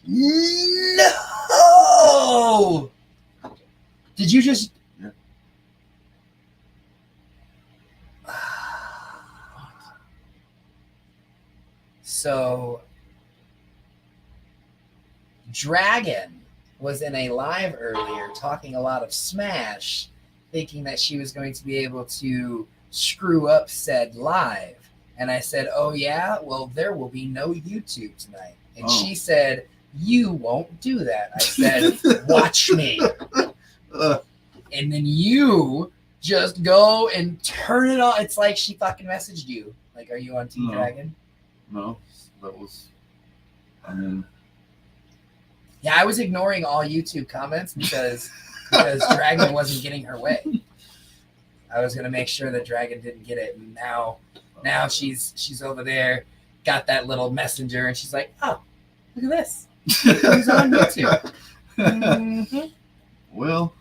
No! Did you just... Yeah. So, Dragon was in a live earlier talking a lot of smash, thinking that she was going to be able to screw up said live. And I said, oh yeah? Well, there will be no YouTube tonight. And she said, you won't do that. I said, watch me. And then you just go and turn it on. It's like she fucking messaged you. Like, are you on Team Dragon? No, that was, I mean... Yeah, I was ignoring all YouTube comments because Dragon wasn't getting her way. I was gonna make sure that Dragon didn't get it, and now she's over there, got that little messenger, and she's like, oh, look at this. He's on YouTube. Mm-hmm. Well,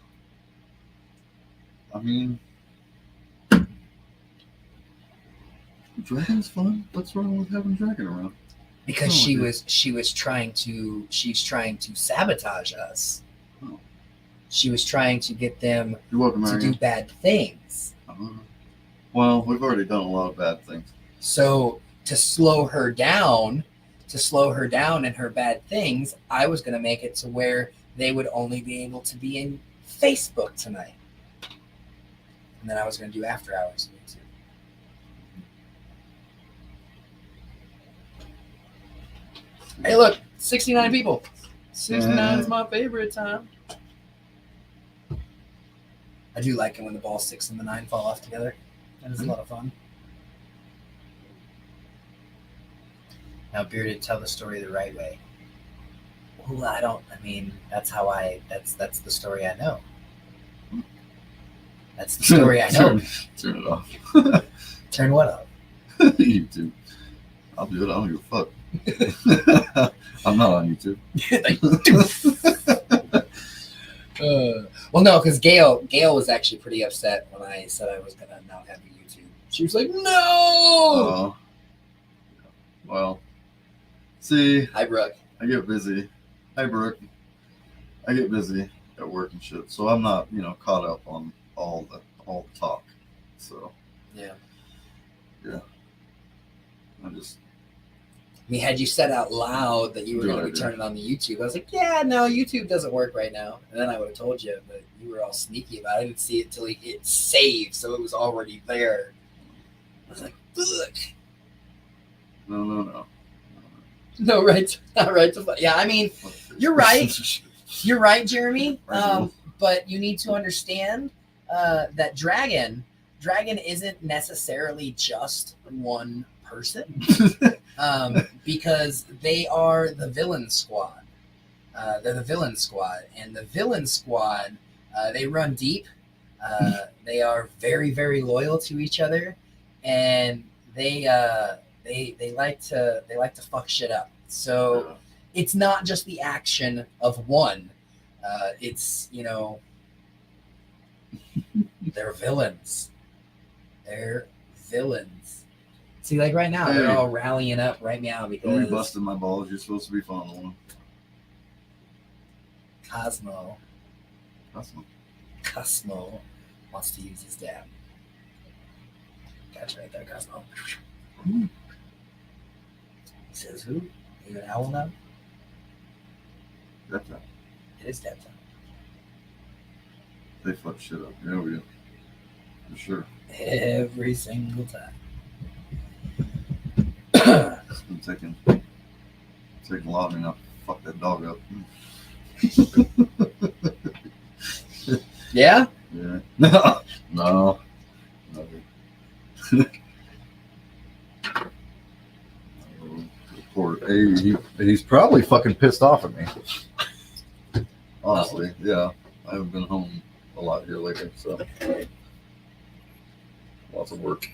I mean, Dragon's fun. What's wrong with having Dragon around? Because she's trying to sabotage us. Oh. She was trying to get them You're welcome, to Marion. do bad things. Well, we've already done a lot of bad things. So to slow her down in her bad things, I was going to make it to where they would only be able to be in Facebook tonight. And then I was going to do after hours on YouTube. Hey, look, 69 people. 69 is my favorite time. I do like it when the ball 6 and the 9 fall off together. That is a lot of fun. Now, Bearded, tell the story the right way. Well, that's the story I know. That's the story I know. Turn it off. Turn what off? YouTube. I'll do it. I don't give a fuck. I'm not on YouTube. Well, no, because Gail was actually pretty upset when I said I was going to not have a YouTube. She was like, no! Well, see. Hi, Brooke. I get busy. Hi, Brooke. I get busy at work and shit, so I'm not, caught up on all the talk. So. Yeah. I mean, had you said out loud that you were going to be turning on the YouTube, I was like, yeah, no, YouTube doesn't work right now. And then I would have told you, but you were all sneaky about it. I didn't see it until it saved, so it was already there. I was like, look. No. No, right. Not right. Yeah, I mean, you're right. You're right, Jeremy. But you need to understand that Dragon isn't necessarily just one person. Because they are the villain squad. They're the villain squad. And the villain squad, they run deep. They are very, very loyal to each other. And they like to fuck shit up. So it's not just the action of one. It's, they're villains. They're villains. See, like right now, they're all rallying up right now because... Don't be busting my balls. You're supposed to be following them. Cosmo wants to use his dab. Gotcha right there, Cosmo. He says who? Are you an owl now? Dab time. It is dab time. They fuck shit up. Yeah, we do. For sure. Every single time. It's been taking a lot of me not to fuck that dog up. Yeah? Yeah. No. Poor, he's probably fucking pissed off at me. Honestly, yeah. I haven't been home a lot here lately, so lots of work.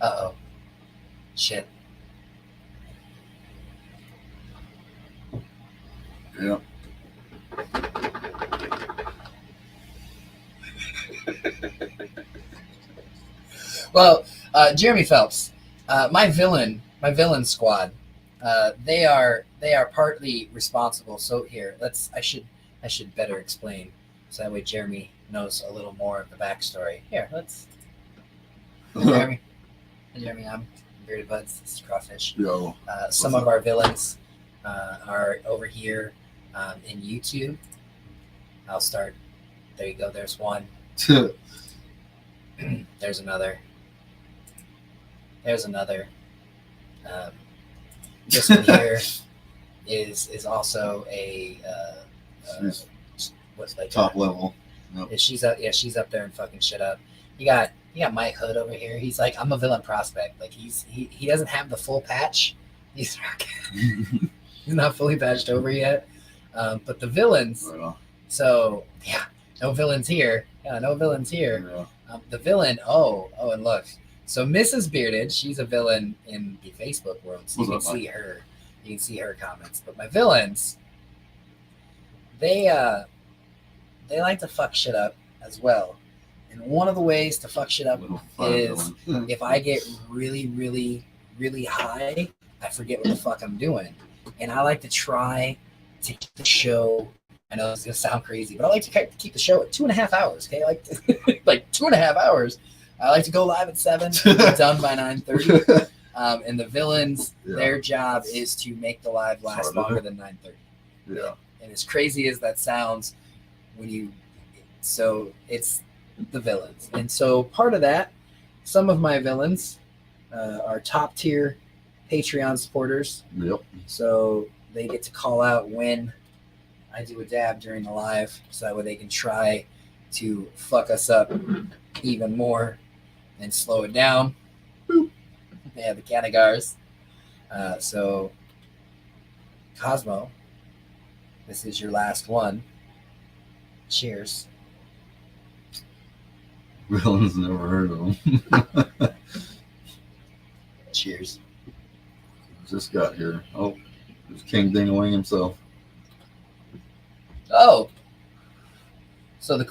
Uh-oh. Shit. Yeah. Well, Jeremy Phelps, my villain squad, They are partly responsible. So here, I should better explain, so that way Jeremy knows a little more of the backstory. Here, let's. Jeremy, I'm Bearded Buds. This is Craw Fish. Yo. Some of our villains are over here in YouTube. I'll start. There you go. There's one. There's another. There's another. This one here is also a what's like top level. Yep. She's up there and fucking shit up. You got Mike Hood over here. He's like, I'm a villain prospect. Like he doesn't have the full patch. He's not fully patched over yet. But the villains. Right on. So yeah, no villains here. Yeah, no villains here. Yeah. The villain. Oh, and look. So Mrs. Bearded, she's a villain in the Facebook world. So you can see her. You can see her comments. But my villains, they like to fuck shit up as well. And one of the ways to fuck shit up is if I get really, really, really high, I forget what the fuck I'm doing. And I like to try to keep the show. I know it's gonna sound crazy, but I like to keep the show at 2.5 hours. Okay, like 2.5 hours. I like to go live at 7, done by 9:30. And the villains, their job is to make the live last longer than 9:30. Yeah. And as crazy as that sounds, so it's the villains. And so part of that, some of my villains are top tier Patreon supporters. Yep. So they get to call out when I do a dab during the live, so that way they can try to fuck us up even more and slow it down. Boop. Yeah, the Knockerz. So Cosmo, this is your last one. Cheers. Villains, never heard of them. Cheers. Just got here. Oh, there's King Ding-a-Wing himself. Oh, so the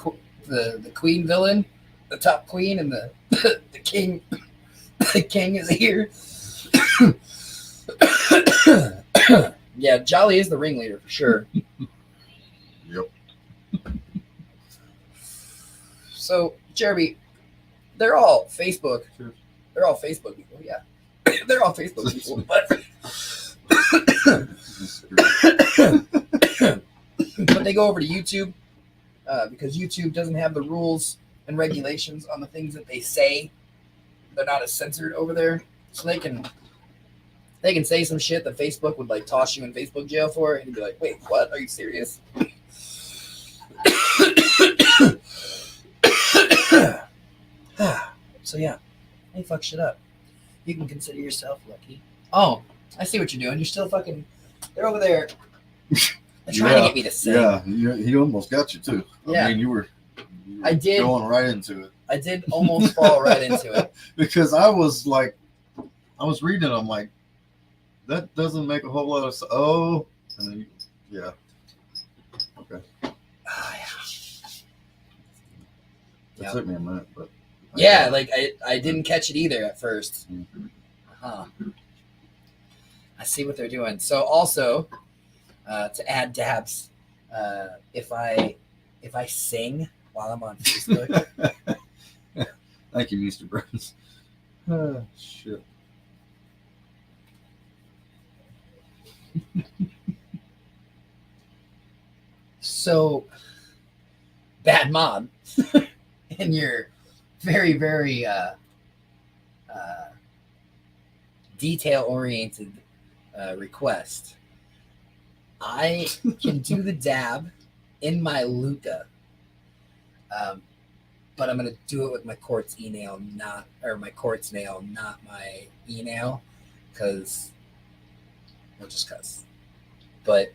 queen villain, the top queen, and the the king, the king is here. Yeah, Jolly is the ringleader for sure. Yep. So Jeremy, they're all Facebook. They're all Facebook people. Yeah, they're all Facebook people. But they go over to YouTube because YouTube doesn't have the rules and regulations on the things that they say. They're not as censored over there, so they can say some shit that Facebook would like toss you in Facebook jail for, and you'd be like, "Wait, what? Are you serious?" So yeah, they fuck shit up. You can consider yourself lucky. Oh, I see what you're doing. You're still fucking. They're over there. They're trying to get me to sing. Yeah, he almost got you too. Yeah. I mean, you were going right into it. I did almost fall right into it. Because I was reading it, I'm like, that doesn't make a whole lot of sense. Oh, and then, yeah. Okay. It took me a minute, but. I didn't catch it either at first. Mm-hmm. I see what they're doing. So also, to add dabs, if I sing while I'm on Facebook. Thank you, Mr. Burns. Oh, shit. So, bad mob, and your very, very detail-oriented request. I can do the dab in my Luca, but I'm gonna do it with my quartz nail, not my e-nail, because just cause. But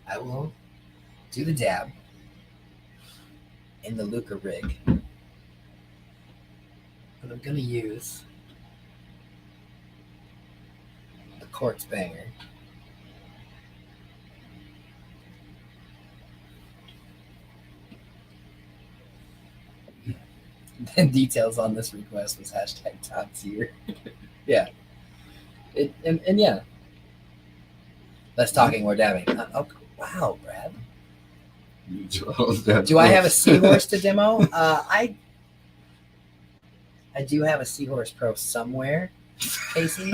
I will do the dab in the Luca rig, but I'm gonna use the quartz banger. And details on this request was hashtag top tier. Yeah. And yeah. Less talking, more dabbing. Oh, wow, Brad. Do I have a Seahorse to demo? I do have a Seahorse Pro somewhere, Casey.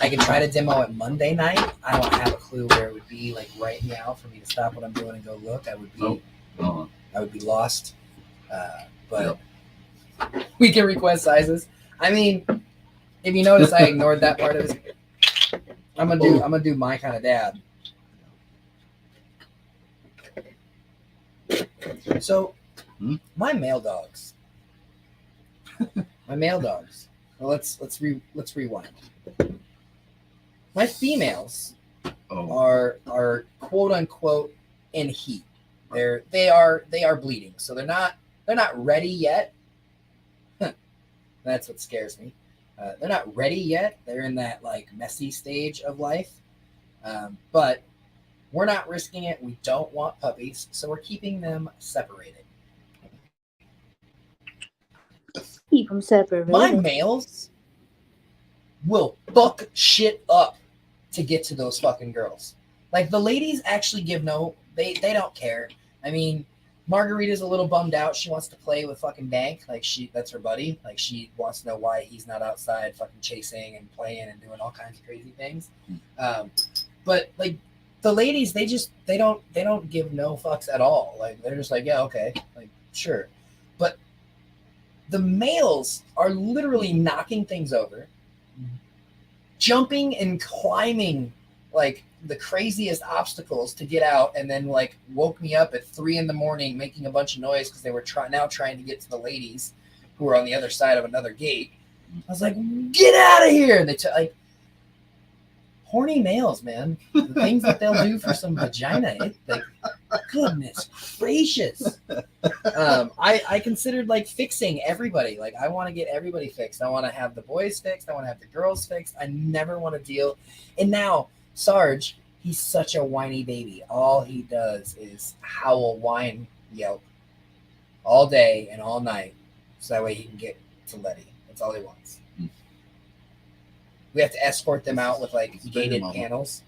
I can try to demo it Monday night. I don't have a clue where it would be like right now for me to stop what I'm doing and go look. I would be I would be lost. But we can request sizes. I mean, if you notice, I ignored that part of it. I'm gonna do my kind of dab. So, my male dogs. Well, let's rewind. My females are quote unquote in heat. They are bleeding, so they're not ready yet. That's what scares me. They're not ready yet. They're in that like messy stage of life, but we're not risking it. We don't want puppies, so we're keeping them separated. Keep them separated. My males will fuck shit up to get to those fucking girls. Like the ladies actually give they don't care. I mean, Margarita's a little bummed out. She wants to play with fucking Dank. Like that's her buddy. Like she wants to know why he's not outside fucking chasing and playing and doing all kinds of crazy things. But like the ladies, they don't give no fucks at all. Like they're just like, yeah, okay, like sure. But the males are literally knocking things over, jumping and climbing like the craziest obstacles to get out, and then like woke me up at 3 a.m. making a bunch of noise because they were trying to get to the ladies who were on the other side of another gate. I was like, get out of here! And they like horny males, man. The things that they'll do for some vagina, like goodness gracious. I considered like fixing everybody. Like I want to get everybody fixed. I want to have the boys fixed. I want to have the girls fixed. I never want to deal. And now Sarge, he's such a whiny baby. All he does is howl, whine, yelp all day and all night, so that way he can get to Letty. That's all he wants. We have to escort them out with like gated panels,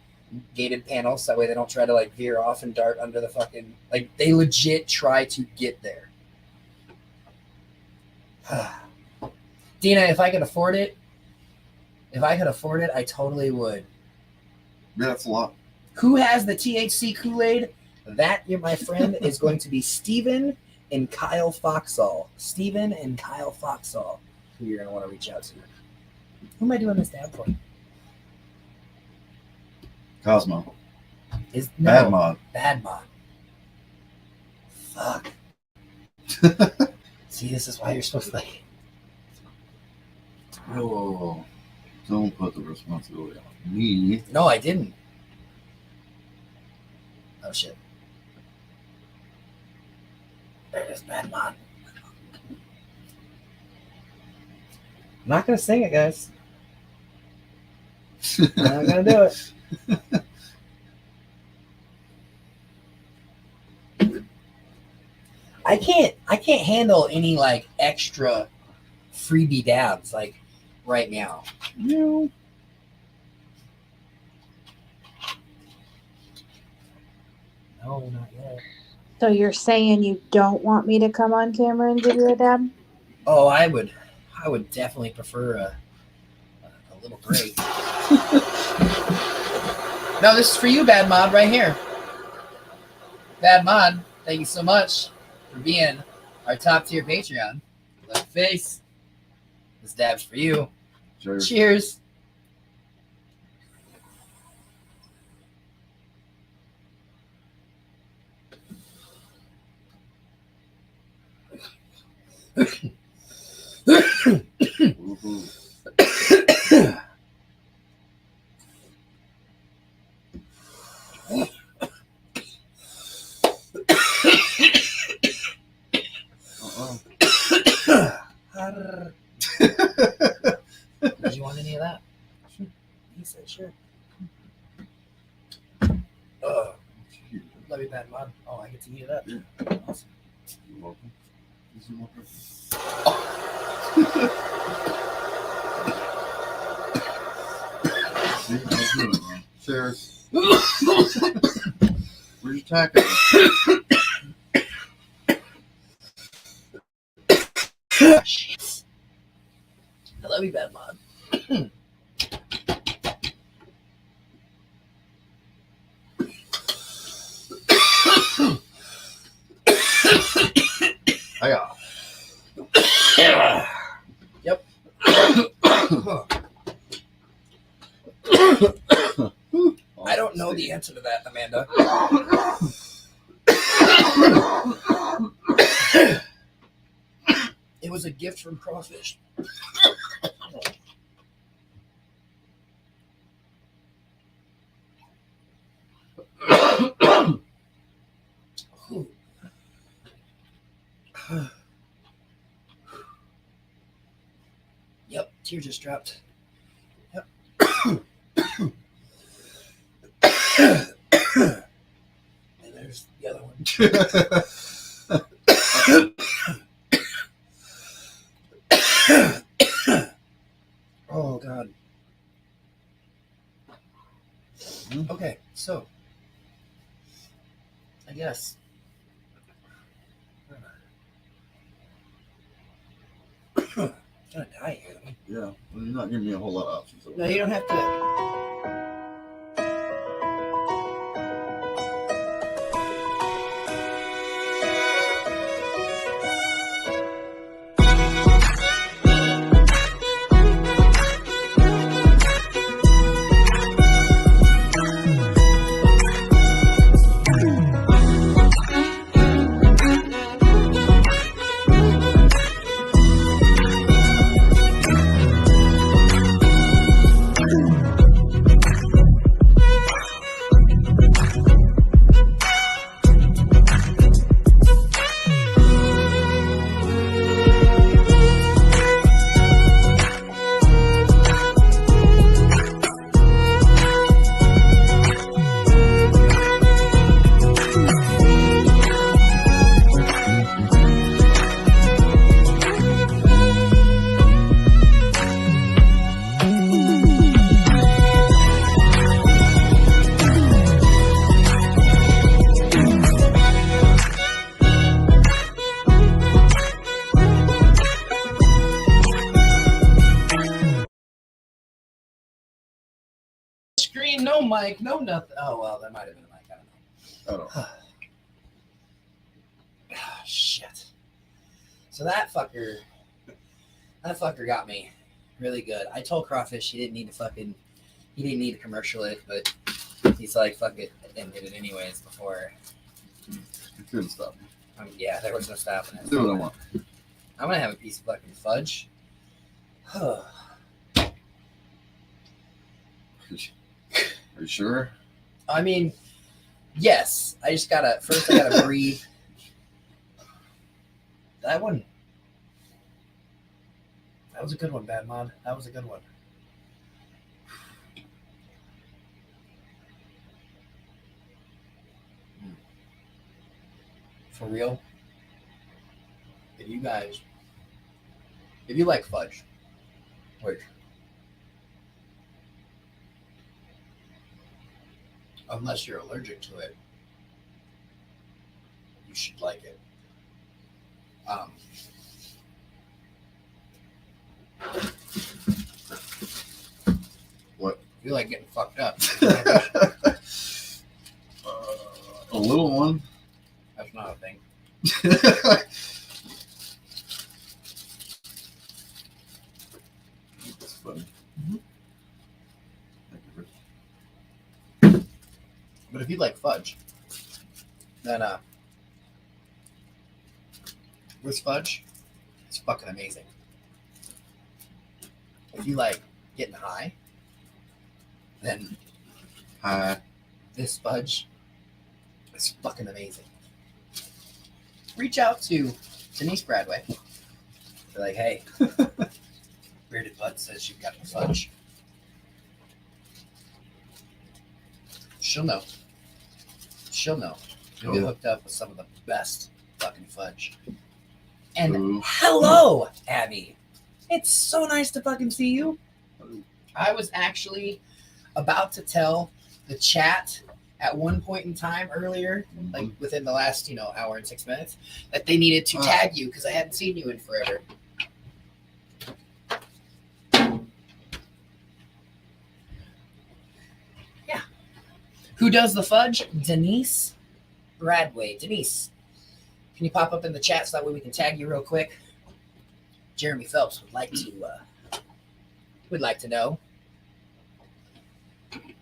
so that way they don't try to like veer off and dart under the fucking, like they legit try to get there. Dina, if I could afford it, I totally would. Yeah, that's a lot. Who has the THC Kool-Aid? That, my friend, is going to be Steven and Kyle Foxall. Steven and Kyle Foxall, who you're going to want to reach out to. Who am I doing this dab for? Cosmo. Bad Mod. Fuck. See, this is why you're supposed to like. Oh, don't put the responsibility on me. No, I didn't. Oh shit. There it is, Bad Mod. I'm not gonna sing it, guys. I'm not gonna do it. I can't handle any like extra freebie dabs like right now. No. No, not yet. So you're saying you don't want me to come on camera and give you a dab? Oh, I would definitely prefer a little break. No, this is for you, Bad Mod, right here. Bad Mod, thank you so much for being our top tier Patreon. Left face. This dab's for you. Cheers. Cheers. Did you want any of that? Sure. He said sure. Love you, Bad Mod. Oh, I get to heat it up. Awesome. You're welcome. You're welcome. See, I was doing it wrong. Cheers. Where's your taco? Shit. I love you, Bad Mod. Yep. I don't know the answer to that, Amanda. It was a gift from Craw Fish. Yep, tear just dropped. Yep. And there's the other one. Oh, God. Okay, so I guess. I'm gonna die here. Yeah, well, you're not giving me a whole lot of options. No, you don't have to. Screen, no mic, no nothing. Oh, well, that might have been a mic. I don't know. Shit. So that fucker got me really good. I told Crawfish he didn't need to commercial it, but he's like, fuck it, and did it anyways before. You couldn't stop me. Yeah, there was no stopping it. Do what I want. I'm gonna have a piece of fucking fudge. Are you sure? I mean, yes. I gotta breathe. That was a good one, Bad Mod. That was a good one. For real, if you like fudge, which unless you're allergic to it, you should like it. What? You like getting fucked up. A little one. That's not a thing. That's funny. Mm-hmm. Thank you, Rick. But if you like fudge, then this fudge is fucking amazing. If you like getting high, then this fudge is fucking amazing. Reach out to Denise Bradway. Be like, hey, Bearded Bud says you've got the fudge. She'll know. You'll get hooked up with some of the best fucking fudge. And Ooh. hello, Abby. It's so nice to fucking see you. I was actually about to tell the chat at one point in time earlier, like within the last, hour and 6 minutes, that they needed to tag you because I hadn't seen you in forever. Yeah. Who does the fudge? Denise Bradway. Denise, can you pop up in the chat so that way we can tag you real quick? Jeremy Phelps would like to know.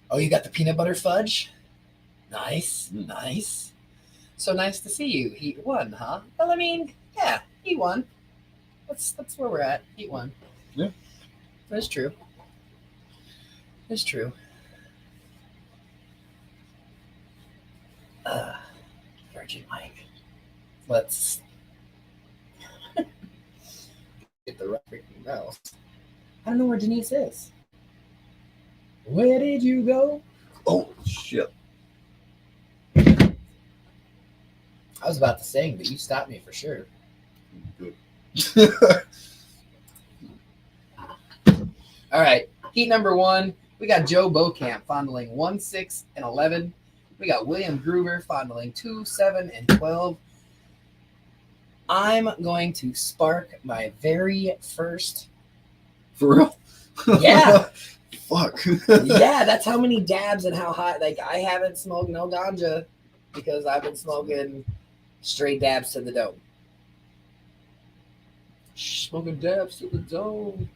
Oh, you got the peanut butter fudge? Nice, nice. So nice to see you. He won, huh? Well, I mean, yeah, he won. That's where we're at. He won. Yeah. That's true. That's true. Virgin Mike. Let's get the right freaking mouse. I don't know where Denise is. Where did you go? Oh, shit. I was about to sing, but you stopped me for sure. Good. All right. Heat number 1. We got Joe Bokamp fondling 1, 6, and 11. We got William Gruber fondling 2, 7, and 12. I'm going to spark my very first. For real? Yeah. Fuck. Yeah, that's how many dabs and how hot. Like, I haven't smoked no ganja because I've been smoking straight dabs to the dome. Smoking dabs to the dome.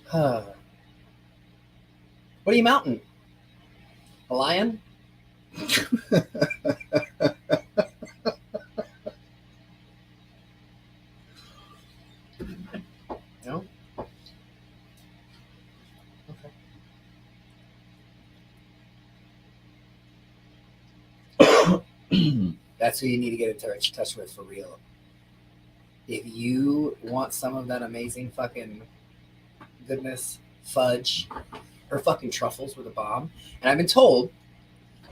Huh. What are you mounting? A lion? No? Okay. That's who you need to get in touch with for real. If you want some of that amazing fucking goodness, fudge, or fucking truffles with a bomb, and I've been told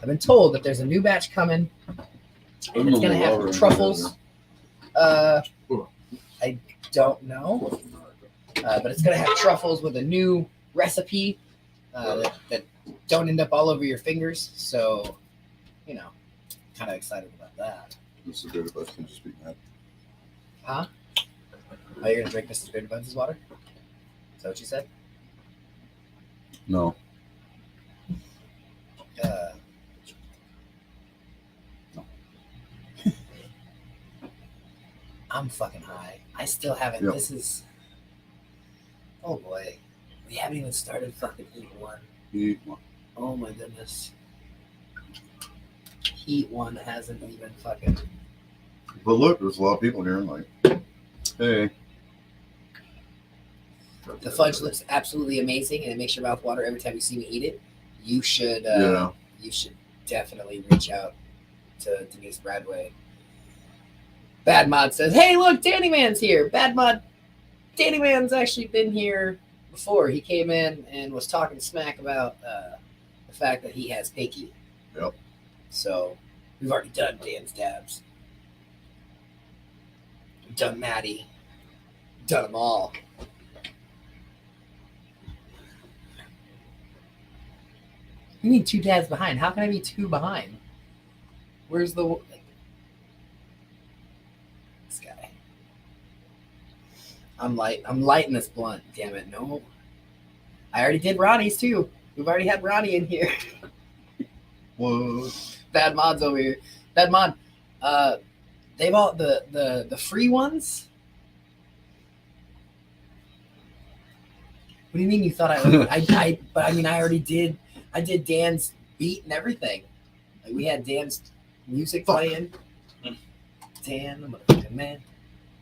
that there's a new batch coming, and it's gonna have truffles. I don't know, but it's gonna have truffles with a new recipe that don't end up all over your fingers. So, kind of excited about that. Mrs. Bearded Buds can just be mad. Huh? Oh, you're gonna drink Mrs. Bearded Buds' water? Is that what you said? No. No. I'm fucking high. I still haven't. Yep. This is. Oh boy, we haven't even started fucking Heat 1. Heat 1. Oh my goodness. Heat 1 hasn't even fucking. But look, there's a lot of people here. Like, hey. The fudge looks absolutely amazing, and it makes your mouth water every time you see me eat it. You should. You should definitely reach out to Denise Bradway. Bad Mod says, "Hey, look, Danny Man's here." Bad Mod, Danny Man's actually been here before. He came in and was talking smack about the fact that he has Pakey. Yep. So we've already done Dan's dabs. We've done Maddie. We've done them all. You need 2 dabs behind. How can I be 2 behind? Where's the... This guy. I'm lighting this blunt. Damn it. No. I already did Ronnie's too. We've already had Ronnie in here. Whoa. Bad Mod's over here. Bad Mod. They've all the free ones. What do you mean you thought but I mean I already did. I did Dan's beat and everything. Like we had Dan's music playing. Dan, the motherfucking man,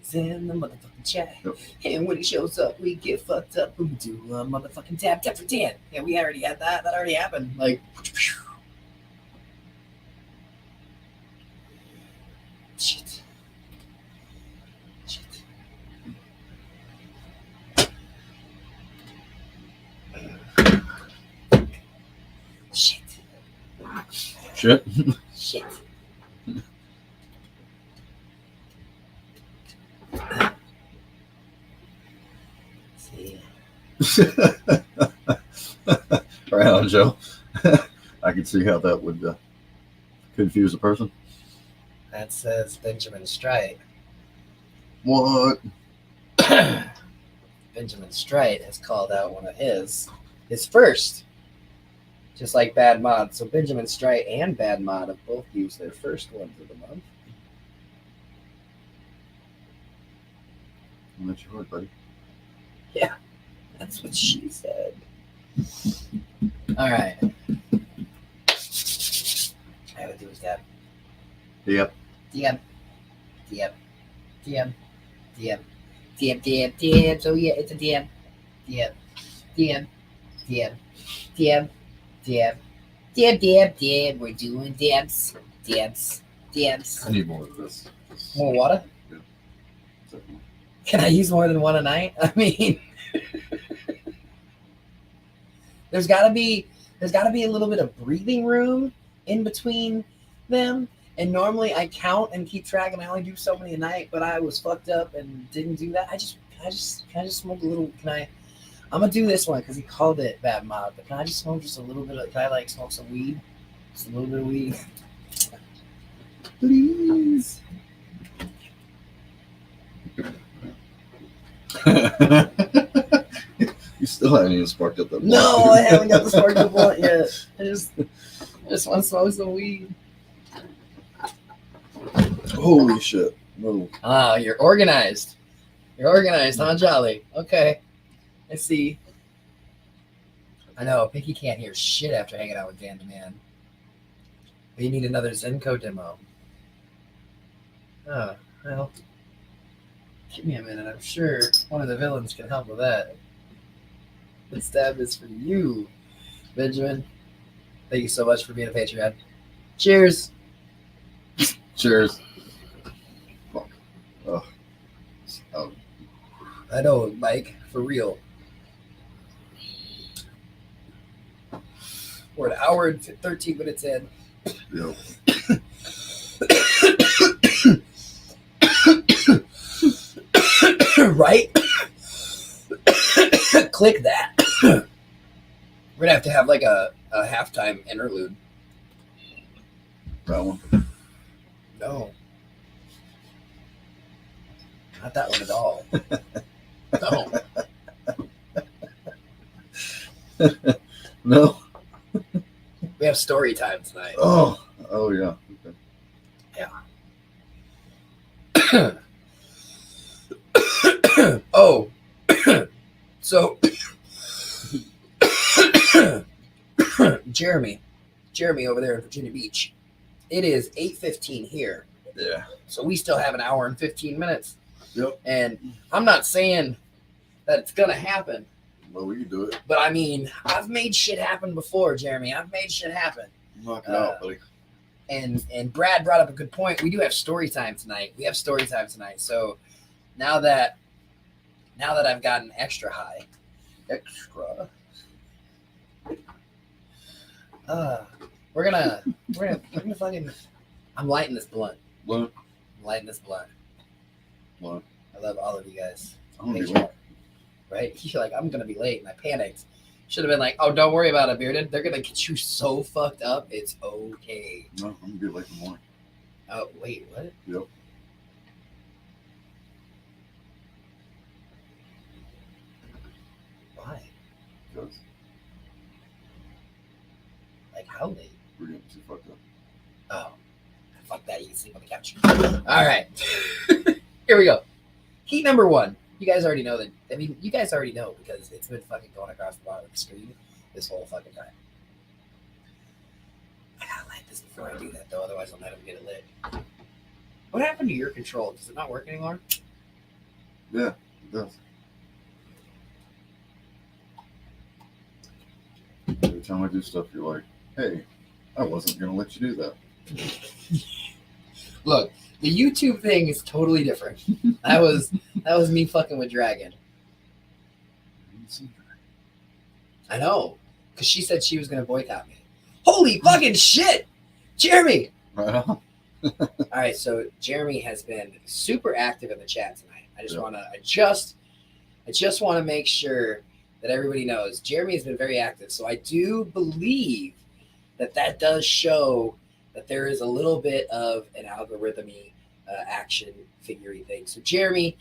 is in the motherfucking chat. Yep. And when he shows up, we get fucked up. We do a motherfucking tap for Dan. Yeah, we already had that. That already happened. Like, shit. Shit. Shit. Shit. See. Right on, Joe. I can see how that would confuse a person. That says Benjamin Strite. What? Benjamin Strite has called out one of his first, just like Bad Mod. So Benjamin Strite and Bad Mod have both used their first ones of the month. That's your word, buddy. Yeah, that's what she said. All right. I gotta do is dab. Yep. DM. DM. DM. DM. DM. DM. DM. So yeah, it's a DM. DM. DM. DM. DM. DM. DM. DM. DM. We're doing DMs. DMs. DMs. I need more of this. More water? Definitely. Can I use more than one a night? I mean, there's gotta be a little bit of breathing room in between them. And normally I count and keep track, and I only do so many a night. But I was fucked up and didn't do that. Can I just smoke a little? I'm gonna do this one because he called it Bad Mob. But can I just smoke just a little bit? Can I like smoke some weed? Just a little bit of weed, please. You still haven't even sparked up that blunt. No, I haven't got the spark of blunt yet. I just want to smoke some weed. Holy shit. No. Ah, you're organized. You're organized, huh, Jolly? Okay. I see. I know, Pinky can't hear shit after hanging out with Dan the Man. But you need another Zenko demo. Oh, well. Give me a minute. I'm sure one of the villains can help with that. This stab is for you, Benjamin. Thank you so much for being a Patreon. Cheers. Cheers. Fuck. Ugh. Oh. I know, Mike, for real. We're an hour and 13 minutes in. Yep. Right? Click that. We're gonna have to have like a halftime interlude. That one. No. Not that one at all. No. No. We have story time tonight. Oh yeah. Okay. Oh. So Jeremy over there in Virginia Beach. It is 8:15 here. Yeah. So we still have an hour and 15 minutes. Yep. And I'm not saying that it's gonna happen. Well, we can do it. But I mean, I've made shit happen before, Jeremy. I've made shit happen. Knock it out, buddy. And Brad brought up a good point. We do have story time tonight. So now that I've gotten extra high, we're gonna fucking. I'm lighting this blunt. Blunt. I love all of you guys. I'm gonna be Patreon, right? You're like, I'm gonna be late, and I panicked. Should have been like, oh, don't worry about it, Bearded. They're gonna get you so fucked up. It's okay. No, I'm gonna be late in the morning. Oh, wait, what? Yep. Why? Because Like, how late? we're getting too fucked up. Oh, fuck that. You can sleep on the couch. All right. Here we go. Key number one. You guys already know that. I mean, you guys already know because it's been fucking going across the bottom of the screen this whole fucking time. I gotta light this before I do that, though. Otherwise, I'll never get it lit. What happened to your control? Does it not work anymore? Yeah, it does. Every time I do stuff, you're like, hey, I wasn't going to let you do that. Look, the YouTube thing is totally different. That was me fucking with Dragon. I know, because she said she was going to boycott me. Holy fucking shit! Jeremy! Right on. All right, so Jeremy has been super active in the chat tonight. I just want to make sure that everybody knows Jeremy has been very active. So I do believe that does show that there is a little bit of an algorithmy action figurey thing. So Jeremy,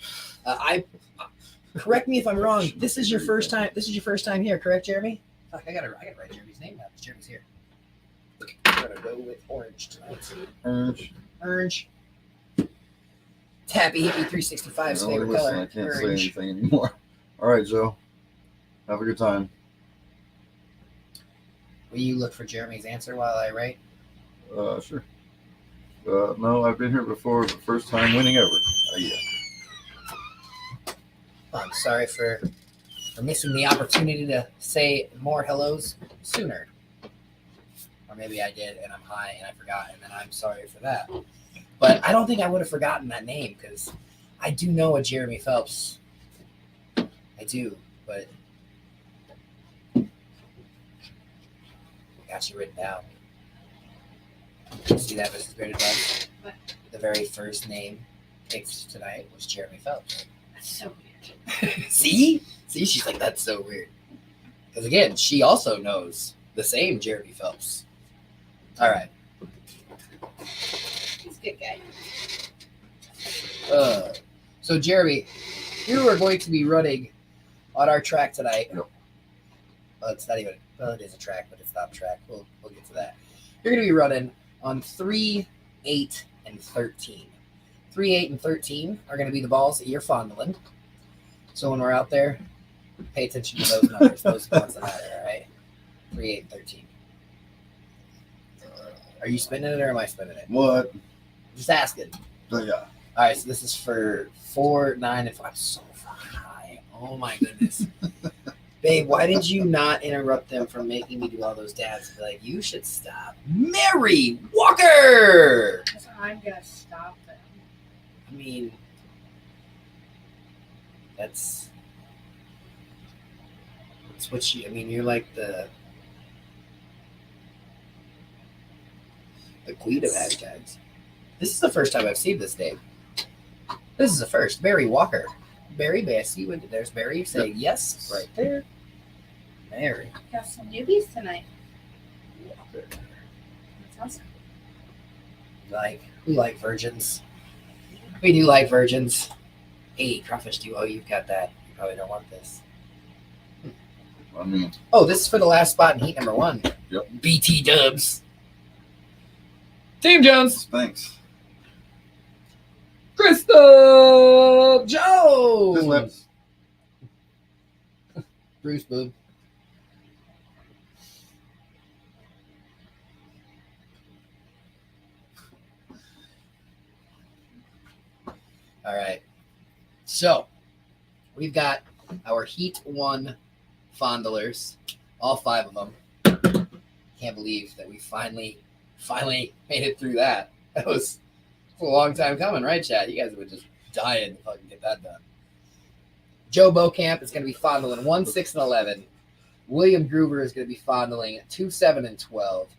correct me if I'm wrong. This is your first time. This is your first time here, correct, Jeremy? Fuck, I gotta write Jeremy's name down because Jeremy's here. I'm gonna go with orange tonight. Orange. Tappy Hippie 365's favorite color. I can't say Orange. anything anymore. All right, Joe. Have a good time. Will you look for Jeremy's answer while I write? Sure. No, I've been here before. The first time winning ever. Yeah. I'm sorry for missing the opportunity to say more hellos sooner. Or maybe I did and I'm high and I forgot, and then I'm sorry for that. But I don't think I would have forgotten that name because I do know a Jeremy Phelps. I do, but I got you written down. See that, Mrs. Bearded Bugs? What? The very first name picked tonight was Jeremy Phelps. That's so weird. See? She's like, that's so weird. Because again, she also knows the same Jeremy Phelps. All right. He's a good guy. So Jeremy, you are going to be running on our track tonight. Yep. Well, it's not even. Well, it is a track, but it's not a track. We'll get to that. You're going to be running on 3, 8, and 13. 3, 8, and 13 are going to be the balls that you're fondling. So when we're out there, pay attention to those numbers. Those are the ones that matter. All right. 3, 8, and 13. Are you spinning it or am I spinning it? What? Just asking. Yeah. All right, so this is for 4, 9, and 5. I'm so fucking high. Oh my goodness. Babe, why did you not interrupt them from making me do all those dabs? Be like, you should stop. Mary Walker! Because I'm going to stop them. I mean, that's what you're like the queen of hashtags. This is the first time I've seen this name. This is the first. Mary Walker. Mary, may I see when there's Mary saying yes right there? Mary. Got some newbies tonight. Walker. That's awesome. We like virgins. We do like virgins. Hey, Crawfish Duo, you've got that. You probably don't want this. I mean, Oh, this is for the last spot in heat number 1. Yep. BT Dubs. Team Jones. thanks. Crystal Jones. Good lips. Bruce Boob. All right. So we've got our Heat 1 fondlers, all 5 of them. Can't believe that we finally made it through that. That was a long time coming, right, chat? You guys were just dying to fucking get that done. Joe Beaucamp is going to be fondling 1, 6, and 11. William Gruber is going to be fondling 2, 7, and 12.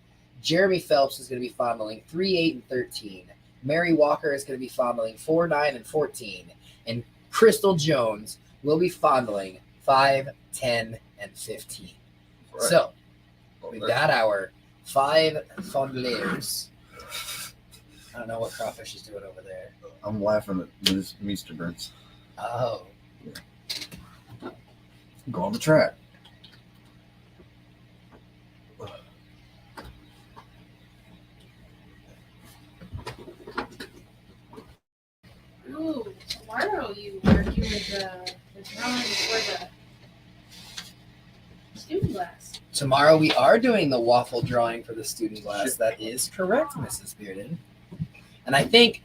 Jeremy Phelps is going to be fondling 3, 8, and 13. Mary Walker is going to be fondling 4, 9, and 14. And Crystal Jones will be fondling 5, 10, and 15. Right. So we've got our 5 fondlers. I don't know what Crawfish is doing over there. I'm laughing at Ms. Meesterburns. Oh. Go on the track. Ooh, tomorrow you are doing the drawing for the student glass. Tomorrow we are doing the waffle drawing for the student glass. That is correct, Mrs. Bearden. And I think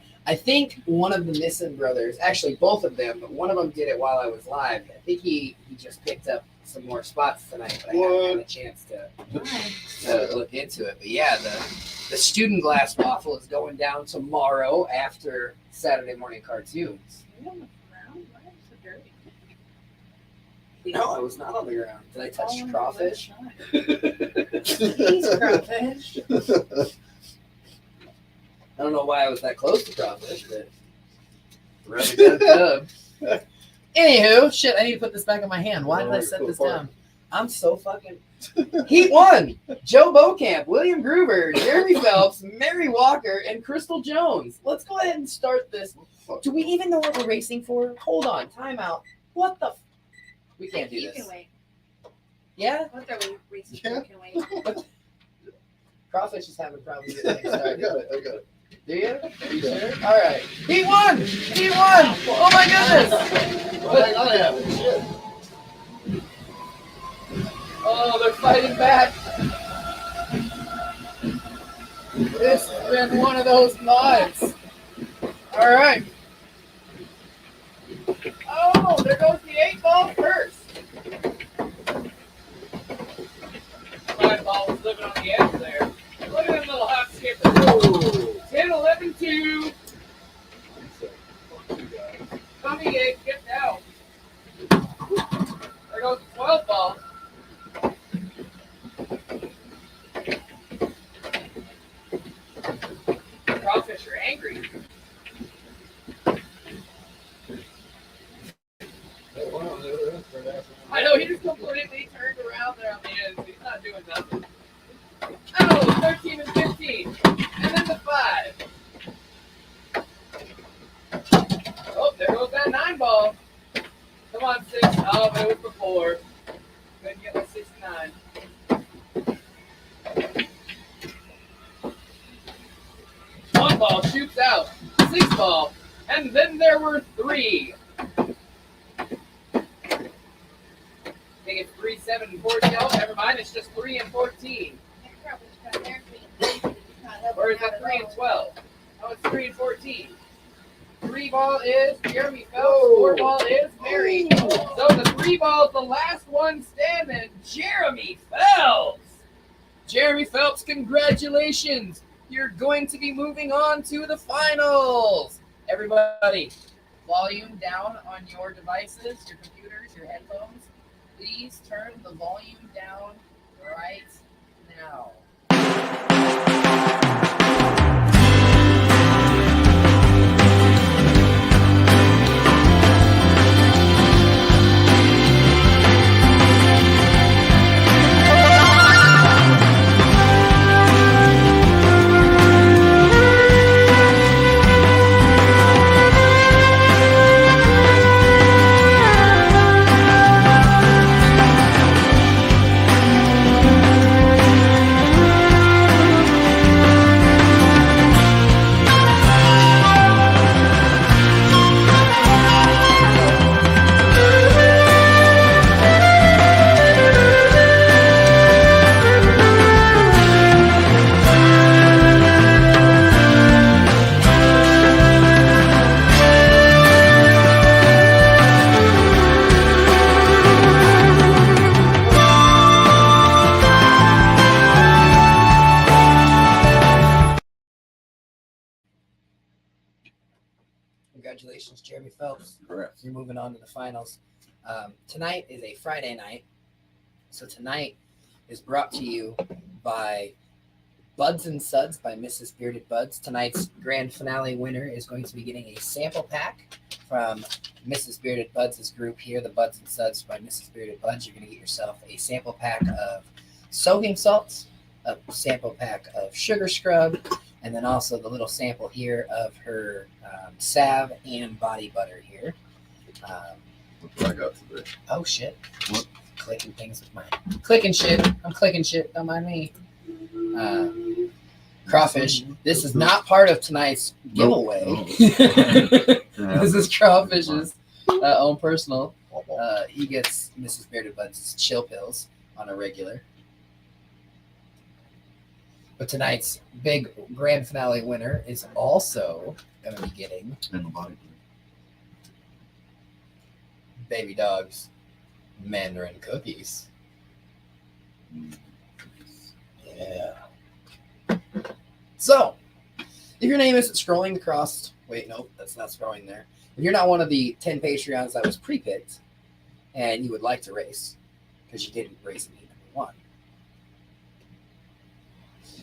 one of the Nissen brothers, actually both of them, but one of them did it while I was live. I think he just picked up some more spots tonight, but I haven't had a chance to look into it. But yeah, the student glass waffle is going down tomorrow after Saturday morning cartoons. You're on the ground? Why is it dirty? No, I was not on the ground. Did I touch Oh, Crawfish? Please, Crawfish. I don't know why I was that close to crawfish, but rub-a-dub dub. Anywho, shit, I need to put this back in my hand. Why did I set this down? I'm so fucking... Heat 1, Joe Bokamp, William Gruber, Jeremy Phelps, Mary Walker, and Crystal Jones. Let's go ahead and start this. Do we even know what we're racing for? Hold on, time out. What the... We can't do You this. can wait. Yeah? What are we reaching? Yeah. You can wait. Crawfish is having problems getting I started. got it. Do you? Are you sure? All right. Heat 1! Heat 1! Oh my goodness! Well, hang on, I have it. Shit. Oh, they're fighting back. This has been one of those nights. All right. Oh, there goes the 8-ball first. 5-ball was living on the edge there. Look at them little hop skippers. 10, 11, 2. Tommy 8 skipped out. There goes the 12-ball. Crawfish are angry. I know, he just completely turned around there on the end. He's not doing nothing. Oh, 13 and 15. And then the 5. Oh, there goes that 9-ball. Come on, 6. Oh, but it was before. Couldn't get my 6 and 9. 1-ball shoots out. 6-ball. And then there were 3. I think it's 3, 7, and 14. Oh, never mind. It's just 3 and 14. Or is that 3 and 12? Oh, it's 3 and 14. 3-ball is Jeremy Phelps. 4-ball is Mary. So the 3-ball is the last one standing. Jeremy Phelps. Jeremy Phelps, congratulations. You're going to be moving on to the finals. Everybody, volume down on your devices, your computers, your headphones. Please turn the volume down right now. Congratulations, Jeremy Phelps. Correct. You're moving on to the finals. Tonight is a Friday night. So tonight is brought to you by Buds and Suds by Mrs. Bearded Buds. Tonight's grand finale winner is going to be getting a sample pack from Mrs. Bearded Buds' group here, the Buds and Suds by Mrs. Bearded Buds. You're going to get yourself a sample pack of soaking salts, a sample pack of sugar scrub, and then also the little sample here of her salve and body butter here. What did I got today? Oh, shit. What? Clicking things with mine. Clicking shit. I'm clicking shit. Don't mind me. Crawfish. This is not part of tonight's giveaway. Nope. This is Crawfish's own personal. He gets Mrs. Bearded Buds' chill pills on a regular. But tonight's big grand finale winner is also going to be getting And the body. Baby Dog's Mandarin cookies. Yeah. So, if your name isn't scrolling across, wait, nope, that's not scrolling there. If you're not one of the 10 Patreons that was pre-picked and you would like to race, because you didn't race in heat number 1,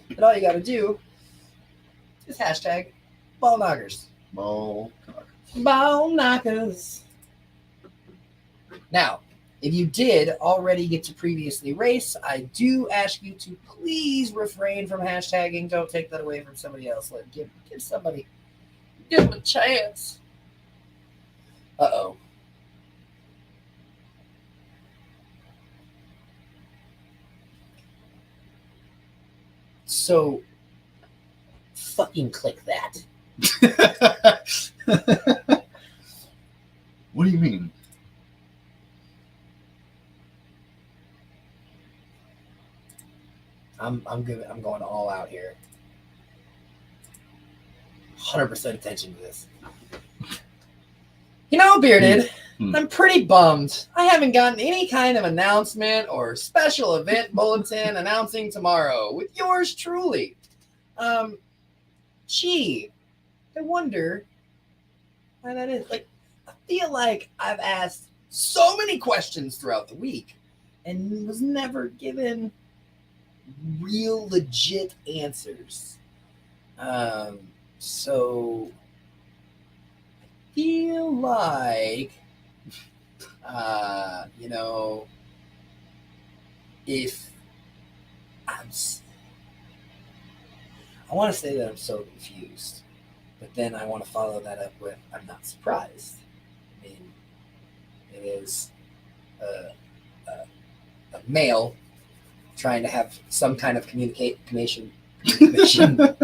then all you got to do Just hashtag ball knockers. Ball Knockers. Ball knockers. Now, if you did already get to previously race, I do ask you to please refrain from hashtagging. Don't take that away from somebody else. Give somebody, give them a chance. Uh-oh. So, fucking click that. What do you mean? I'm going all out here. 100% attention to this. You know, Bearded, I'm pretty bummed. I haven't gotten any kind of announcement or special event bulletin announcing tomorrow with yours truly. Gee, I wonder why that is. Like, I feel like I've asked so many questions throughout the week and was never given real legit answers. So I feel like you know, if I want to say that I'm so confused, but then I want to follow that up with I'm not surprised. I mean, it is a male trying to have some kind of communication Communication? with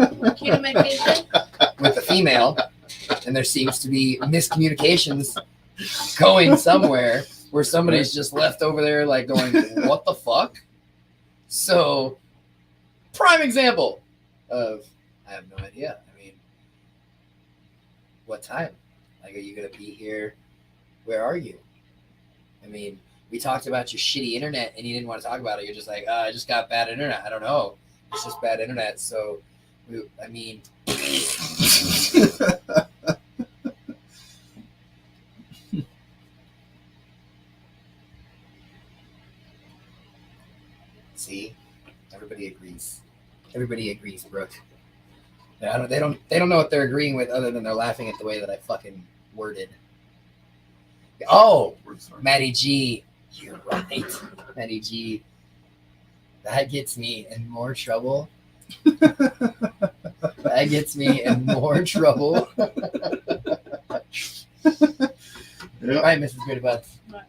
a female, and there seems to be miscommunications going somewhere where somebody's just left over there like going, what the fuck? So, prime example of I have no idea. I mean, what time? Like, are you going to be here? Where are you? I mean, we talked about your shitty internet and you didn't want to talk about it. You're just like, I just got bad internet. I don't know. It's just bad internet. So, I mean, see, everybody agrees. Everybody agrees, Brooke. Yeah, they don't know what they're agreeing with other than they're laughing at the way that I fucking worded. Oh, Maddie G, you're right. Maddie G, that gets me in more trouble. That gets me in more trouble. All right, Mrs. Great Butts. What?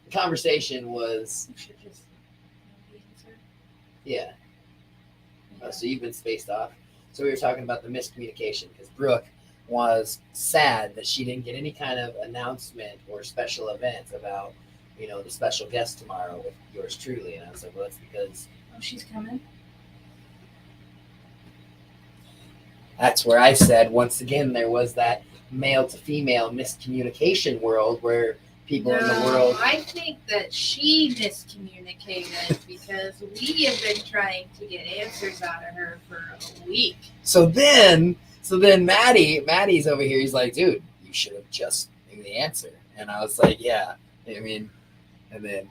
The conversation was, You should just know the answer. yeah. So you've been spaced off. So we were talking about the miscommunication because Brooke was sad that she didn't get any kind of announcement or special event about, you know, the special guest tomorrow with yours truly. And I was like, well, that's because Oh, she's coming? that's where I said, once again, there was that male to female miscommunication world where people in the world. I think that she miscommunicated because we have been trying to get answers out of her for a week. So then Maddie's over here. He's like, dude, you should have just knew the answer. And I was like, yeah. I mean, and then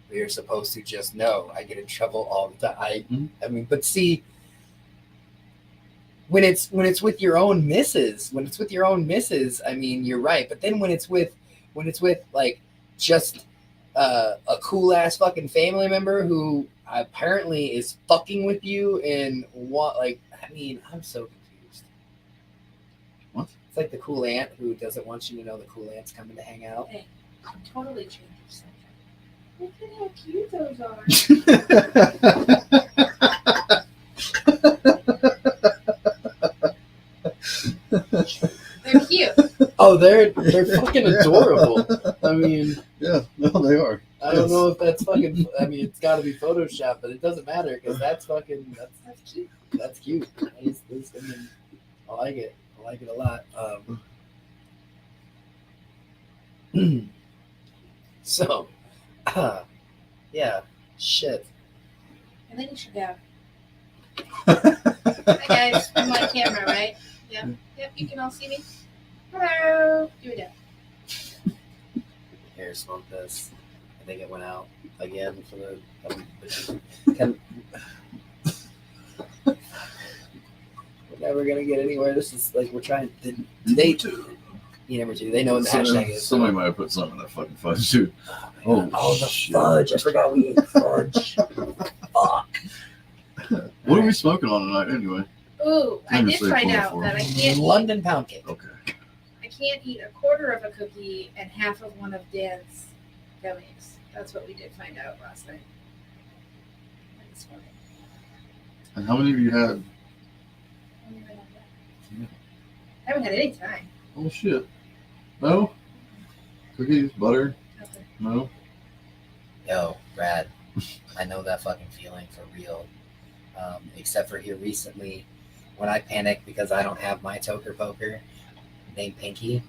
we are supposed to just know. I get in trouble all the time. I mean, but see, when it's with your own misses, I mean, you're right. But then when it's with like just a cool ass fucking family member who apparently is fucking with you and what, like, I mean, I'm so confused. What? It's like the cool aunt who doesn't want you to know the cool aunt's coming to hang out. Hey, totally change your subject. Look at how cute those are. They're cute. Oh, they're fucking adorable. I mean, yeah, no, they are. I don't know if that's fucking. I mean, it's got to be Photoshop, but it doesn't matter because that's fucking. That's cute. That's cute. I mean, I like it. I like it a lot. So, yeah, shit. And then you should go. Hi guys, I'm on camera, right? Yep. Yep, you can all see me. Hello. Do it now. Here, smoke this. I think it went out again for the. We're never gonna get anywhere. This is like we're trying. They you never do. They know what the hashtag is. Somebody might have put something in that fucking fudge, dude. Oh, the shit. fudge! I forgot we ate fudge. Fuck. What are we smoking on tonight, anyway? Ooh, I Maybe did say find 4 out for that I can't London pound cake. Okay. I can't eat a quarter of a cookie and half of one of Dan's gummies. That's what we did find out last night. And this morning. And how many of you had? I haven't had any time. Oh, shit. No? Cookies? Butter? Okay. No? Yo, Brad, I know that fucking feeling for real. Except for here recently, when I panic because I don't have my toker poker named Pinky,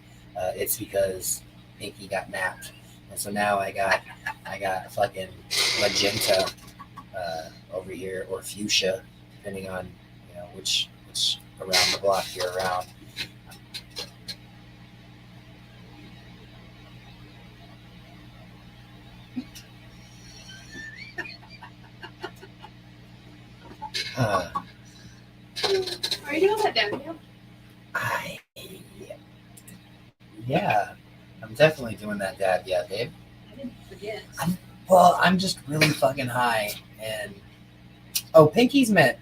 it's because Pinky got napped, and so now I got fucking magenta over here, or fuchsia, depending on which around the block you're around. Are you doing that down here? Yeah, I'm definitely doing that, Dad. Yeah, babe. I didn't forget. Well, I'm just really fucking high, and Pinky's met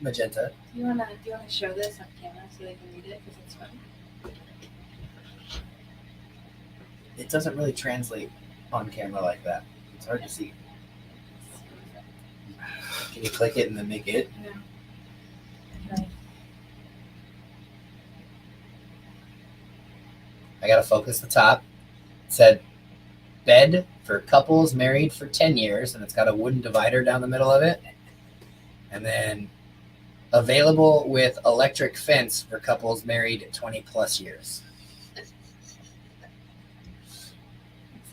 magenta. Do you wanna show this on camera so they can read it because it's fun? It doesn't really translate on camera like that. It's hard to see. Can you click it and then make it? No. Right. I gotta focus the top. It said bed for couples married for 10 years, and it's got a wooden divider down the middle of it. And then available with electric fence for couples married 20 plus years. It's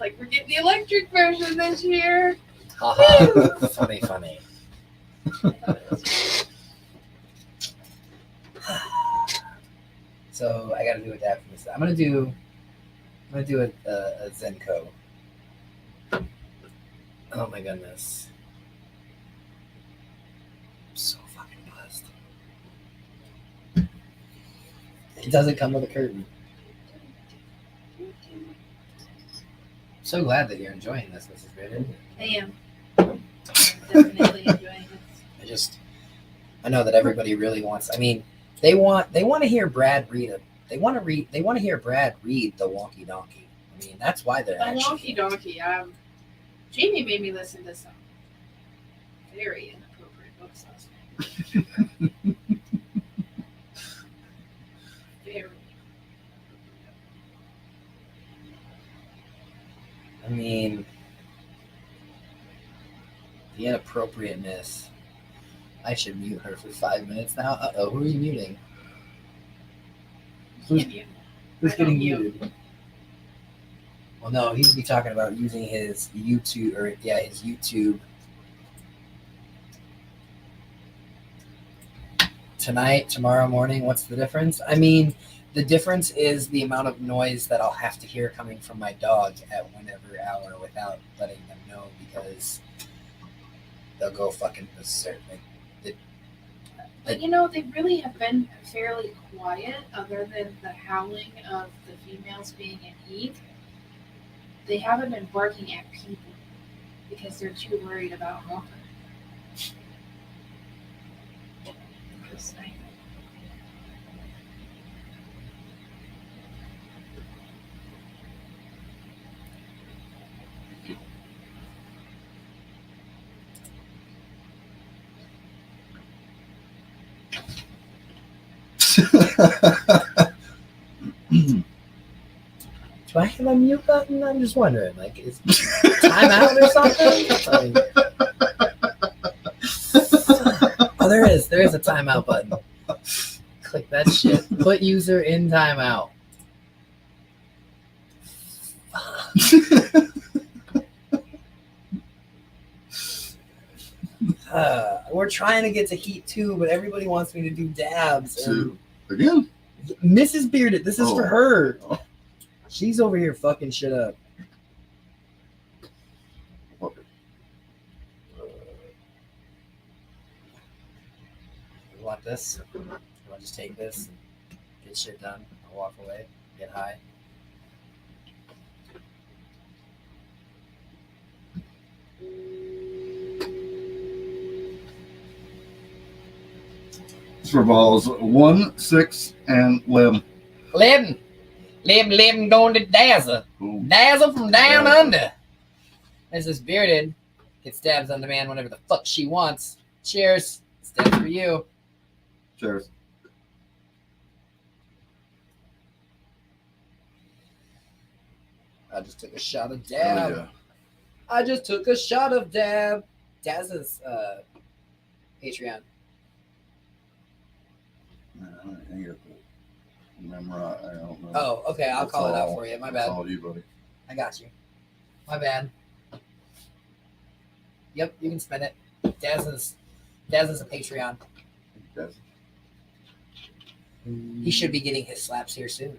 like we're getting the electric version this year. Haha. Funny. So I gotta do a dab for this. I'm gonna do a Zenko. Oh my goodness. I'm so fucking buzzed. It doesn't come with a curtain. I'm so glad that you're enjoying this, Mrs. Braden. I am. Definitely enjoying this. I know that everybody really wants. I mean, they want to hear Brad read it. They want to hear Brad read the Wonky Donkey. I mean, that's why they're The actually. Wonky Donkey. Jamie made me listen to some very inappropriate books last night. Very. I mean, the inappropriateness. I should mute her for 5 minutes now. Uh-oh, who are you muting? Who's I getting don't mute. muted? Well, no, he'd be talking about using his YouTube, his YouTube. Tonight, tomorrow morning, what's the difference? I mean, the difference is the amount of noise that I'll have to hear coming from my dog at whatever hour without letting them know, because they'll go fucking berserk. But they really have been fairly quiet, other than the howling of the females being in heat. They haven't been barking at people because they're too worried about Walker. Interesting. Do I have a mute button? I'm just wondering. Like, is time out or something? Like, oh, there is a timeout button. Click that shit. Put user in timeout. We're trying to get to Heat 2, but everybody wants me to do dabs. And Again? Mrs. Bearded, this is for her. Oh. She's over here fucking shit up. this? You want to just take this and get shit done? I'll walk away, get high. For balls 1, 6, and 11. 11 going to Dazzle. Ooh. Dazzle from down Dazzle. under. There's this bearded. Gets stabs on demand whenever the fuck she wants. Cheers. Stabs for you. Cheers. I just took a shot of Oh, dab. yeah. I just took a shot of dab. Daz's Patreon. I ain't got the memorize. I don't know. Oh, okay. I'll That's call it out all- for you. My That's bad. all you, buddy. I got you. My bad. Yep, you can spend it. Daz's a Patreon. Yes. He should be getting his slaps here soon.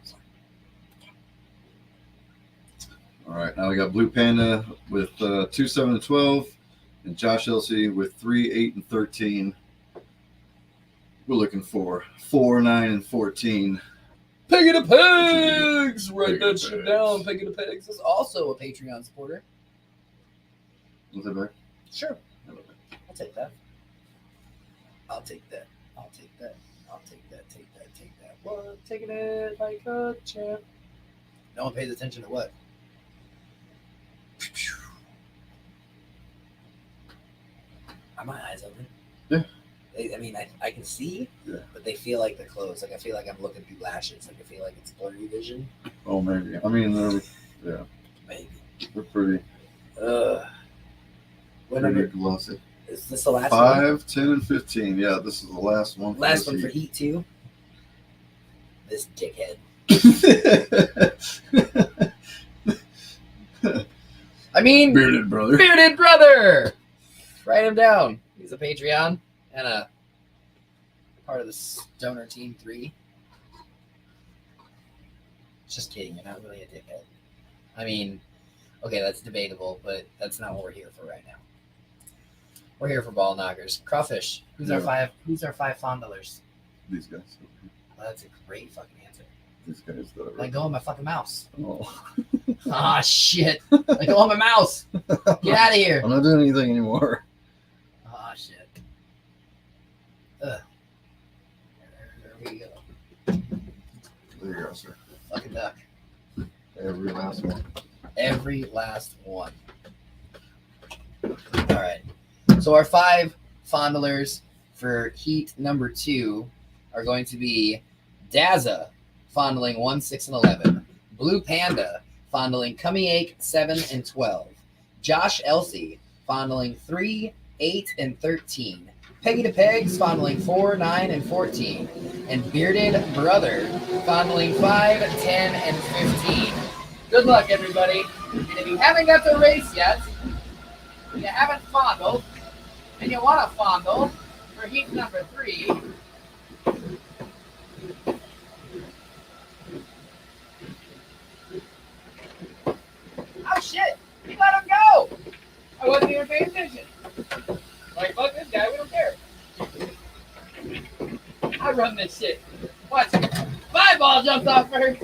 All right, now we got Blue Panda with 2, 7, and 12, and Josh Elsey with 3, 8, and 13. We're looking for 4, 9, and 14. Peggy the Pigs! Write Peggy that the shit Pigs. down. Peggy the Pigs is also a Patreon supporter. Was that back? Sure. I'll take that. I'll take that. I'll take that. I'll take that. Take that. Take that. What? Taking it like a champ. No one pays attention to what? Are my eyes open? Yeah. I mean, I can see, Yeah. but they feel like they're closed. Like I feel like I'm looking through lashes. Like I feel like it's blurry vision. Oh, maybe. I mean, yeah, Maybe. they're pretty What number glossy. is this? The last one? 5, 10, and 15. Yeah, this is the last one. for Last this one for heat. Heat 2. This dickhead. I mean, Bearded brother. bearded brother. Write him down. He's a Patreon and a part of the Stoner Team 3. Just kidding. You're not really a dickhead. I mean, okay, that's debatable, but that's not what we're here for right now. We're here for ball knockers. Craw Fish. Who's our Yeah. five fondlers? These guys. Well, that's a great fucking answer. These guys that are. Let go of my fucking mouse. Oh. Ah, shit. Let go of my mouse. Get out of here. I'm not doing anything anymore. Ah, shit. Ugh. There we go. There you go, sir. Fucking duck. Every last one. Every last one. All right. So our 5 fondlers for heat number 2 are going to be Dazza, fondling 1, 6, and 11. Blue Panda, fondling Cummy 7, and 12. Josh Elsey, fondling 3, 8, and 13. Peggy the Pegs, fondling 4, 9, and 14. And Bearded Brother, fondling 5, 10, and 15. Good luck, everybody. And if you haven't got the race yet, you haven't fondled, and you want to fondle for heat number 3, oh shit! You let him go! I wasn't even paying attention. Like, fuck this guy, we don't care. I run this shit. Watch. My ball jumps off first.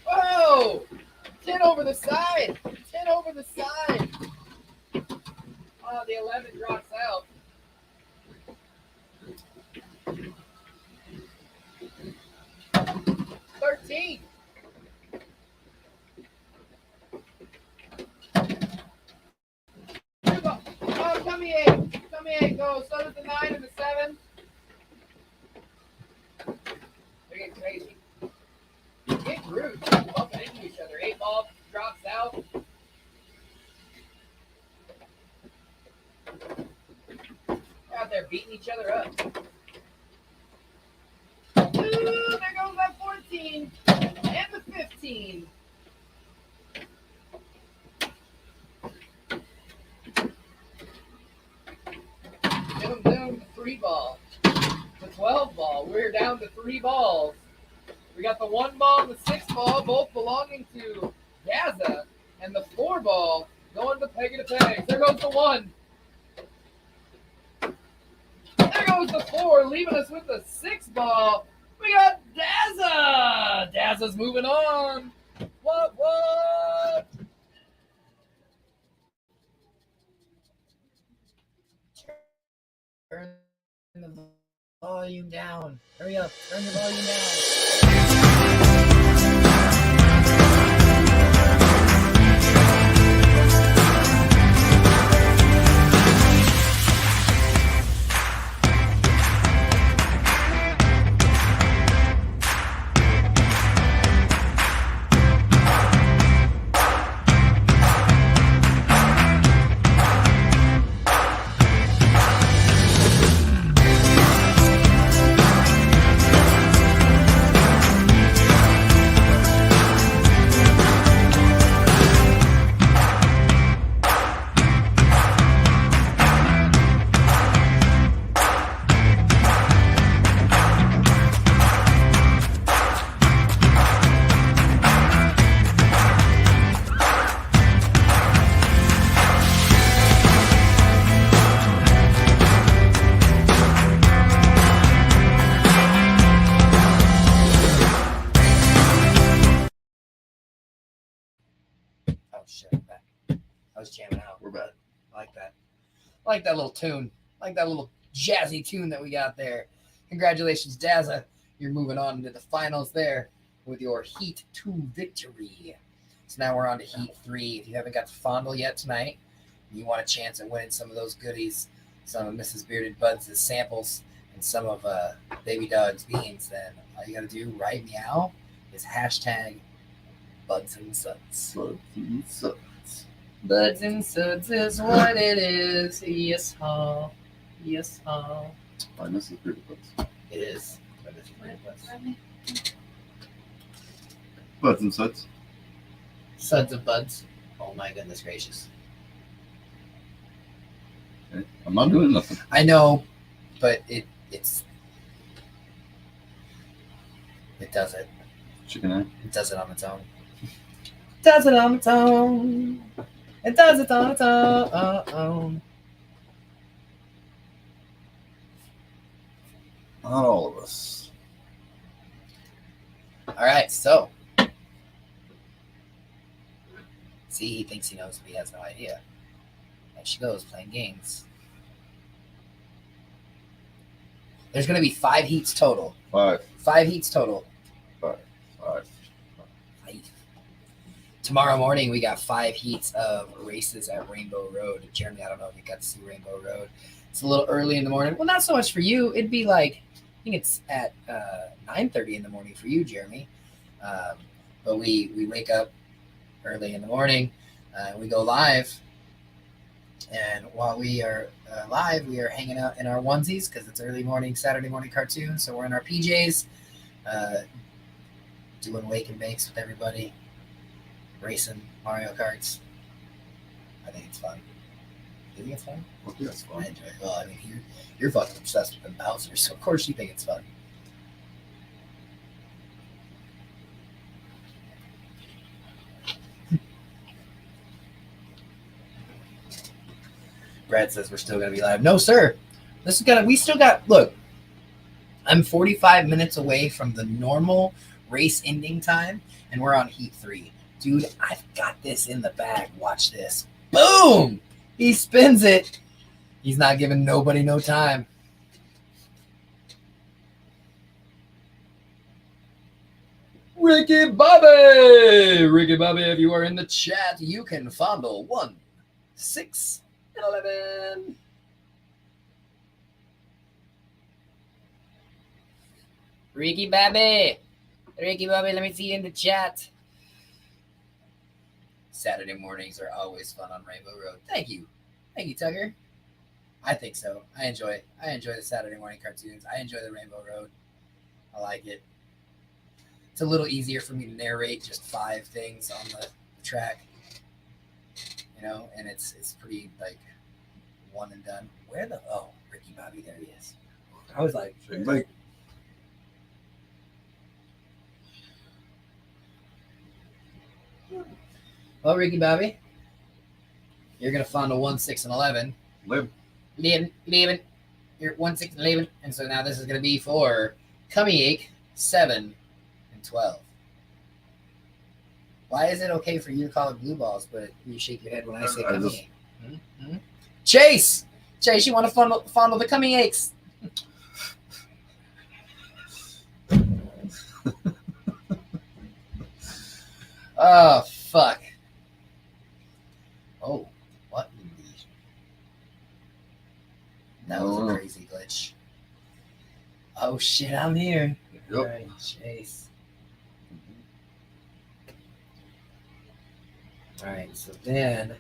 Whoa! 10 over the side. 10 over the side. Oh, the 11 drops out. $13. Oh, tummy ache, go. So does the 9 and the 7. They're getting crazy. Get rude. Bumping into each other. 8 ball drops out. They're out there beating each other up. Ooh, there goes that 14 and the 15. Doom, doom, 3 ball. The 12 ball. We're down to 3 balls. We got the 1 ball and the 6 ball, both belonging to Gaza, and the 4 ball Going to peggy to pegs. There goes the 1. There goes the 4, leaving us with the 6 ball. We got Dazza. Dazza's moving on. What? Turn the volume down. Hurry up. Turn the volume down. Oh shit, I'm back. I was jamming out. We're back. I like that. I like that little tune. I like that little jazzy tune that we got there. Congratulations, Dazza. You're moving on into the finals there with your Heat 2 victory. So now we're on to Heat 3. If you haven't got to fondle yet tonight, and you want a chance at winning some of those goodies, some of Mrs. Bearded Buds' samples, and some of Baby Dog's beans, then all you got to do right now is hashtag Buds and Suds. Buds and Suds is what it is. Yes, huh? Yes, huh? By Mrs. Bearded Buds. It is. By Mrs. Bearded Buds. Buds and Suds. Suds of Buds. Oh my goodness gracious. Okay. I'm not doing nothing. I know, but it does it. Chicken eye. It does it on its own. Does it on its own. It does it on its own. Not all of us. All right, so. See, he thinks he knows, but he has no idea. There she goes, playing games. There's going to be 5 heats total. 5. 5 heats total. 5. 5. Tomorrow morning, we got 5 heats of races at Rainbow Road. Jeremy, I don't know if you got to see Rainbow Road. It's a little early in the morning. Well, not so much for you. It'd be like, I think it's at 9:30 in the morning for you, Jeremy. But we wake up early in the morning. We go live. And while we are live, we are hanging out in our onesies because it's early morning, Saturday morning cartoon. So we're in our PJs, doing wake and bakes with everybody, racing Mario Karts. I think it's fun. Do you think it's fun? Well, yeah, it's fun. I enjoy it. Well, I mean, you're fucking obsessed with the Bowser, so of course you think it's fun. Brad says we're still gonna be live. No, sir. We still got. Look, I'm 45 minutes away from the normal race ending time, and we're on Heat 3. Dude, I've got this in the bag. Watch this. Boom! He spins it. He's not giving nobody no time. Ricky Bobby, if you are in the chat, you can fondle 1, 6, and 11. Ricky Bobby, let me see you in the chat. Saturday mornings are always fun on Rainbow Road. Thank you, Tucker. I think so. I enjoy the Saturday morning cartoons. I enjoy the Rainbow Road. I like it. It's a little easier for me to narrate just 5 things on the track, and it's pretty like one and done. Ricky Bobby, there he is. I was like, well, Ricky Bobby, You're going to fondle 1, 6, and 11. Live. Leaving. You're 1, 6, and 11. And so now this is going to be for Cummy Ache, 7, and 12. Why is it okay for you to call it blue balls, but you shake your head when I say Cummy Ache? Hmm? Chase! Chase, you want to fondle the Cummy Aches? Oh, fuck. Oh, what in the... That was a crazy glitch. Oh, shit, I'm here. Yep. All right, Chase. All right, so then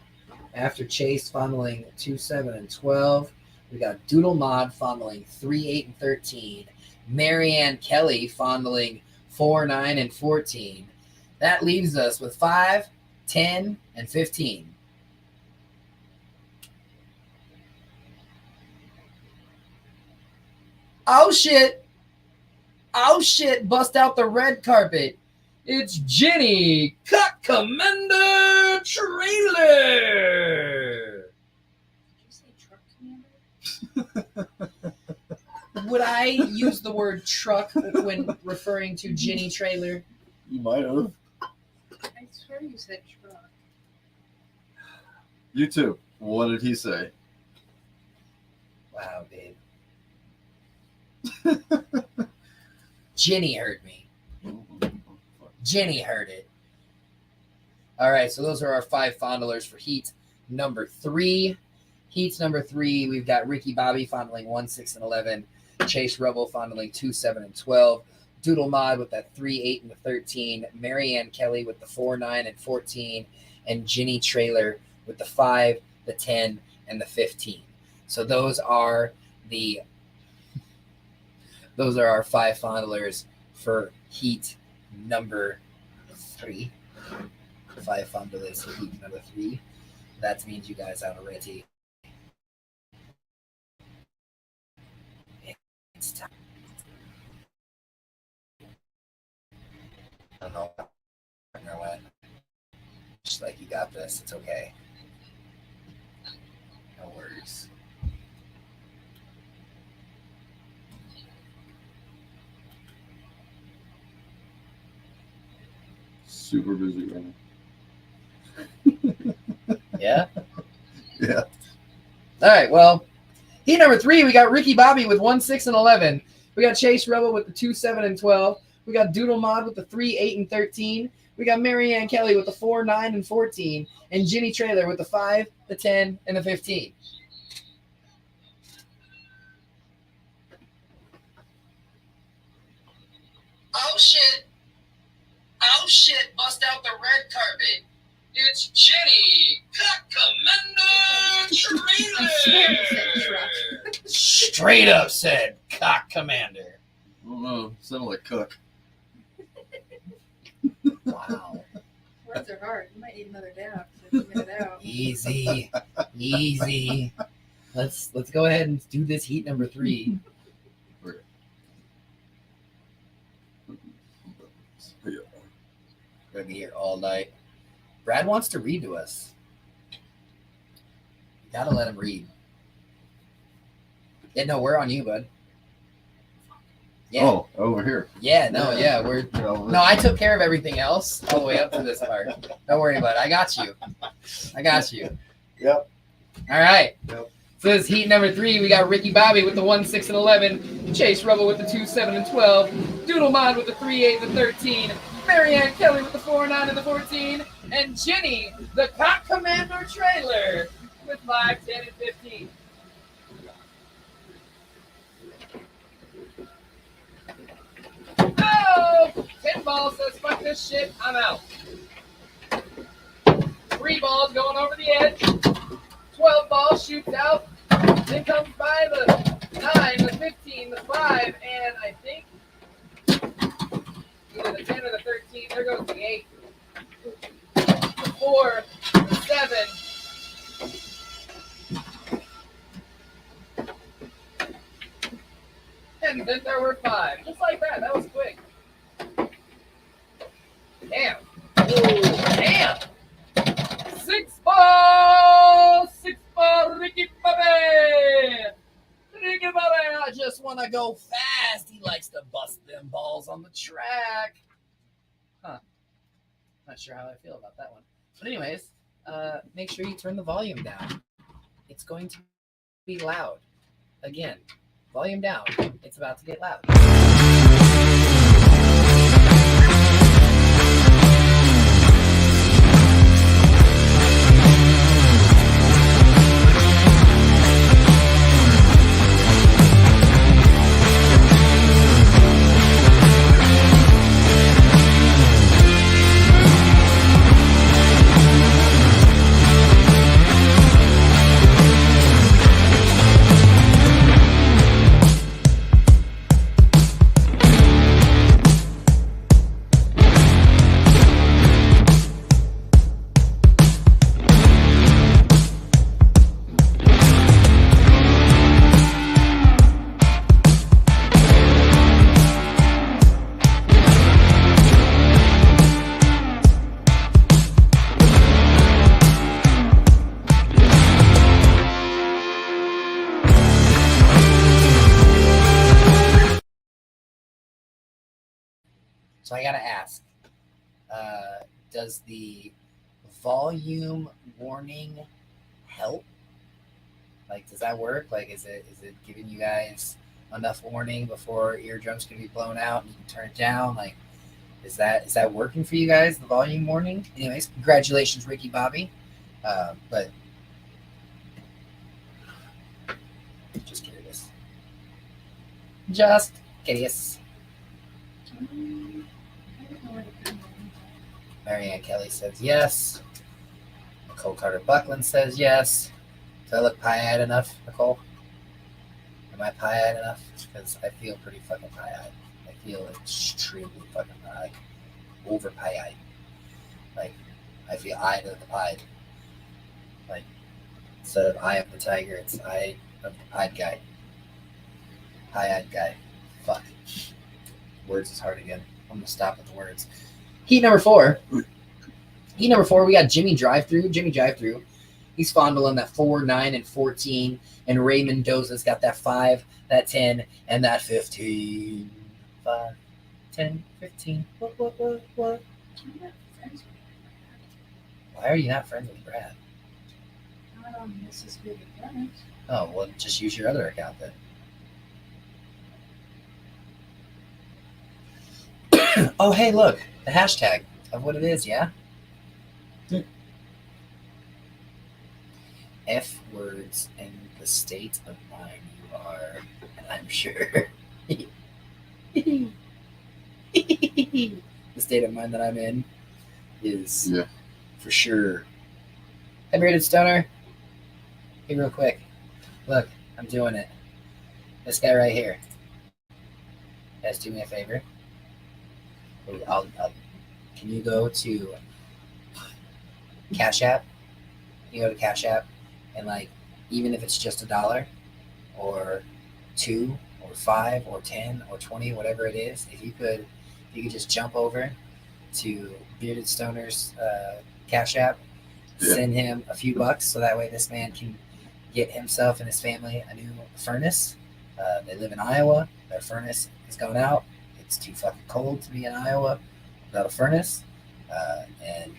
after Chase fondling 2, 7, and 12, we got Doodle Mod fondling 3, 8, and 13. Marianne Kelly fondling 4, 9, and 14. That leaves us with 5, 10, and 15. Oh, shit. Oh, shit. Bust out the red carpet. It's Jenny Cut Commander Trailer. Did you say truck commander? Would I use the word truck when referring to Jenny Trailer? You might have. I swear you said truck. You too. What did he say? Wow, babe. Jenny heard me. Jenny heard it. All right, so those are our 5 fondlers for heat number 3. Heat number 3, we've got Ricky Bobby fondling 1, 6, and 11. Chase Rebel fondling 2, 7, and 12. Doodle Mod with that 3, 8, and the 13. Marianne Kelly with the 4, 9, and 14. And Jenny Trailer with the 5, the 10, and the 15. So those are our 5 fondlers for heat number 3. 5 fondlers for heat number 3. That means you guys are ready. It's time. I don't know. Just like you got this. It's okay. No worries. Super busy right now. Yeah? Yeah. All right, well, heat number 3, we got Ricky Bobby with 1, 6, and 11. We got Chase Rebel with the 2, 7, and 12. We got Doodle Mod with the 3, 8, and 13. We got Marianne Kelly with the 4, 9, and 14. And Jenny Trailer with the 5, the 10, and the 15. Oh, shit. Oh, shit. Bust out the red carpet. It's Jenny Cut Commander Trailer. Straight up said Cock Commander. I don't know. Sounded like Cook. Wow. Words are hard. You might need another dab to get it out. Easy. Easy. Let's go ahead and do this heat number 3. Okay. We're gonna be here all night. Brad wants to read to us. You gotta let him read. Yeah, no, we're on you, bud. Yeah. Oh, over here. Yeah, no, yeah, we're Yeah, over no, I took care of everything else all the way up to this part. Don't worry about it. I got you. I got you. Yep. All right. Yep. So this is heat number 3. We got Ricky Bobby with the 1, 6, and 11. Chase Rebel with the 2, 7, and 12. Doodle Mod with the 3, 8, and the 13. Marianne Kelly with the 4, 9, and the 14. And Jenny, the Cock Commander Trailer with 5, 10, and 15. Oh! 10 balls says, fuck this shit, I'm out. 3 balls going over the edge. 12 balls shoots out. Then comes by the 9, the 15, the 5, and I think either the 10 or the 13. There goes the 8. The 4, the 7. And then there were 5. Just like that. That was quick. Damn. Ooh, damn. 6 balls! want to go fast. He likes to bust them balls on the track. Huh. Not sure how I feel about that one. But anyways, make sure you turn the volume down. It's going to be loud. Again, volume down. It's about to get loud. So I gotta ask, does the volume warning help? Like, does that work? Like, is it giving you guys enough warning before eardrums can be blown out and you can turn it down? Like, is that working for you guys, the volume warning? Anyways, congratulations, Ricky Bobby. But just curious. Just curious. Marianne Kelly says yes. Nicole Carter Buckland says yes. Do I look pie-eyed enough, Nicole? Am I pie-eyed enough? Because I feel pretty fucking pie-eyed. I feel extremely fucking like over pie-eyed. Like, I feel eyed of the pied. Like, instead of eye of the tiger, it's eye of the pied guy. Pie-eyed guy. Fuck. Words is hard again. I'm going to stop with the words. Heat number 4. We got Jimmy Drive-Thru. He's fondling that 4, 9, and 14. And Ray Mendoza's got that 5, that 10, and that 15. 5, 10, 15. What? I'm not friends with Why are you not friends with Brad? Brad. Not on Mrs. Big Friends. Oh, well, just use your other account then. Oh, hey, look. The hashtag of what it is, yeah? F words in the state of mind you are, and I'm sure. The state of mind that I'm in is for sure. Hey, Bearded Stoner. Hey, real quick. Look, I'm doing it. This guy right here. Guys, do me a favor. Can you go to Cash App? You go to Cash App, and like, even if it's just $1 or 2 or 5 or 10 or 20, whatever it is, if you could just jump over to Bearded Stoner's Cash App, send him a few bucks so that way this man can get himself and his family a new furnace. They live in Iowa. Their furnace is going out. It's too fucking cold to be in Iowa without a furnace. And,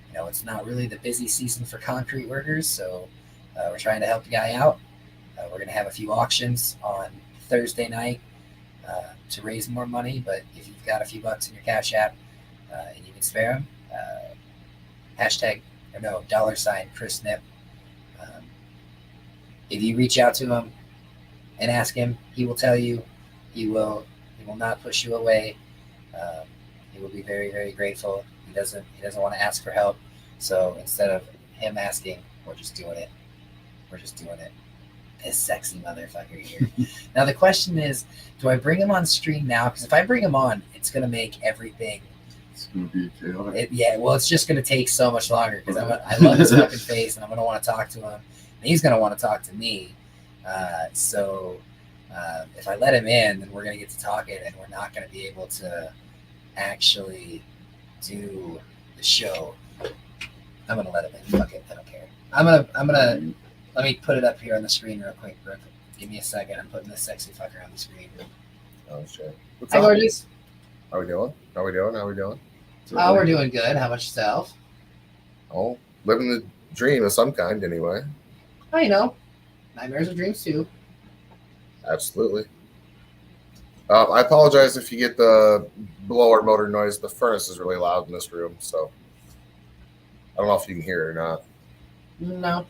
you know, it's not really the busy season for concrete workers, so we're trying to help the guy out. We're going to have a few auctions on Thursday night to raise more money, but if you've got a few bucks in your Cash App and you can spare them, $ Chris Nip. If you reach out to him and ask him, he will tell you. He will not push you away. He will be very, very grateful. He doesn't want to ask for help. So instead of him asking, we're just doing it. This sexy motherfucker here. Now the question is, do I bring him on stream now? Because if I bring him on, it's gonna make everything. It's gonna be chaotic. It's just gonna take so much longer because I love his fucking face and I'm gonna want to talk to him. And he's gonna want to talk to me. If I let him in, then we're going to get to talking and we're not going to be able to actually do the show. I'm going to let him in. Fuck it. I don't care. I'm going to let me put it up here on the screen real quick. Give me a second. I'm putting this sexy fucker on the screen. Oh shit. What's Hi, up? gorgeous. How we doing? How we doing? How we doing? Oh, we're doing good. How about yourself? Oh, living the dream of some kind, anyway. Oh, you know, nightmares are dreams too. Absolutely. I apologize if you get the blower motor noise. The furnace is really loud in this room, so I don't know if you can hear it or not. No.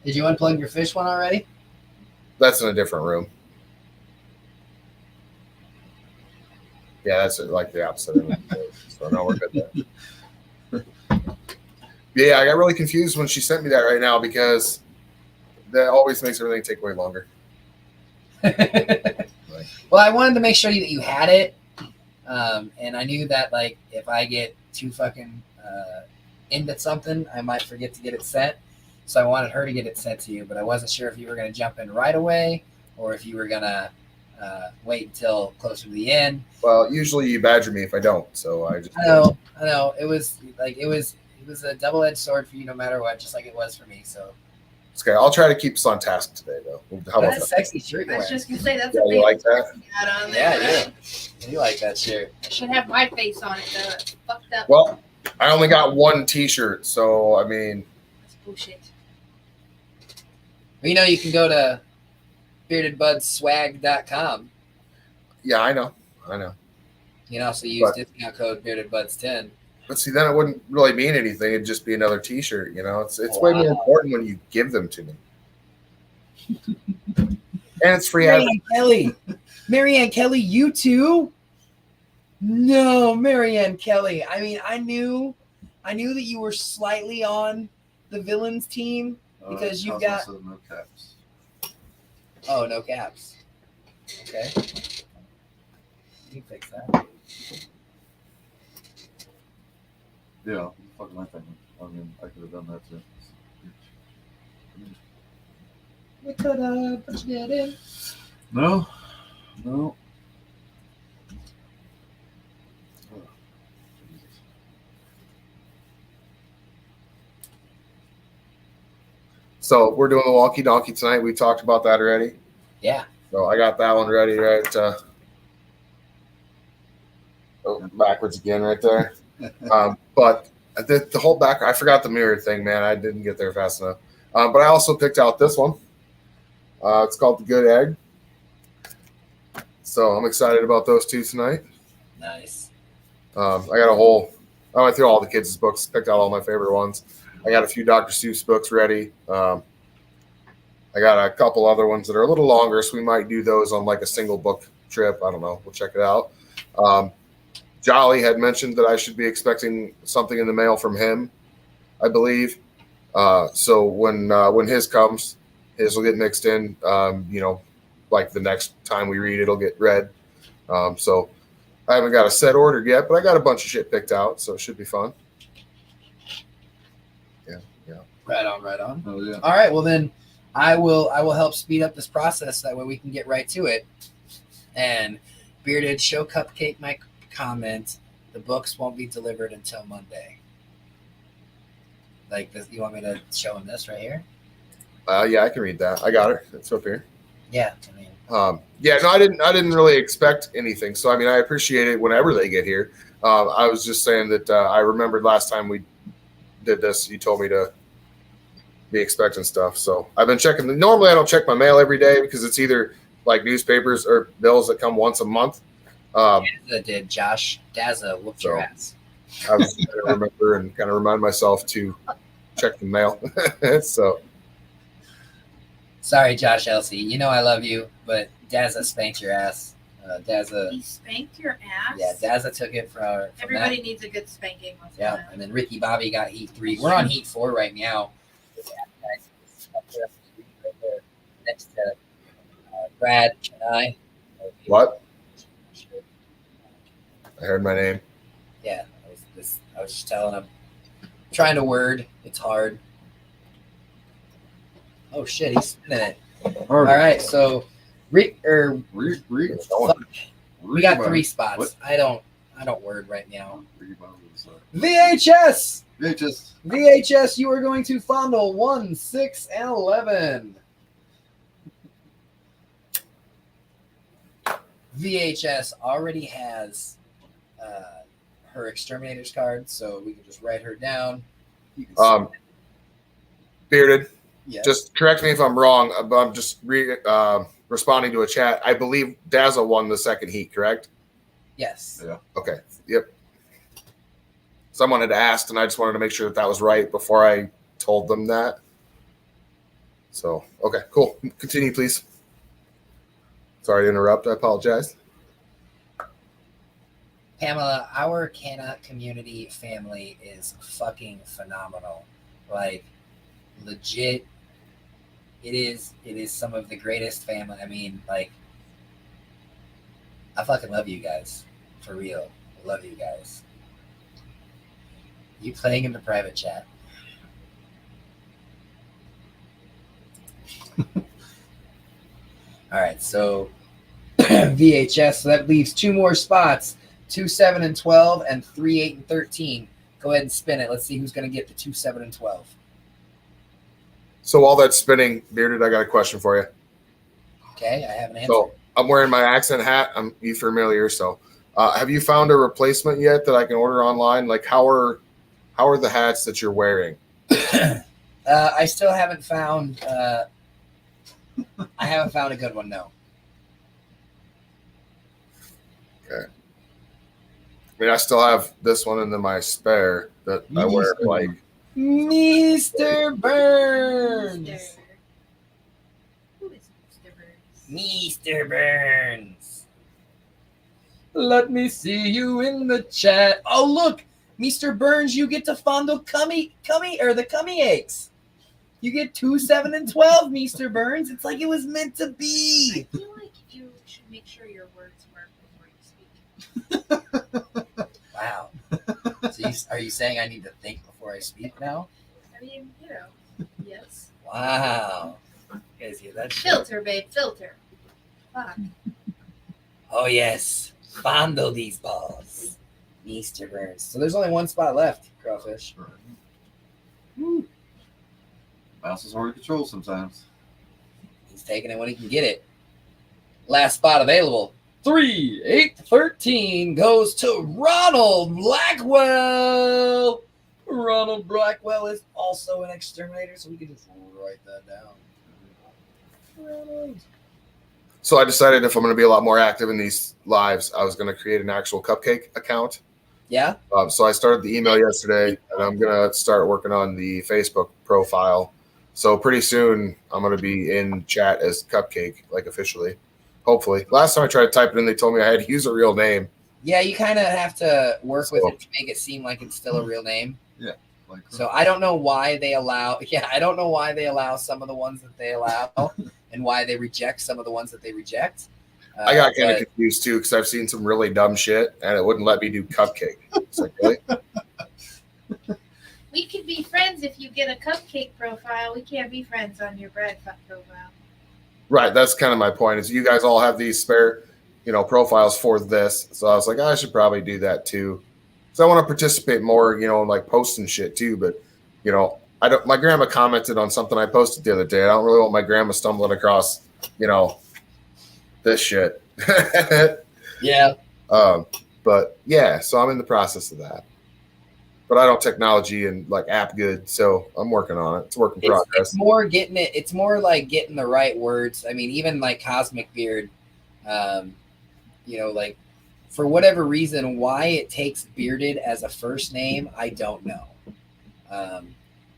Did you unplug your fish one already? That's in a different room. Yeah, that's like the opposite end of the room. So no, we're good there. Yeah, I got really confused when she sent me that right now because that always makes everything take way longer. Well, I wanted to make sure that you had it. And I knew that, like, if I get too fucking into something, I might forget to get it sent. So I wanted her to get it sent to you, but I wasn't sure if you were going to jump in right away or if you were going to wait until closer to the end. Well, usually you badger me if I don't, so I just. I know. It was a double-edged sword for you, no matter what, just like it was for me. So. It's okay. I'll try to keep us on task today, though. How about That's a that? sexy shirt you I was wear. just gonna say that's Yeah, a you big like that? you got on there. Yeah, you like that shirt. I should have my face on it though. It's fucked up. Well, I only got one T-shirt, so I mean, That's bullshit. Well, you know, you can go to beardedbudswag.com. yeah, I know. You can also use But- discount code beardedbuds10. But see, then it wouldn't really mean anything. It'd just be another T-shirt. You know, it's way more Wow. important when you give them to me. And it's free. ad- Marianne Kelly, you too? No, Marianne Kelly. I mean, I knew that you were slightly on the villains team because you've got. Also no caps. Oh, no caps. Okay. You can fix that. Yeah, fuck my thing. I mean, I could have done that too. We could have, but you didn't. No. Oh, Jesus. So we're doing the walkie donkey tonight. We talked about that already. Yeah. So I got that one ready. Right. Backwards again, right there. But the whole back, I forgot the mirror thing, man. I didn't get there fast enough. But I also picked out this one. It's called the Good Egg. So I'm excited about those two tonight. Nice. I went through all the kids' books, picked out all my favorite ones. I got a few Dr. Seuss books ready. I got a couple other ones that are a little longer, so we might do those on like a single book trip. I don't know. We'll check it out. Jolly had mentioned that I should be expecting something in the mail from him, I believe. So when his comes, his will get mixed in. Like the next time we read, it'll get read. So I haven't got a set ordered yet, but I got a bunch of shit picked out, so it should be fun. Yeah. Right on. Oh yeah. All right. Well, then I will help speed up this process. That way we can get right to it. And Bearded Show Cupcake my comment. The books won't be delivered until Monday. Like this, you want me to show him this right here? Yeah, I can read that. I got it. It's up here. Yeah. I mean, I didn't really expect anything. So I mean, I appreciate it whenever they get here. I was just saying that I remembered last time we did this, you told me to be expecting stuff. So I've been checking. Normally I don't check my mail every day because it's either like newspapers or bills that come once a month. Dazza did. Josh Dazza whooped your ass. I was going to remember and kind of remind myself to check the mail. So Sorry, Josh Elsey. You know I love you, but Dazza spanked your ass. Dazza. He spanked your ass. Yeah, Dazza took it from Everybody that. needs a good spanking. Once in a Yeah, while. and then Ricky Bobby got Heat 3. We're on Heat 4 right now. Next to Brad and I. what? I heard my name. Yeah, I was just telling him. Trying to word. It's hard. Oh shit, he's spinning it. All right, so we got 3 spots. What? I don't word right now. VHS. VHS, you are going to fondle 1, 6, and 11. VHS already has her exterminator's card, so we can just write her down. You can Bearded, yes. just correct me if I'm wrong, but I'm just responding to a chat. I believe Dazzle won the second heat, correct? Yes. Yeah. Okay. Yep. Someone had asked, and I just wanted to make sure that was right before I told them that. So, okay, cool. Continue, please. Sorry to interrupt. I apologize. Pamela, our Canna community family is fucking phenomenal. Like, legit, it is some of the greatest family. I mean, like, I fucking love you guys. For real. I love you guys. You playing in the private chat. All right, so VHS, so that leaves 2 more spots. 2, 7, and 12, and 3, 8, and 13. Go ahead and spin it. Let's see who's going to get the 2, 7, and 12. So while that's spinning, Bearded, I got a question for you. Okay, I have an answer. So I'm wearing my accent hat. You familiar? So have you found a replacement yet that I can order online? Like how are the hats that you're wearing? I still haven't found. I haven't found a good one. No. Okay. I mean, I still have this one and then my spare that I wear like Mr. Burns. Who is Mr. Burns? Mr. Burns. Let me see you in the chat. Oh, look, Mr. Burns, you get to fondle cummy or the cummy eggs. You get 2, 7, and 12, Mr. Burns. It's like it was meant to be. I feel like you should make sure your words work before you speak. Wow. So are you saying I need to think before I speak now? I mean, yes. Wow. You guys hear that shit? Filter, babe, filter. Fuck. Oh, yes. Fondle these balls. Mr. Burns. So there's only 1 spot left, Crawfish. Woo. Mouse is hard to control sometimes. He's taking it when he can get it. Last spot available. 3, 8, 13 goes to Ronald Blackwell. Ronald Blackwell is also an exterminator, so we can just write that down. Ronald. So I decided if I'm going to be a lot more active in these lives, I was going to create an actual cupcake account. Yeah? So I started the email yesterday, and I'm going to start working on the Facebook profile. So pretty soon, I'm going to be in chat as Cupcake, like officially, hopefully. Last time I tried to type it in, they told me I had to use a real name. Yeah, you kind of have to work with it to make it seem like it's still a real name. Yeah. Like, So I don't know why they allow. Yeah, I don't know why they allow some of the ones that they allow, and why they reject some of the ones that they reject. I got kind of confused too because I've seen some really dumb shit, and it wouldn't let me do Cupcake. It's like, really? We could be friends if you get a cupcake profile. We can't be friends on your bread profile. Right. That's kind of my point. Is you guys all have these spare, profiles for this. So I was like, I should probably do that too. So I want to participate more, like posting shit too. But, I don't. My grandma commented on something I posted the other day. I don't really want my grandma stumbling across, this shit. Yeah. But yeah, so I'm in the process of that. But I don't technology and like app good, so I'm working on it. It's a work in progress. It's more getting it. It's more like getting the right words. I mean, even like Cosmic Beard, like for whatever reason, why it takes Bearded as a first name, I don't know.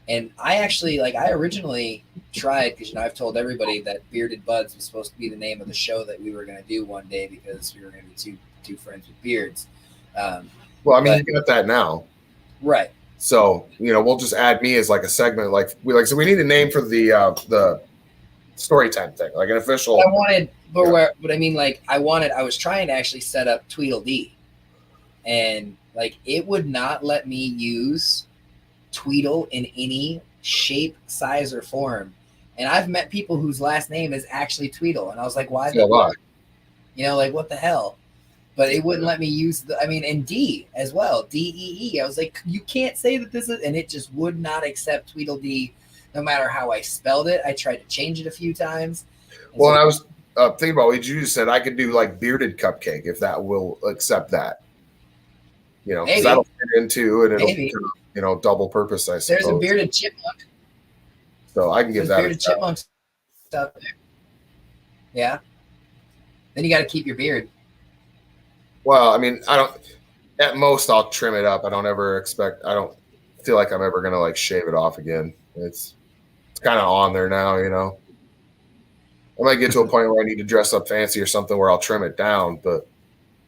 And I actually I originally tried because I've told everybody that Bearded Buds was supposed to be the name of the show that we were going to do one day because we were going to be two friends with beards. Well, I mean, you got that now. Right. So, we'll just add me as like a segment. So we need a name for the story time thing, like an official. I wanted, but I mean, I was trying to actually set up Tweedledee, and it would not let me use Tweedle in any shape, size, or form. And I've met people whose last name is actually Tweedle, and I was like, why? What the hell? But it wouldn't let me use and D as well, DEE. I was like, you can't say that this is, and it just would not accept Tweedledee, no matter how I spelled it. I tried to change it a few times. Well, and think about what you just said. I could do like bearded cupcake if that will accept that. You know, 'cause Maybe. that'll fit into it. It'll, Maybe. you know, double purpose. I suppose. There's a bearded chipmunk. So I can give There's that. bearded chipmunks out there. Yeah. Then you got to keep your beard. Well, I mean, I don't. At most, I'll trim it up. I don't feel like I'm ever gonna like shave it off again. It's kind of on there now, you know. I might get to a point where I need to dress up fancy or something where I'll trim it down, but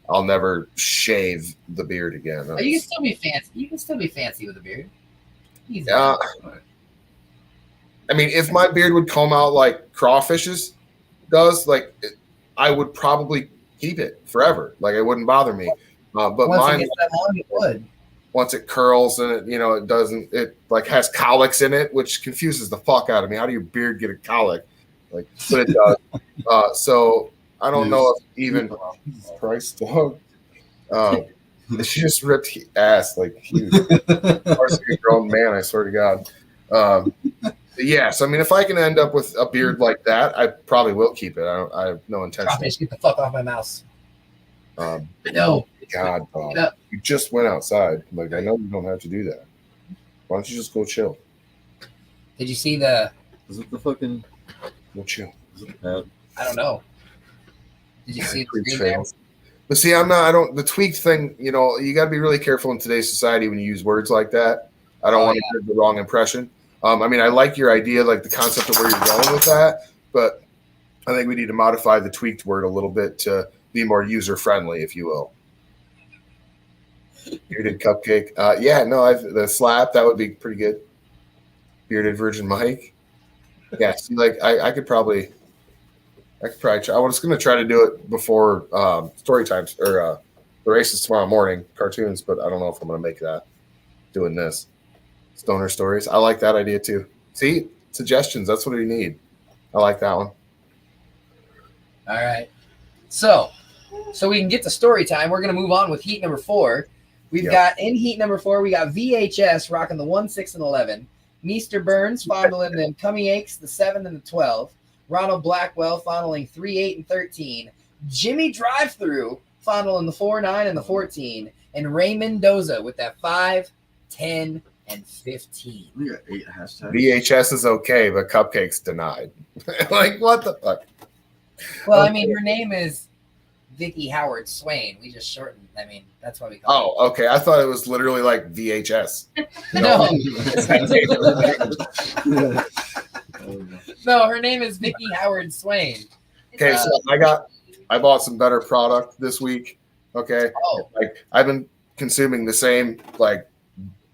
I'll never shave the beard again. Oh, you can still be fancy. You can still be fancy with a beard. Easy. Yeah. I mean, if my beard would comb out like crawfish's does, like I would probably keep it forever. Like it wouldn't bother me. But Once mine, it gets that long, it would. once it curls and it, you know, it like has colics in it, which confuses the fuck out of me. How do your beard get a colic? Like, but it does. So I don't know if even Christ dog. She just ripped ass like huge. A grown man, I swear to God. Yeah, so I mean, if I can end up with a beard like that, I probably will keep it. I have no intention. Crawfish, get the fuck off my mouse. No. God, Bob, you just went outside. Like, I know you don't have to do that. Why don't you just go chill? Did you see the? Is it the fucking? Go chill. Is it the pad? I don't know. Did you see the Tweaked screen there? trails. But see, I don't. The tweaked thing, you know, you got to be really careful in today's society when you use words like that. I don't want to give the wrong impression. I mean, I like your idea, like the concept of where you're going with that, but I think we need to modify the tweaked word a little bit to be more user friendly, if you will. Bearded cupcake. The slap, that would be pretty good. Bearded Virgin Mike. Yeah, see, like I could probably try. I was going to try to do it before story times or the races tomorrow morning, cartoons, but I don't know if I'm going to make that doing this. Stoner stories. I like that idea too. See, suggestions. That's what we need. I like that one. All right. So we can get to story time. We're going to move on with heat number 4. We've got in heat number 4, we got VHS rocking the 1, 6, and 11. Meester Burns fondling them Cummy Aches, the 7 and the 12. Ronald Blackwell fondling 3, 8, and 13. Jimmy Drive-Thru fondling the 4, 9, and the 14. And Ray Mendoza with that 5, 10, and 15. We got 8 hashtags. VHS is okay, but cupcakes denied. Like, what the fuck? Well, I mean, her name is Vicky Howard Swain. We just shortened. I mean, that's why we call Oh, okay. I thought it was literally like VHS. No. No, her name is Vicky Howard Swain. Okay, so I bought some better product this week. Okay. Oh. Like I've been consuming the same like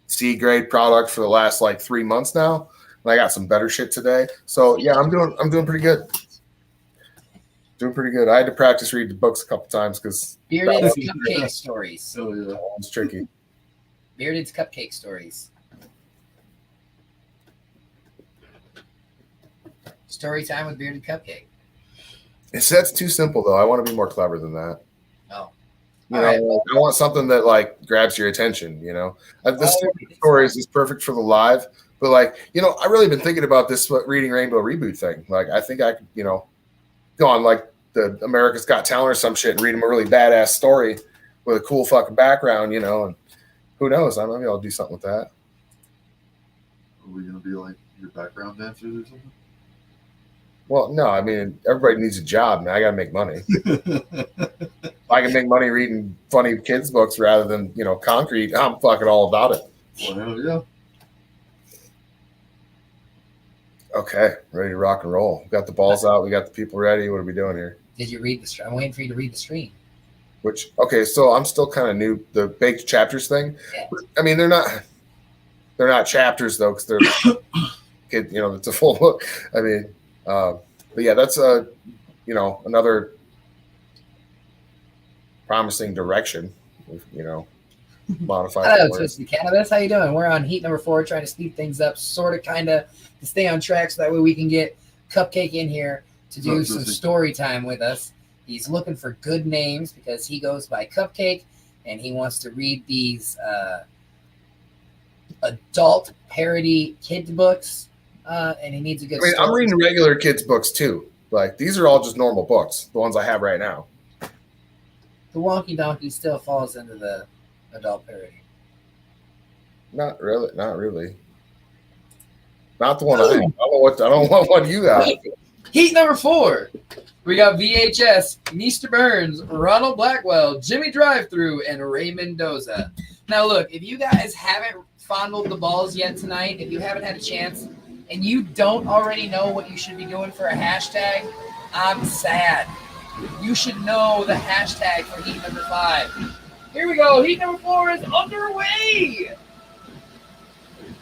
C grade product for the last like 3 months now. And I got some better shit today. So yeah, I'm doing pretty good. Doing pretty good. I had to practice read the books a couple times because Bearded's Cupcake Stories. Oh yeah. it's tricky. Bearded's Cupcake Stories. Story time with Bearded Cupcake. That's too simple though. I want to be more clever than that. Oh. You All know, right. I want something that like grabs your attention, you know. The stupid stories is perfect for the live, but like, you know, I really been thinking about this reading Rainbow reboot thing. Like I think I could, you know, go on like the America's Got Talent or some shit and read them a really badass story with a cool fucking background, you know, and who knows? I maybe I'll do something with that. Are we gonna be like your background dancers or something? Well, no, I mean everybody needs a job, man. I gotta make money. If I can make money reading funny kids books rather than, you know, concrete, I'm fucking all about it. Well, yeah. Okay, ready to rock and roll. We got the balls out. We got the people ready. What are we doing here? Did you read the stream? I'm waiting for you to read the stream. Okay, so I'm still kind of new. The baked chapters thing. Yeah. I mean, they're not chapters though, because they're kid. You know, it's a full book. I mean, but yeah, that's you know, another promising direction. You know, modify. Hello, Twisted Cannabis. How you doing? We're on heat number 4, trying to speed things up, sort of, kind of, to stay on track, so that way we can get Cupcake in here to do some story time with us. He's looking for good names because he goes by Cupcake, and he wants to read these adult parody kid books, and he needs a good. I mean, I'm reading regular kids' books too. Like these are all just normal books, the ones I have right now. The Wonky Donkey still falls into the adult parody. Not really. Not the one I have. I don't want what you got. Heat number 4. We got VHS, Mr. Burns, Ronald Blackwell, Jimmy Drive-Thru, and Ray Mendoza. Now, look, if you guys haven't fondled the balls yet tonight, if you haven't had a chance, and you don't already know what you should be doing for a hashtag, I'm sad. You should know the hashtag for heat number 5. Here we go. Heat number 4 is underway.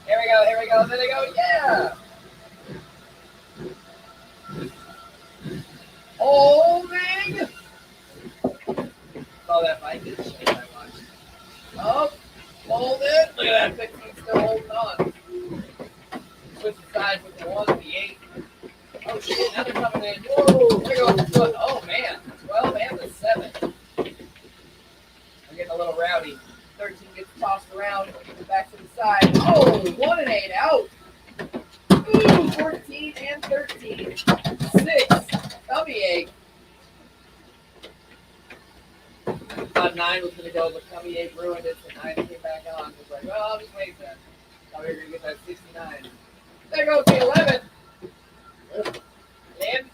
Here we go. There they go. Yeah. Holding. Oh, that mic is shit I watched. Up. Hold it. Look at that 15 still holding on. Switch the sides with the 1 and the 8. Oh, shit. Now they're coming in. Whoa. There goes the foot. Oh, man. 12 and the 7. I'm getting a little rowdy. 13 gets tossed around. Back to the side. Oh, 1 and 8 out. Ooh, 14 and 13. 6. Tummy ache. Thought 9 was going to go, but tummy ache ruined it, so 9 came back on. It was like, well, I'll just wait then. Thought we were going to get that 69. There goes the 11. And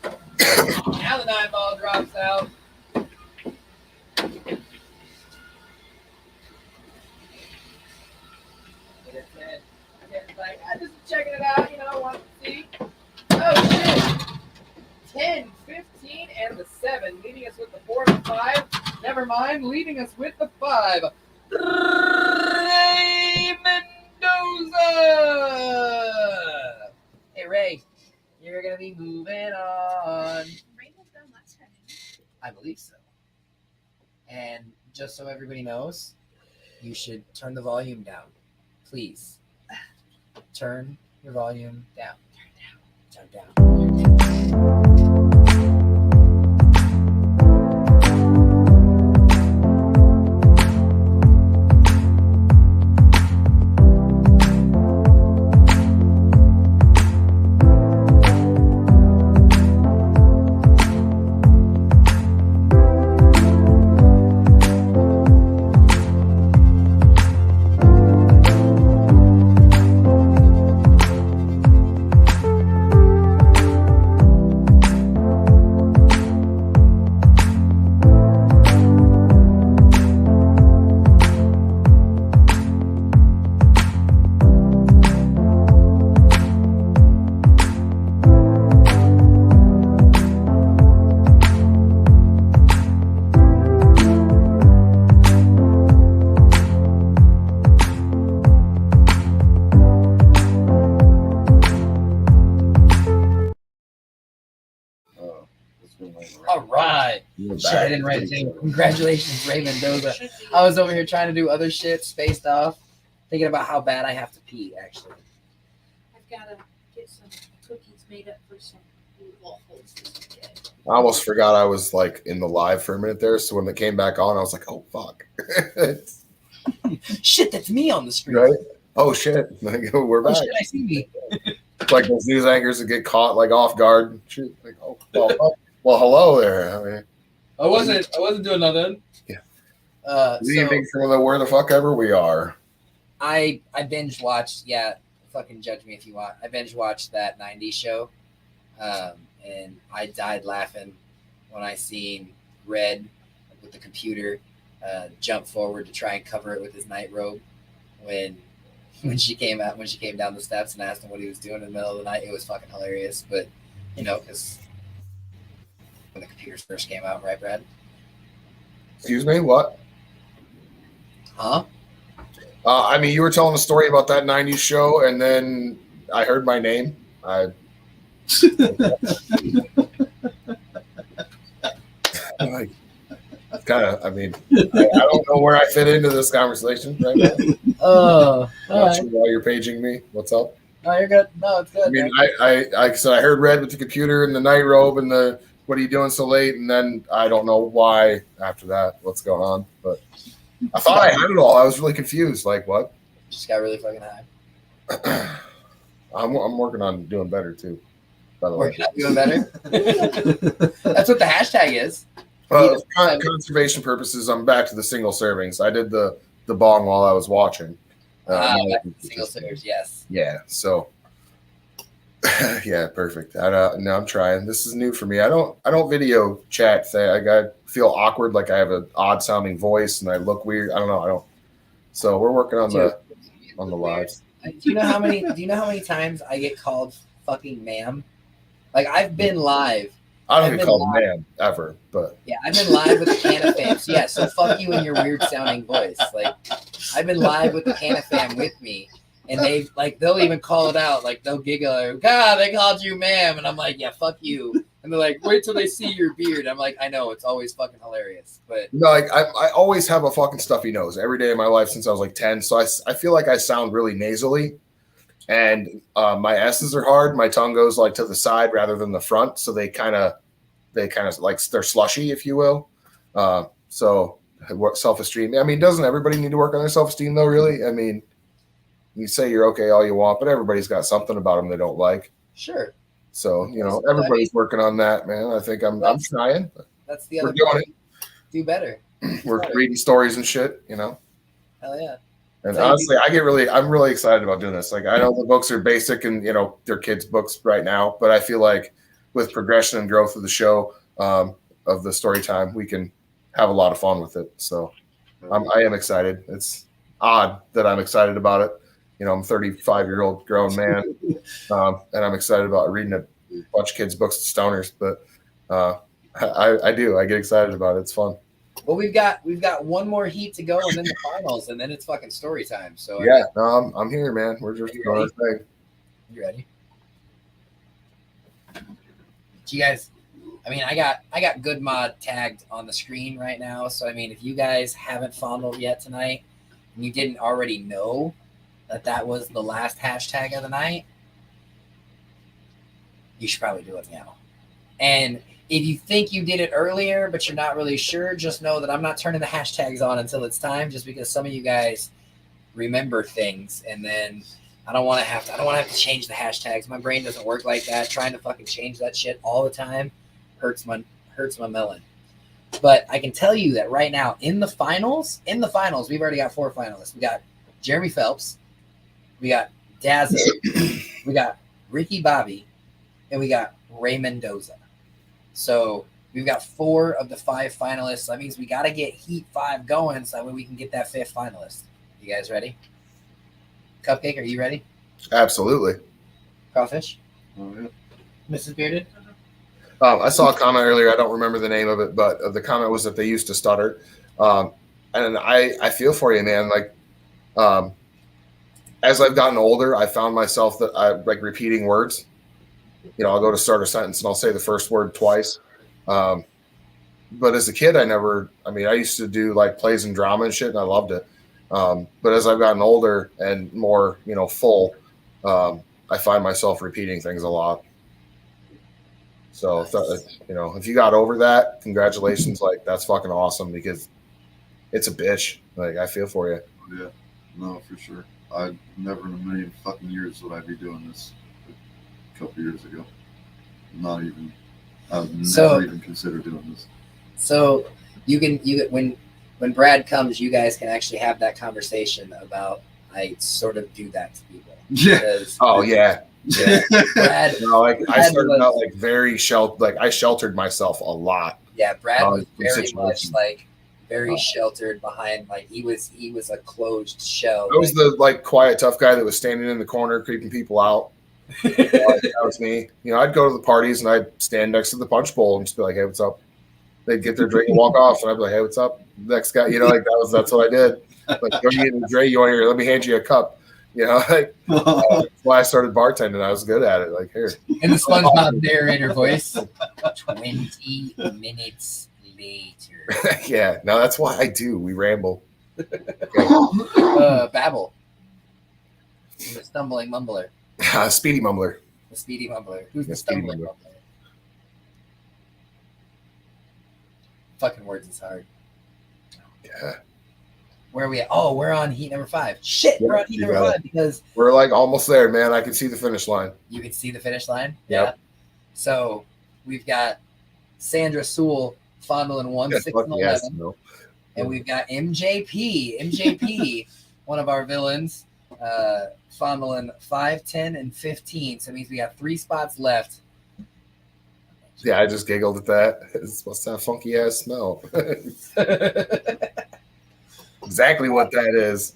now the 9 ball drops out. Like, I'm just checking it out, you know, I want to see. Oh, shit. 10, 15, and the 7, leaving us with the 4 and 5. Never mind, leaving us with the 5. Ray Mendoza. Hey, Ray, you're going to be moving on. Ray was done last time. I believe so. And just so everybody knows, you should turn the volume down. Please. Turn your volume down. Turn down. All right. Shit, I didn't write it down. Congratulations, Ray Mendoza. I was over here trying to do other shit, spaced off, thinking about how bad I have to pee, actually. I've got to get some cookies made up for some waffles this weekend. I almost forgot I was like in the live for a minute there. So when it came back on, I was like, oh, fuck. Shit, that's me on the screen. Right? Oh, shit. We're back. Oh, shit, I see me. It's like those news anchors that get caught like off guard. Shit. Like, oh, well, hello there. I mean, I wasn't doing nothing. Yeah. Leaving from the where the fuck ever we are. I binge watched, yeah, fucking judge me if you want. I binge watched that 90s show. And I died laughing when I seen Red with the computer jump forward to try and cover it with his night robe when she came down the steps and asked him what he was doing in the middle of the night. It was fucking hilarious, but you know, because when the computers first came out, right, Brad? Excuse me, what? Huh? I mean, you were telling a story about that 90s show, and then I heard my name. Kind of, I mean, I don't know where I fit into this conversation right now. Oh, all right. Sure why you're paging me. What's up? No, you're good. No, it's good. I mean, I said I heard Red with the computer and the night robe and the what are you doing so late? And then I don't know why after that, what's going on. But I thought I had it all. I was really confused. Like, what? Just got really fucking high. I'm working on doing better too. by the We're way. not doing better. That's what the hashtag is. For conservation purposes, I'm back to the single servings. I did the bong while I was watching. Single serves, yes. Yeah, so yeah, perfect. No, I'm trying. This is new for me. I don't video chat thing. I feel awkward, like I have an odd sounding voice and I look weird. I don't know. So we're working on the lives. Do you know how many times I get called fucking ma'am? Like I've been live. I don't get called ma'am ever, but yeah, I've been live with the Can of Fam. So yeah, so fuck you and your weird sounding voice. Like I've been live with the Can of Fam with me, and they'll even call it out. Like they'll giggle, like, God, they called you ma'am, and I'm like, yeah, fuck you. And they're like, wait till they see your beard. I'm like, I know, it's always fucking hilarious, but no, like I always have a fucking stuffy nose every day of my life since I was like 10. So I feel like I sound really nasally. And my S's are hard. My tongue goes like to the side rather than the front, so they kind of like they're slushy, if you will. So self-esteem. I mean, doesn't everybody need to work on their self-esteem though? Really? I mean, you say you're okay all you want, but everybody's got something about them they don't like. Sure. So everybody's working on that, man. I think I'm trying. That's the other part. Do better. We're reading stories and shit. Hell yeah. And honestly, I'm really excited about doing this. Like, I know the books are basic and, they're kids' books right now, but I feel like with progression and growth of the show, of the story time, we can have a lot of fun with it. So I am excited. It's odd that I'm excited about it. I'm a 35-year-old grown man, and I'm excited about reading a bunch of kids' books to stoners, but I get excited about it. It's fun. Well, we've got one more heat to go, and then the finals, and then it's fucking story time. So yeah, I'm here, man. We're just doing our thing. You ready? You guys, I mean, I got Good Mod tagged on the screen right now. So I mean, if you guys haven't fondled yet tonight, and you didn't already know that was the last hashtag of the night, you should probably do it now. And if you think you did it earlier, but you're not really sure, just know that I'm not turning the hashtags on until it's time, just because some of you guys remember things, and then I don't want to have to change the hashtags. My brain doesn't work like that. Trying to fucking change that shit all the time hurts my melon. But I can tell you that right now in the finals, we've already got 4 finalists. We got Jeremy Phelps, we got Dazza, we got Ricky Bobby, and we got Ray Mendoza. So we've got 4 of the 5 finalists. So that means we got to get Heat 5 going, so that way we can get that 5th finalist. You guys ready? Cupcake, are you ready? Absolutely. Crawfish? Oh, yeah. Mrs. Bearded? I saw a comment earlier. I don't remember the name of it, but the comment was that they used to stutter. And I feel for you, man. Like, as I've gotten older, I found myself that I like repeating words. I'll go to start a sentence and I'll say the first word twice. But as a kid, I used to do like plays and drama and shit, and I loved it. But as I've gotten older and more, full, I find myself repeating things a lot. So, if you got over that, congratulations. Like, that's fucking awesome, because it's a bitch. Like, I feel for you. Yeah, no, for sure. I never in a million fucking years would I be doing this a couple years ago. I've never even considered doing this. So you can when Brad comes, you guys can actually have that conversation about I sort of do that to people. Yeah. Because, yeah. Brad. I started out like very I sheltered myself a lot. Yeah, Brad was very much like very sheltered behind, like he was a closed shell. I was the quiet tough guy that was standing in the corner creeping people out. That was me. I'd go to the parties and I'd stand next to the punch bowl and just be like, "Hey, what's up?" They'd get their drink and walk off, and I'd be like, "Hey, what's up?" Next guy, that's what I did. Like, go get a drink. You want here? Let me hand you a cup. That's why I started bartending. I was good at it. Like, here. In the SpongeBob narrator voice. 20 minutes later. Yeah, no, that's why I do. We ramble. Babble. The stumbling mumbler. Speedy mumbler. The speedy mumbler. Who's the stumbling mumbler? Fucking words is hard. Yeah. Where are we at? Oh, we're on heat number 5. Shit, we're on heat number 5 because we're like almost there, man. I can see the finish line. You can see the finish line. Yep. So we've got Sandra Sewell fondling 1, 6, and 11. And we've got MJP, one of our villains, fondling 5, 10, and 15. So it means we got 3 spots left. Yeah, I just giggled at that. What's that funky ass smell? Exactly what that is.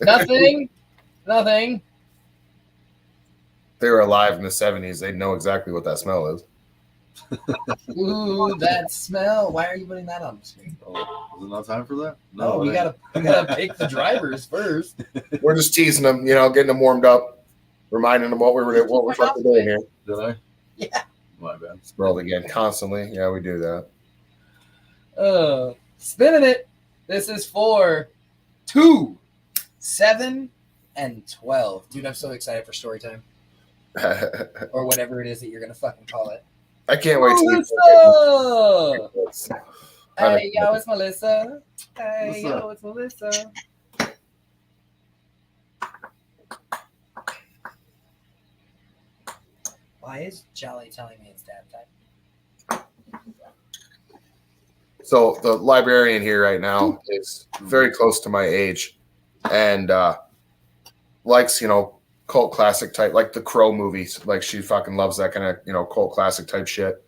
Nothing. They were alive in the 70s. They'd know exactly what that smell is. Ooh, that smell. Why are you putting that on the screen? Oh, is it not time for that? No, we gotta pick the drivers first. We're just teasing them, getting them warmed up, reminding them what we're fucking doing here. Did I? Yeah. My bad. Scroll again constantly. Yeah, we do that. Spinning it. This is for 2, 7, and 12. Dude, I'm so excited for story time. Or whatever it is that you're gonna fucking call it. I can't wait Melissa! Hey, yo, it's Melissa. Hey, yo, it's Melissa. Why is Jolly telling me it's dab time? So the librarian here right now is very close to my age and likes, cult classic type, like the Crow movies. Like she fucking loves that kind of, cult classic type shit.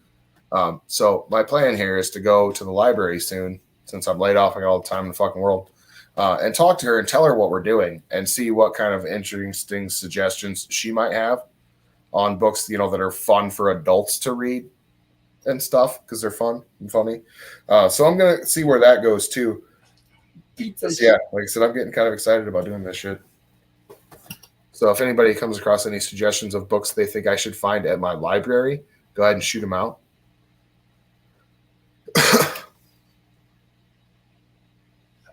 So my plan here is to go to the library soon, since I'm laid off. I got all the time in the fucking world, and talk to her and tell her what we're doing and see what kind of interesting suggestions she might have on books, that are fun for adults to read and stuff, because they're fun and funny. So I'm going to see where that goes too. Yeah, like I said, I'm getting kind of excited about doing this shit. So if anybody comes across any suggestions of books they think I should find at my library, go ahead and shoot them out.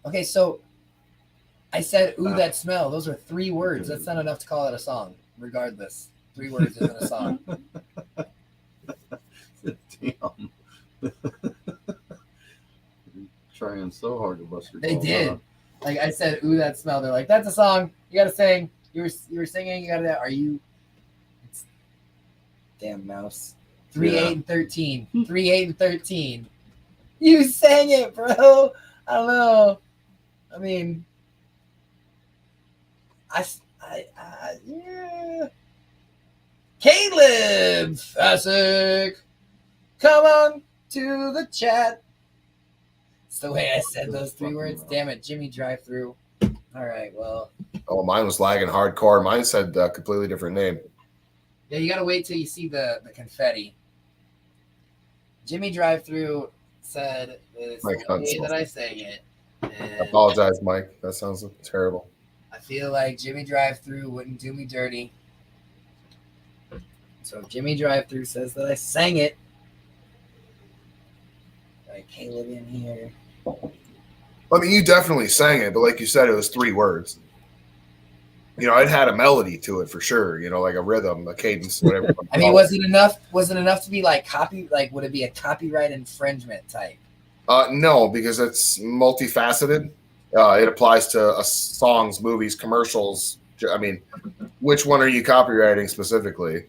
Okay, so I said, ooh, that smell. Those are 3 words. That's not enough to call it a song, regardless. 3 words isn't a song. Damn. Trying so hard to bust your They balls did. out. Like I said, ooh, that smell. They're like, that's a song. You gotta sing. You were singing. You gotta. Are you? It's, damn mouse. 3, 8, and 13. 3, 8, and 13. You sang it, bro. I don't know. I mean, yeah. Caleb Fassick, come on to the chat. It's the way I said those 3 words. Damn it, Jimmy Drive-Thru. All right, well. Oh, mine was lagging hardcore. Mine said a completely different name. Yeah, you got to wait till you see the confetti. Jimmy Drive-Thru said it's the way that I sang it. I apologize, Mike. That sounds terrible. I feel like Jimmy Drive-Thru wouldn't do me dirty. So if Jimmy Drive-Thru says that I sang it, like Caleb in here. I mean, you definitely sang it, but like you said, it was 3 words. It had a melody to it for sure. Like a rhythm, a cadence, whatever. I mean, was it enough? Was it enough to be like Like, would it be a copyright infringement type? No, because it's multifaceted. It applies to songs, movies, commercials. I mean, which one are you copywriting specifically?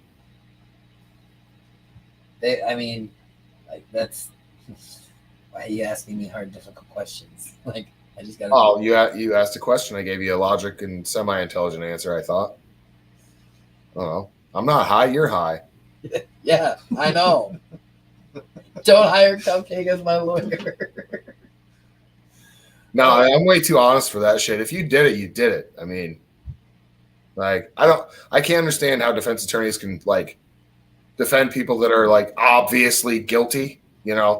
That's why are you asking me hard, difficult questions? Like, I just got. Oh, you asked a question. I gave you a logic and semi-intelligent answer, I thought. I don't know. I'm not high. You're high. Yeah, I know. Don't hire Cupcake as my lawyer. No, I'm way too honest for that shit. If you did it, you did it. I mean, like, I can't understand how defense attorneys can, like, defend people that are, like, obviously guilty, Yeah.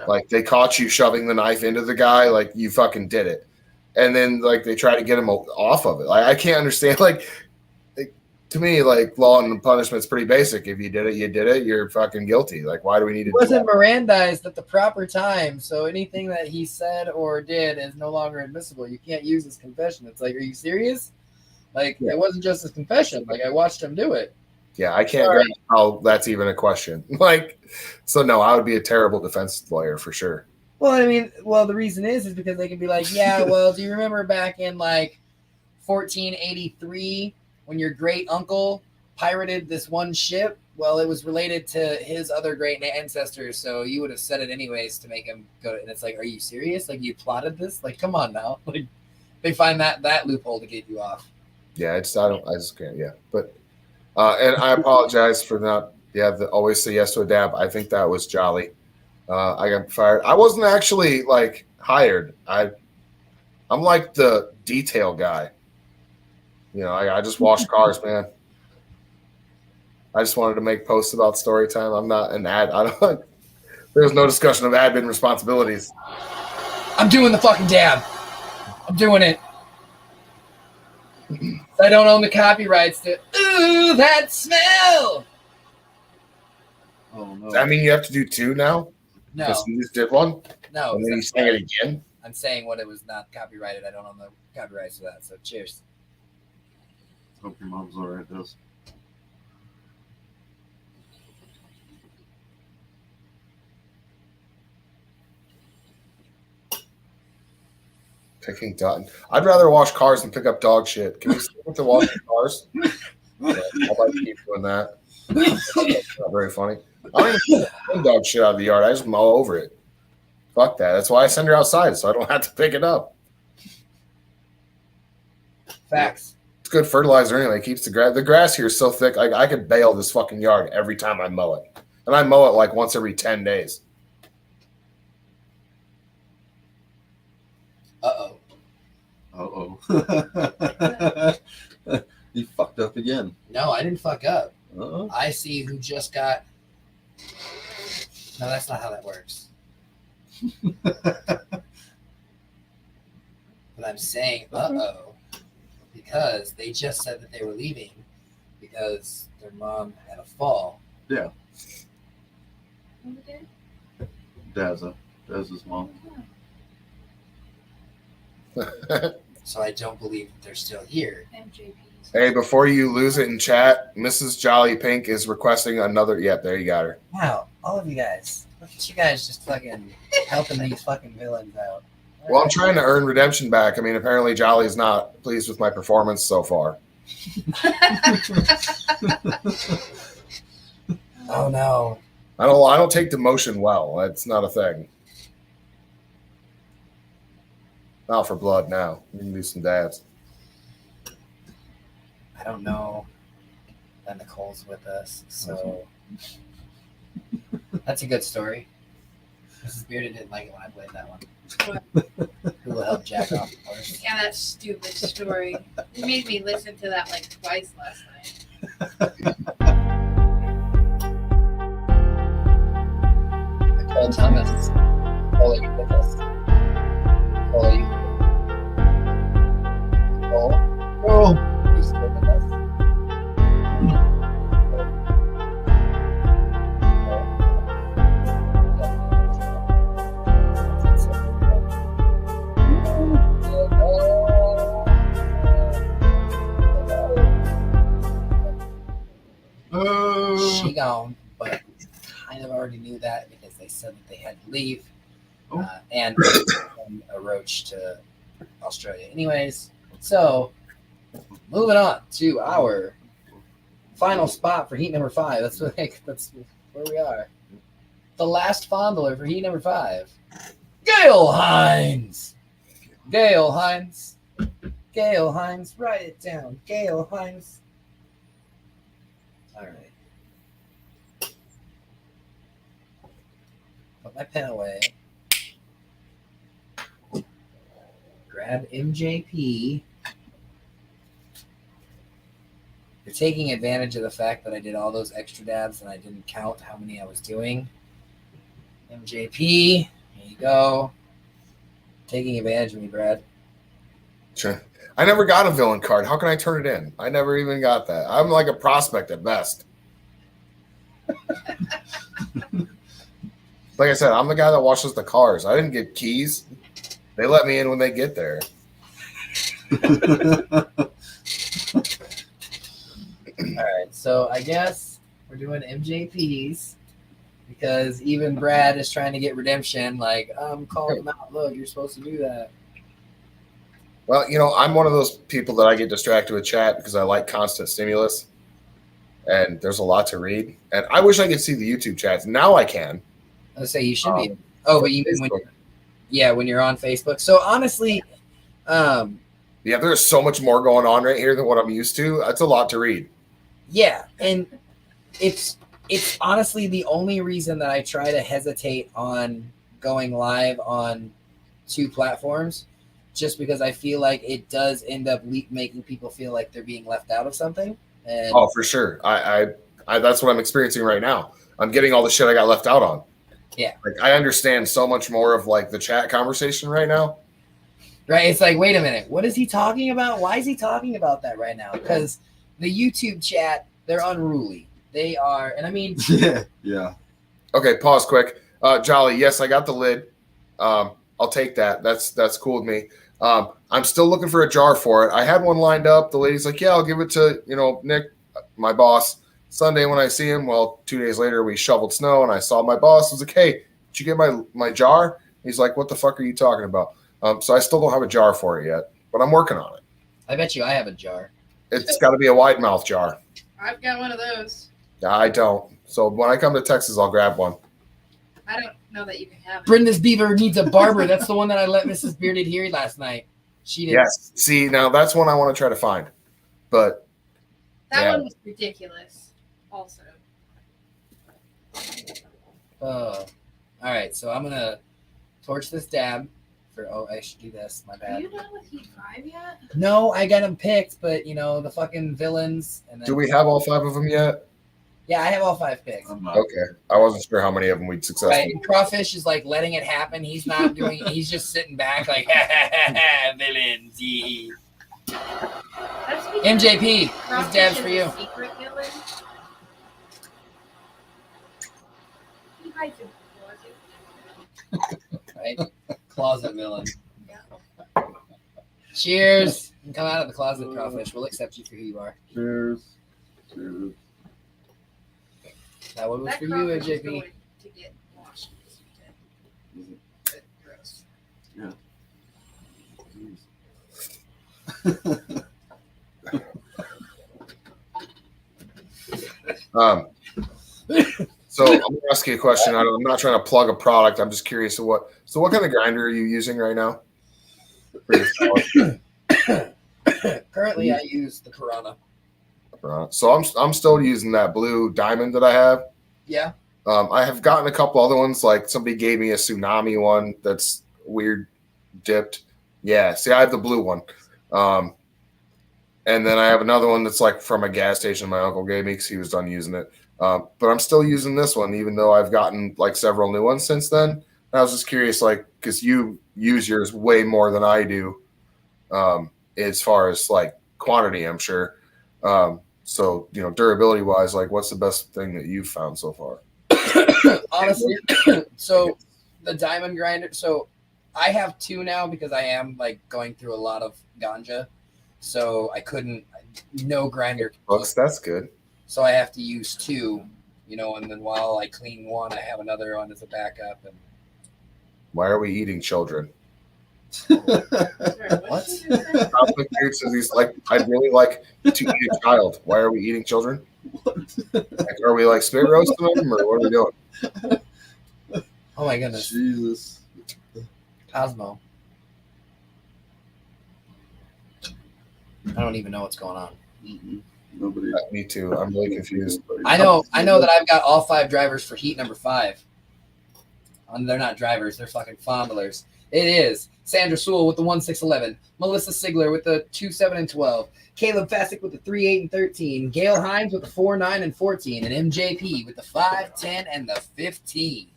Like, they caught you shoving the knife into the guy, like, you fucking did it. And then, like, they try to get him off of it. Like, I can't understand, like, to me, like, law and punishment's pretty basic. If you did it, you did it. You're fucking guilty. Like, why do we need to? He wasn't Mirandized at the proper time, so anything that he said or did is no longer admissible. You can't use his confession. It's like, are you serious? Like, It wasn't just his confession. Like, I watched him do it. Yeah, I can't grasp how that's even a question. Like, so no, I would be a terrible defense lawyer for sure. Well, I mean, the reason is because they can be like, yeah, well, do you remember back in like 1483 when your great uncle pirated this one ship Well, it was related to his other great ancestors, so you would have said it anyways to make him go. And it's like, are you serious? Like, you plotted this? Like, come on now. Like, they find that loophole to get you off. Yeah, I just can't. Yeah, but and I apologize for not. Yeah, always say yes to a dab. I think that was Jolly. I got fired. I wasn't actually like hired. I'm like the detail guy. You know, I just wash cars, man. I just wanted to make posts about story time. I'm not an ad. I don't. There's no discussion of admin responsibilities. I'm doing the fucking dab. I'm doing it. I don't own the copyrights to. Ooh, that smell. Oh no! Does that mean you have to do two now? No, Because you just did one, no. and then you sang it again. I'm saying when it was not copyrighted. I don't own the copyrights to that. So cheers. Hope your mom's all right, Des. Picking dog. I'd rather wash cars than pick up dog shit. Can we stick to washing cars? Yeah, I'd like to keep doing that. That's not very funny. I don't even clean dog shit out of the yard. I just mow over it. Fuck that. That's why I send her outside, so I don't have to pick it up. Facts. It's good fertilizer anyway. It keeps the grass. The grass here is so thick. I could bale this fucking yard every time I mow it, and I mow it like once every 10 days. Uh-oh. You fucked up again. No, I didn't fuck up. Uh-oh. I see who just got. No, that's not how that works. But I'm saying uh-oh because they just said that they were leaving because their mom had a fall. Yeah, Who did? Daz's mom. So I don't believe that they're still here. MJP's. Hey, before you lose it in chat, Mrs. Jolly Pink is requesting another. Yep, there you got her. Wow, all of you guys. Look at you guys just fucking helping these fucking villains out. Well, I'm trying to earn redemption back. I mean, apparently Jolly is not pleased with my performance so far. Oh no. I don't take demotion well. That's not a thing. Out for blood now. We can do some dabs. I don't know that Nicole's with us, so that's a good story. Mrs. Bearded didn't like it when I played that one. Who will help Jack off the horse? Yeah, that stupid story. You made me listen to that like twice last night. Nicole Thomas. Nicole, are you with us? Nicole, are you? Nicole? Oh, Are you still with us? She gone, but kind of already knew that because they said that they had to leave and send a roach to Australia. Anyways, so moving on to our final spot for heat number 5. That's where we are. The last fondler for heat number 5. Gail Hines. Gail Hines. Gail Hines. Write it down. Gail Hines. All right. Put my pen away. Grab MJP. You're taking advantage of the fact that I did all those extra dabs and I didn't count how many I was doing. MJP, here you go. Taking advantage of me, Brad. Sure. I never got a villain card. How can I turn it in? I never even got that. I'm like a prospect at best. Like I said, I'm the guy that washes the cars. I didn't get keys. They let me in when they get there. All right, so I guess we're doing MJPs because even Brad is trying to get redemption. Like, I'm calling him out. Look, you're supposed to do that. Well, you know, I'm one of those people that I get distracted with chat because I like constant stimulus. and there's a lot to read. And I wish I could see the YouTube chats. Now I can. I would say you should be. Oh, but you mean when you're on Facebook. So honestly, yeah, there's so much more going on right here than what I'm used to. That's a lot to read. Yeah, and it's honestly the only reason that I try to hesitate on going live on 2 platforms, just because I feel like it does end up making people feel like they're being left out of something. And oh, for sure. I that's what I'm experiencing right now. I'm getting all the shit I got left out on. Yeah. Like I understand so much more of like the chat conversation right now. Right. It's like, wait a minute, what is he talking about? Why is he talking about that right now? Because the YouTube chat, they're unruly. They are, and I mean, yeah. Okay, pause quick. Jolly, yes, I got the lid. I'll take that. That's cool with me. I'm still looking for a jar for it. I had one lined up. The lady's like, yeah, I'll give it to, Nick, my boss, Sunday when I see him. Well, 2 days later, we shoveled snow, and I saw my boss. I was like, hey, did you get my jar? He's like, what the fuck are you talking about? So I still don't have a jar for it yet, but I'm working on it. I bet you I have a jar. It's got to be a wide mouth jar. I've got one of those. I don't. So when I come to Texas, I'll grab one. I don't know that you can have it. Brenda's beaver needs a barber. That's the one that I let Mrs. Bearded hear last night. She did. Yes. See, now that's one I want to try to find. But That one was ridiculous also. All right, so I'm gonna torch this dab for. Oh, I should do this. My Are bad. you done with Heat 5 yet? No, I got them picked, but the fucking villains. And then, do we have all 5 of them yet? Yeah, I have all 5 picks. Okay. I wasn't sure how many of them we'd successfully. Right, Crawfish is like letting it happen. He's not doing. He's just sitting back like villains. Yeah. That's because MJP, Crawfish this dab's is for a you. secret villain. He hides in the closet. Right, closet villain. Yeah. Cheers. You can come out of the closet, Crawfish. We'll accept you for who you are. Cheers. Cheers. That one was That for you, crawfish is MJP. going to get washed this weekend. But gross. So I'm gonna ask you a question. I'm not trying to plug a product. I'm just curious what kind of grinder are you using right now? Currently, I use the Piranha. So I'm still using that blue diamond that I have. Yeah. I have gotten a couple other ones. Like somebody gave me a tsunami one that's weird dipped. Yeah. See, I have the blue one. And then I have another one that's like from a gas station my uncle gave me because he was done using it. But I'm still using this one, even though I've gotten like several new ones since then. And I was just curious, like, because you use yours way more than I do, as far as like quantity, I'm sure. So, durability wise, like, what's the best thing that you've found so far? Honestly, so the diamond grinder. So I have 2 now because I am like going through a lot of ganja. So I couldn't, no grinder. Books, that's good. So I have to use 2, and then while I clean one, I have another one as a backup. And Why are we eating children? Sorry, What? did you say? Conflict here says he's like, I'd really like to eat a child. Why are we eating children? Like, are we like spit roasting them, or what are we doing? oh my goodness, Jesus. Cosmo. I don't even know what's going on. Mm-mm. Nobody. Me too. I'm really confused. I know that I've got all 5 drivers for heat number 5. They're not drivers, they're fucking fondlers. It is Sandra Sewell with the 1-6-11, Melissa Sigler with the 2-7-12, Caleb Fassick with the 3-8-13, Gail Hines with the 4-9-14, and MJP with the 5-10 and the 15.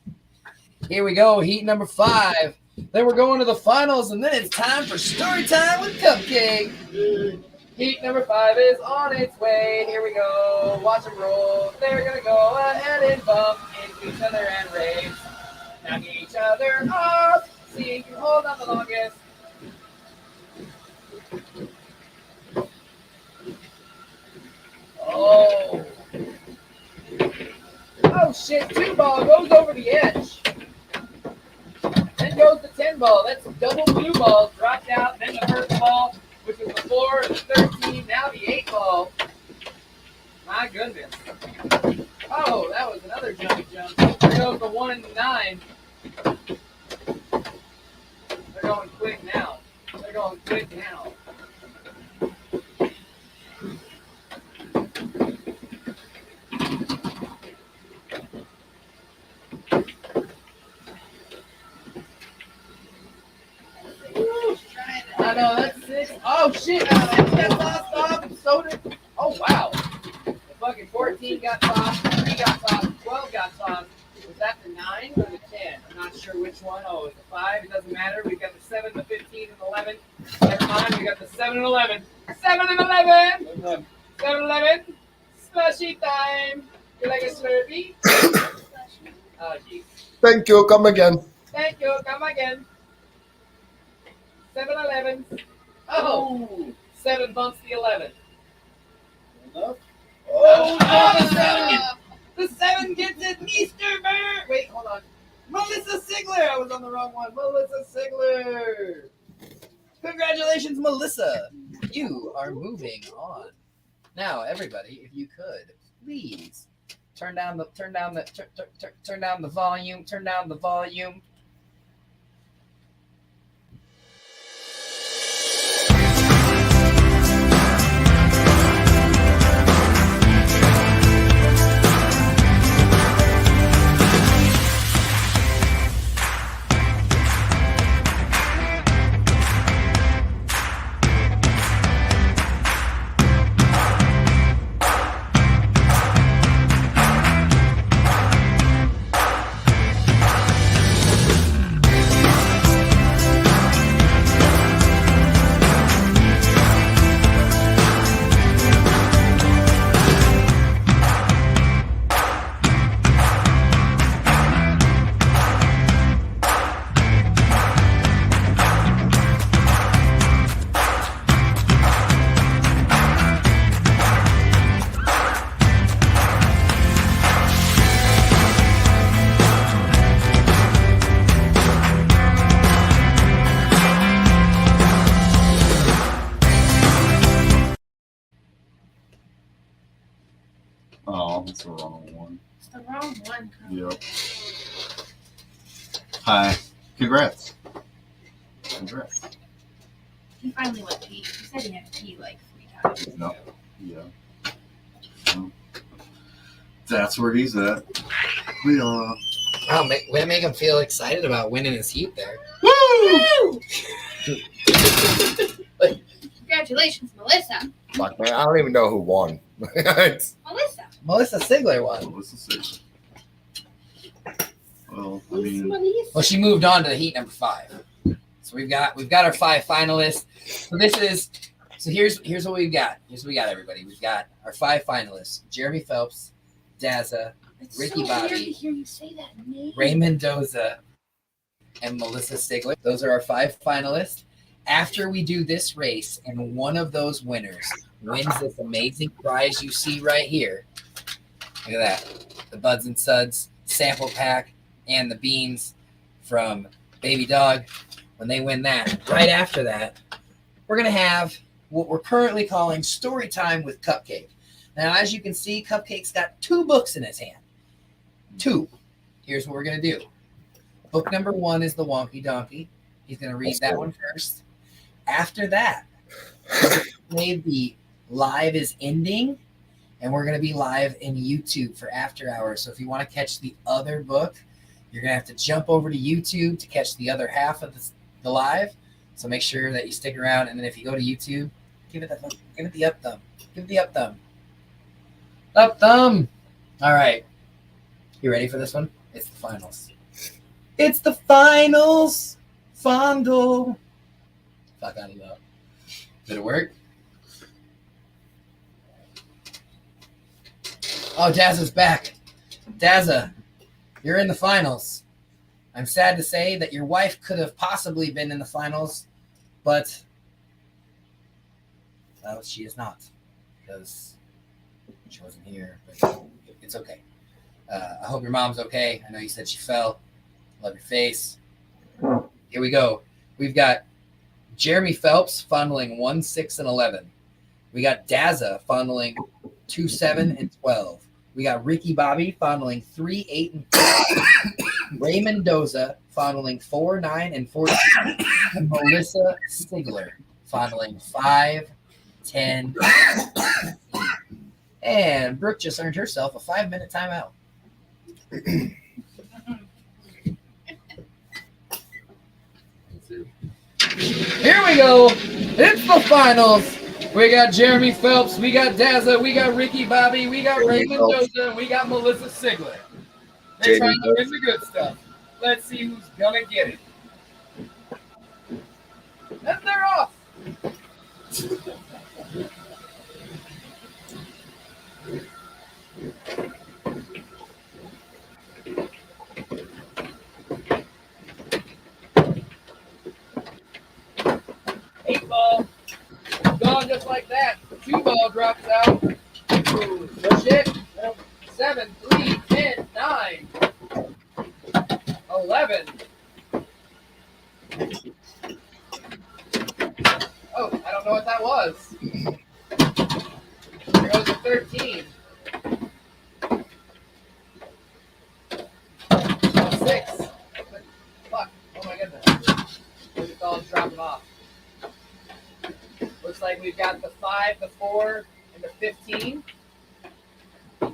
Here we go, heat number 5. Then we're going to the finals, and then it's time for story time with Cupcake. Heat number 5 is on its way. Here we go. Watch them roll. They're going to go ahead and bump into each other and race. Knocking each other off. See who can hold on the longest. Oh. Oh, shit. 2 ball goes over the edge. Then goes the 10 ball. That's double blue balls dropped out. Then the first ball, which was the 4, the 13, now the 8 ball. My goodness. Oh, that was another jumpy jump. There goes the 1 and 9. They're going quick now. They're going quick now. I know, that's 6. Oh, shit. That's lost off. And so did. Oh, wow. The fucking 14 got tossed. 3 got tossed. 12 got tossed. Was that the 9 or the 10? I'm not sure which one. Oh, it's the 5. It doesn't matter. We've got the 7, the 15, and 11. Never mind. We got the 7 and 11. 7 and 11. 7 and 11. Slushy time. You like a Slurpee? Oh, jeez. Thank you. Come again. Thank you. Come again. 7-Eleven. Oh, 7 bumps the 11. Enough? The 7 gets it. Mr. Bird. Wait, hold on. Melissa Sigler. I was on the wrong one. Melissa Sigler. Congratulations, Melissa. You are moving on. Now, everybody, if you could, please turn down the volume. Turn down the volume. Oh, that's the wrong one. It's the wrong one. Yep. Hi. Congrats. Congrats. He finally went pee. He said he had to pee like 3 times. No. Yeah. Well, that's where he's at. We are. Wow, way to make him feel excited about winning his heat there. Woo! Congratulations, Melissa. Fuck, man. I don't even know who won. Melissa. Melissa Sigler won. What's the six? Well, I mean, Well, she moved on to the heat number 5. So we've got our 5 finalists. Here's what we've got. Here's what we got, everybody. We've got our 5 finalists: Jeremy Phelps, Dazza, It's Ricky so Bobby, weird to hear you say that name. Raymond Doza, and Melissa Sigler. Those are our 5 finalists. After we do this race and one of those winners wins this amazing prize you see right here. Look at that. The Buds and Suds sample pack and the beans from Baby Dog. When they win that, right after that, we're going to have what we're currently calling Story Time with Cupcake. Now, as you can see, Cupcake's got 2 books in his hand. 2. Here's what we're going to do. Book number 1 is The Wonky Donkey. He's going to read that one first. After that, the live is ending, and we're going to be live in YouTube for After Hours. So if you want to catch the other book, you're going to have to jump over to YouTube to catch the other half of the live. So make sure that you stick around, and then if you go to YouTube, give it the up thumb. Give it the up thumb. Up thumb. All right. You ready for this one? It's the finals. It's the finals. Fondle. Fuck out of love. Did it work? Oh, Dazza's back. Dazza, you're in the finals. I'm sad to say that your wife could have possibly been in the finals, but well, she is not because she wasn't here. But it's okay. I hope your mom's okay. I know you said she fell. Love your face. Here we go. We've got Jeremy Phelps fondling 1, 6, and 11. We got Dazza fondling 2, 7, and 12. We got Ricky Bobby fondling 3, 8, and 5. Ray Mendoza fondling 4, 9, and 14. And Melissa Stigler fondling 5, 10, 15. And Brooke just earned herself a 5-minute timeout. Here we go. It's the finals. We got Jeremy Phelps, we got Dazza, we got Ricky Bobby, we got Ray Mendoza, and we got Melissa Sigler. They're trying to win the good stuff. Let's see who's gonna get it. And they're off. Eight ball. Gone just like that. 2 ball drops out. Ooh, push it. 7, 3, 10, 9, 11. Oh, I don't know what that was. There goes a 13. 6. Fuck. Oh my goodness. It's all dropping off. Looks like we've got the 5, the 4, and the 15. There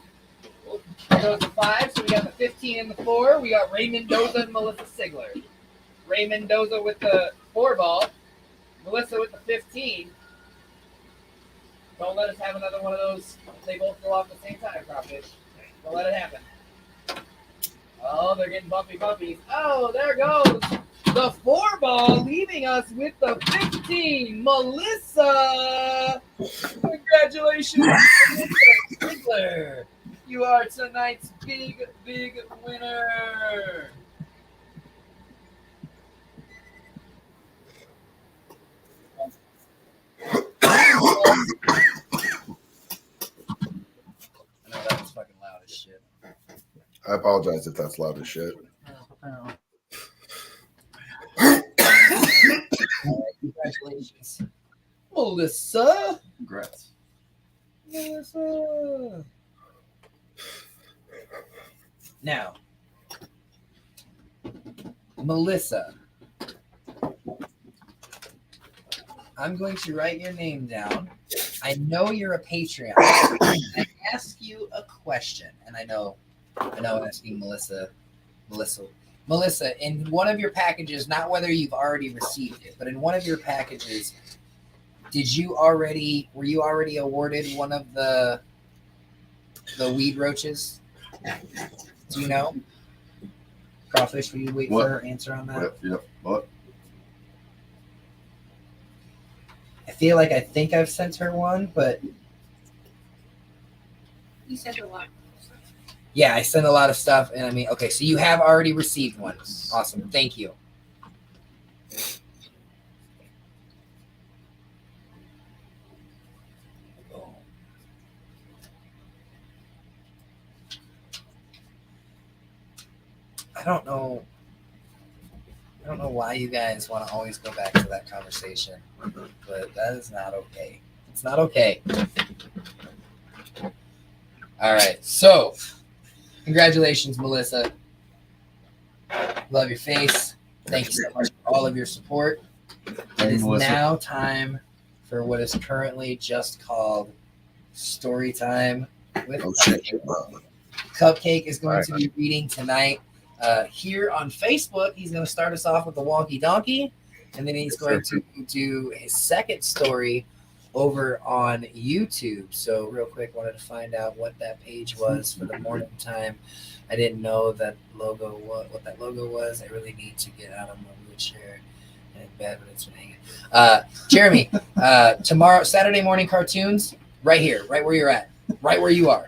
goes the 5, so we got the 15 and the 4. We got Ray Mendoza and Melissa Sigler. Ray Mendoza with the 4 ball. Melissa with the 15. Don't let us have another one of those. They both go off at the same time, Craw Fish. Don't let it happen. Oh, they're getting bumpy. Oh, there goes the 4 ball, leaving us with the 15. Melissa! Congratulations, Melissa Sigler. You are tonight's big winner. I know that was fucking loud as shit. I apologize if that's loud as shit. Congratulations, Melissa. Congrats. Melissa. Now, Melissa, I'm going to write your name down. I know you're a Patreon. I ask you a question, and I know I'm asking Melissa, in one of your packages, not whether you've already received it, but in one of your packages, were you already awarded one of the weed roaches? Do you know? Craw Fish, will you wait for her answer on that? Yep. What? I feel like I think I've sent her one, but You said a lot. yeah, I sent a lot of stuff, and I mean, okay, so you have already received one. Awesome, thank you. I don't know why you guys want to always go back to that conversation, but that is not okay. It's not okay. All right, so congratulations, Melissa. Love your face. Thank you so much for all of your support. It is now time for what is currently just called Story Time with Cupcake. Cupcake is going to be reading tonight. Here on Facebook, he's going to start us off with the Wonky Donkey, and then he's going to do his second story over on YouTube. So real quick, wanted to find out what that page was for the morning time. I didn't know that logo, what that logo was. I really need to get out of my wheelchair and in bed, but it's been hanging. Jeremy, tomorrow, Saturday morning cartoons, right here, right where you're at. Right where you are.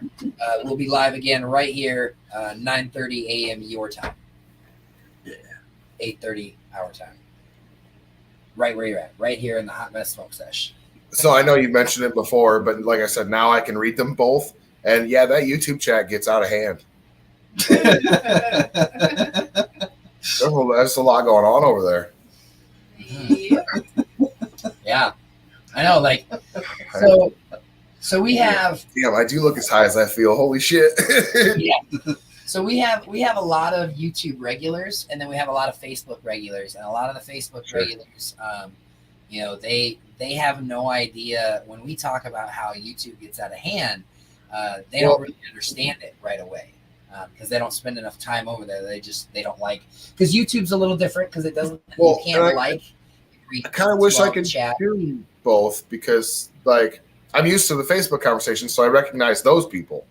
We'll be live again right here, 9:30 a.m. your time. Yeah. 8:30 our time. Right where you're at. Right here in the Hot Mess Smoke Sesh. So I know you mentioned it before, but like I said, now I can read them both. And yeah, that YouTube chat gets out of hand. There's a lot going on over there. Yeah. I know, like, So we have Damn, I do look as high as I feel. Holy shit. yeah. So we have a lot of YouTube regulars, and then we have a lot of Facebook regulars, and a lot of the Facebook regulars, you know, they have no idea when we talk about how YouTube gets out of hand. They don't really understand it right away because they don't spend enough time over there. They don't like, because YouTube's a little different because it doesn't. Well, you can't I kind of wish I could do both because, like, I'm used to the Facebook conversation, so I recognize those people.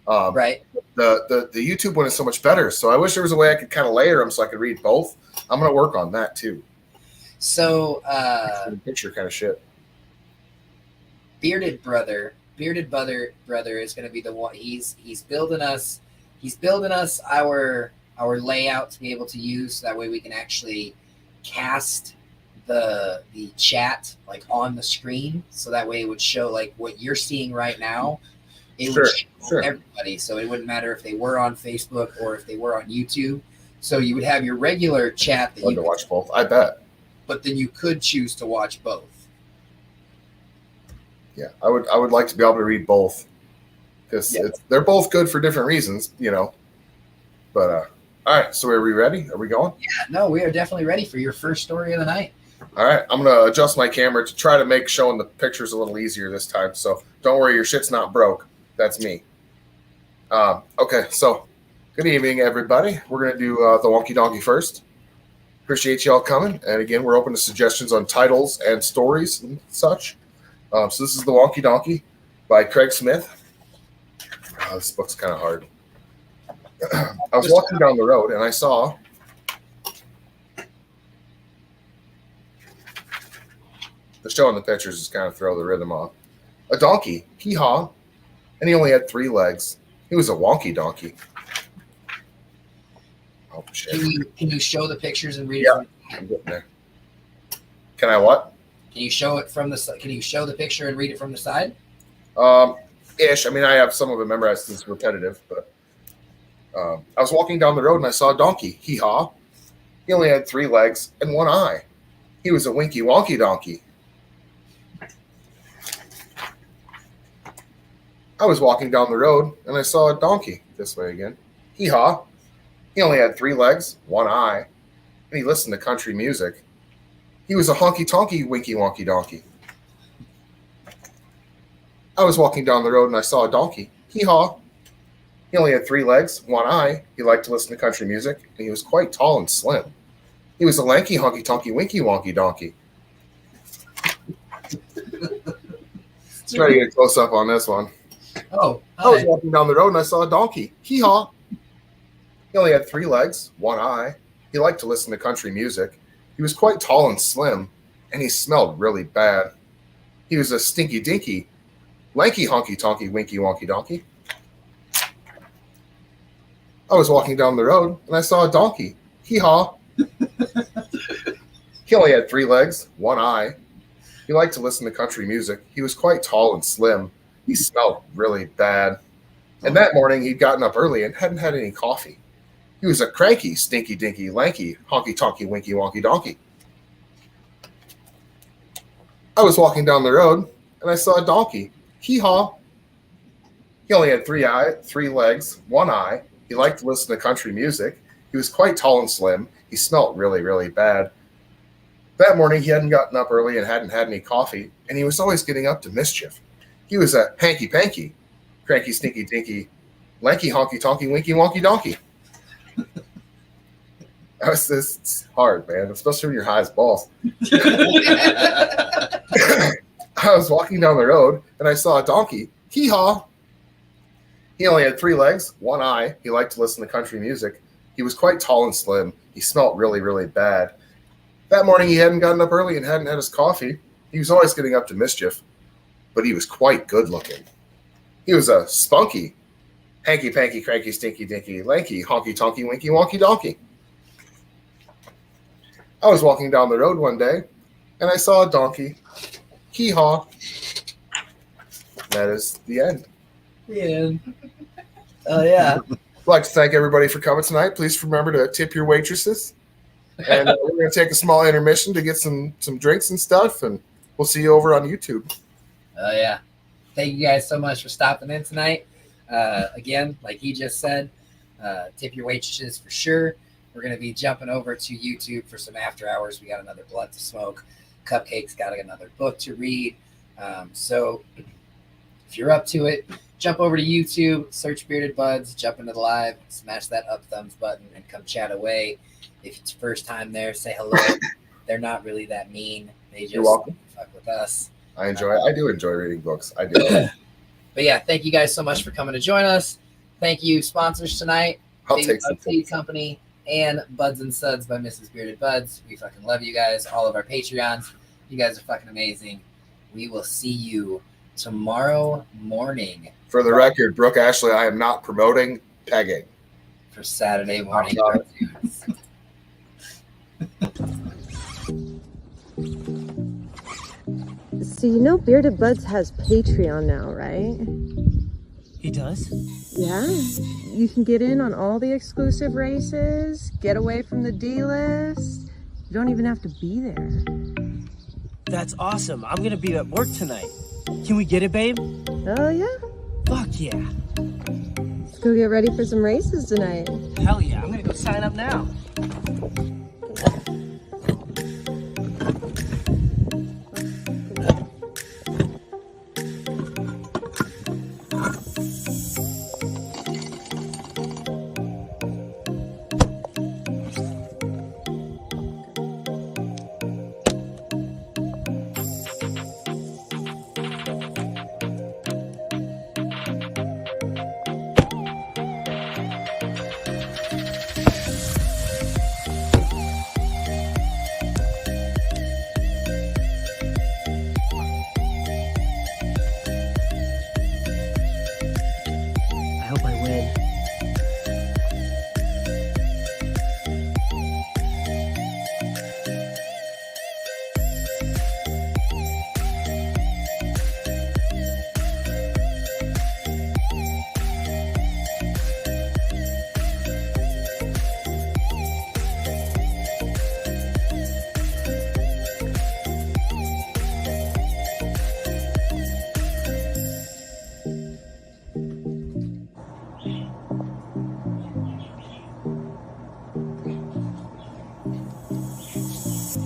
Right. The YouTube one is so much better. So I wish there was a way I could kind of layer them so I could read both. I'm gonna work on that too. So picture kind of shit. Bearded brother is going to be the one. He's building us our layout to be able to use, so that way we can actually cast the chat like on the screen, so that way it would show like what you're seeing right now. It would show everybody, so it wouldn't matter if they were on Facebook or if they were on YouTube. So you would have your regular chat that you could watch both, I bet. But then you could choose to watch both. Yeah, I would like to be able to read both because they're both good for different reasons, you know. But all right, so are we ready? Are we going? Yeah, no, we are definitely ready for your first story of the night. All right, I'm gonna adjust my camera to try to make showing the pictures a little easier this time. So don't worry, your shit's not broke. That's me. Okay, so good evening, everybody. We're gonna do the Wonky Donkey first. Appreciate y'all coming, and again, we're open to suggestions on titles and stories and such. So this is the Wonky Donkey by Craig Smith. This book's kind of hard. I was walking down the road and I saw the show in the pictures just kind of throw the rhythm off. A donkey, hee-haw, and he only had 3 legs. He was a wonky donkey. Oh shit! Can you show the pictures and read Yeah, it? I'm getting there. Can I what? Can you show it from the? Can you show the picture and read it from the side? Ish. I mean, I have some of it memorized. It's repetitive, but I was walking down the road and I saw a donkey. Hee-haw! He only had 3 legs and 1 eye. He was a winky wonky donkey. I was walking down the road and I saw a donkey. This way again. Hee-haw! He only had 3 legs, 1 eye, and he listened to country music. He was a honky-tonky winky wonky donkey. I was walking down the road and I saw a donkey. Hee-haw! He only had 3 legs, 1 eye. He liked to listen to country music, and he was quite tall and slim. He was a lanky honky-tonky winky wonky donkey. Let's try to get a close-up on this one. Oh, I was walking down the road and I saw a donkey. Hee-haw! He only had 3 legs, 1 eye. He liked to listen to country music. He was quite tall and slim, and he smelled really bad. He was a stinky dinky, lanky honky tonky winky wonky donkey. I was walking down the road and I saw a donkey. Hee-haw! He only had 3 legs, 1 eye. He liked to listen to country music. He was quite tall and slim. He smelled really bad. And that morning he'd gotten up early and hadn't had any coffee. He was a cranky, stinky dinky, lanky, honky tonky winky wonky donkey. I was walking down the road and I saw a donkey. Hee-haw! He only had 3 legs, 1 eye. He liked to listen to country music. He was quite tall and slim. He smelled really, really bad. That morning he hadn't gotten up early and hadn't had any coffee, and he was always getting up to mischief. He was a hanky-panky, cranky, stinky dinky, lanky, honky tonky winky wonky donkey. It's hard, man, especially when you're high as balls. I was walking down the road and I saw a donkey. Hee-haw! He only had 3 legs, 1 eye. He liked to listen to country music. He was quite tall and slim. He smelled really, really bad. That morning he hadn't gotten up early and hadn't had his coffee. He was always getting up to mischief, but he was quite good looking. He was a spunky, hanky-panky, cranky, stinky, dinky, lanky, honky-tonky, winky, wonky donkey. I was walking down the road one day, and I saw a donkey. Hee-haw. That is the end. Yeah. Oh, yeah. I'd like to thank everybody for coming tonight. Please remember to tip your waitresses. And we're going to take a small intermission to get some drinks and stuff, and we'll see you over on YouTube. Oh, yeah. thank you guys so much for stopping in tonight. Again, like he just said, tip your waitresses for sure. We're going to be jumping over to YouTube for some after hours. We got another blunt to smoke. Cupcakes got another book to read. So if you're up to it, jump over to YouTube, search Bearded Buds, jump into the live, smash that up thumbs button, and come chat away. If it's your first time there, say hello. They're not really that mean. They just You're welcome. fuck with us. I do enjoy reading books. I do. But yeah, thank you guys so much for coming to join us. Thank you, sponsors tonight. I'll Baby take some. Bud Seed Company and Buds and Suds by Mrs. Bearded Buds. We fucking love you guys. All of our Patreons. You guys are fucking amazing. We will see you tomorrow morning For the record, Brooke Ashley, I am not promoting pegging. for Saturday morning I'm not. cartoons. So you know Bearded Buds has Patreon now, right? He does? Yeah. You can get in on all the exclusive races, get away from the D-list. You don't even have to be there. That's awesome. I'm gonna be at work tonight. Can we get it, babe? Oh yeah? Fuck yeah. Let's go get ready for some races tonight. Hell yeah. I'm gonna go sign up now. I hope I win.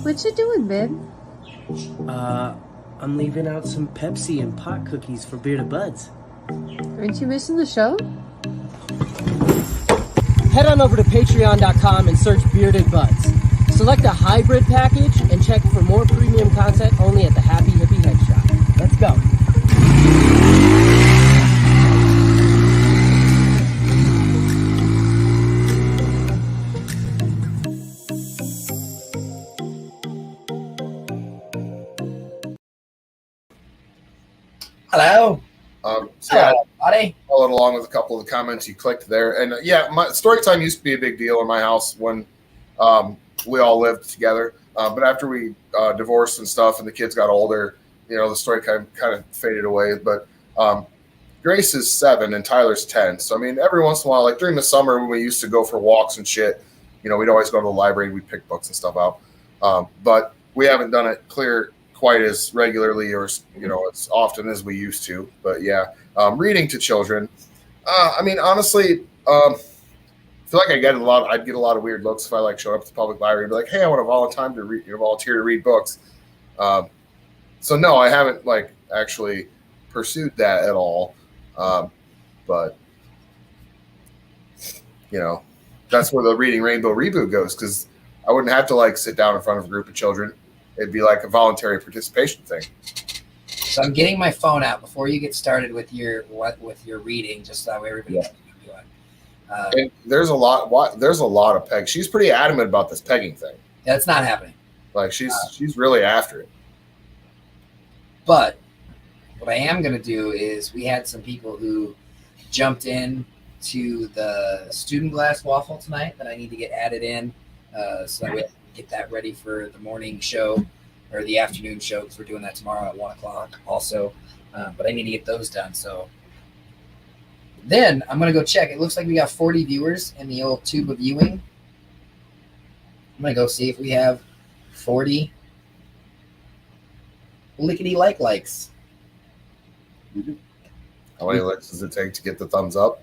What you doing, babe? I'm leaving out some Pepsi and pot cookies for Bearded Buds. Aren't you missing the show? Head on over to patreon.com and search Bearded Buds. Select a hybrid package and check for more premium content only at the Happy Hippie Head Shop. Let's go. Hello. So yeah, Hello, buddy. followed along with a couple of the comments you clicked there. And yeah, my story time used to be a big deal in my house when we all lived together. But after we divorced and stuff and the kids got older, you know, the story kind of faded away. But Grace is 7 and Tyler's 10. So, I mean, every once in a while, like during the summer when we used to go for walks and shit, you know, we'd always go to the library. We'd pick books and stuff out. But we haven't done it quite as regularly or, you know, as often as we used to. But yeah, reading to children. I mean, honestly, I feel like I'd get a lot of weird looks if I like showed up at the public library and be like, hey, I want to volunteer to read books. So no, I haven't like actually pursued that at all. But you know, that's where the Reading Rainbow reboot goes, because I wouldn't have to like sit down in front of a group of children. It'd be like a voluntary participation thing. So I'm getting my phone out before you get started with your reading, just so that way everybody knows what you're doing. And there's a lot of peg. She's pretty adamant about this pegging thing. That's not happening. Like she's really after it. But what I am going to do is, we had some people who jumped in to the student glass waffle tonight that I need to get added in, so that we get that ready for the morning show or the afternoon show, because we're doing that tomorrow at 1 o'clock also. But I need to get those done. So then I'm going to go check. It looks like we got 40 viewers in the old tube of viewing. I'm going to go see if we have 40 lickety likes. How many licks does it take to get the thumbs up?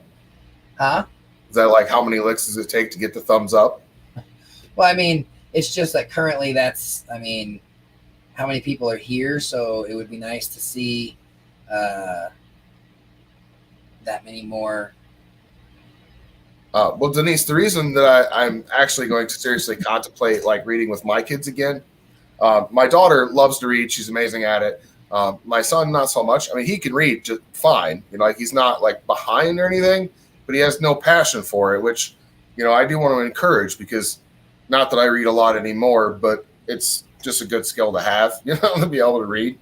Huh? Is that like how many licks does it take to get the thumbs up? Well, I mean, it's just that currently that's, I mean, how many people are here, so it would be nice to see that many more. Well, Denise, the reason that I'm actually going to seriously contemplate like reading with my kids again, my daughter loves to read. She's amazing at it. My son, not so much. I mean, he can read just fine. You know, like he's not like behind or anything, but he has no passion for it, which, you know, I do want to encourage because not that I read a lot anymore, but it's just a good skill to have, you know, to be able to read.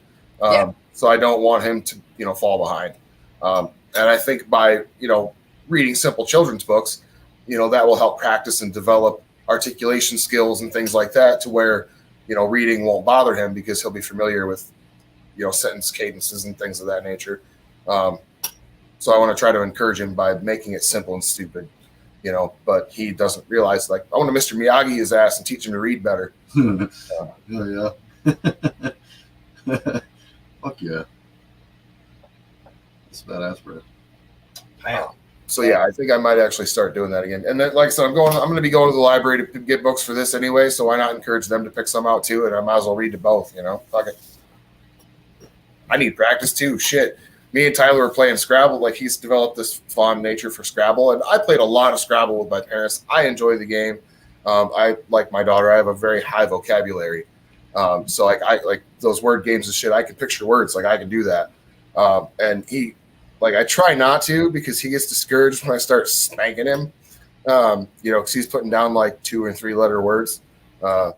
So I don't want him to, you know, fall behind. And I think by, you know, reading simple children's books, you know, that will help practice and develop articulation skills and things like that to where, you know, reading won't bother him because he'll be familiar with, you know, sentence cadences and things of that nature. So I want to try to encourage him by making it simple and stupid, you know, but he doesn't realize, like, I want to Mr. Miyagi his ass and teach him to read better. Yeah. Fuck yeah. That's badass, bro. Wow. So yeah, I think I might actually start doing that again. And then, like I said, I'm going to be going to the library to get books for this anyway. So why not encourage them to pick some out too? And I might as well read to both, you know, fuck it. I need practice too. Shit. Me and Tyler were playing Scrabble. Like he's developed this fond nature for Scrabble. And I played a lot of Scrabble with my parents. I enjoy the game. I, like my daughter, I have a very high vocabulary. So like I like those word games and shit. I can picture words. Like I can do that. And he, like, I try not to because he gets discouraged when I start spanking him, you know, because he's putting down like 2 and 3 letter words, you know,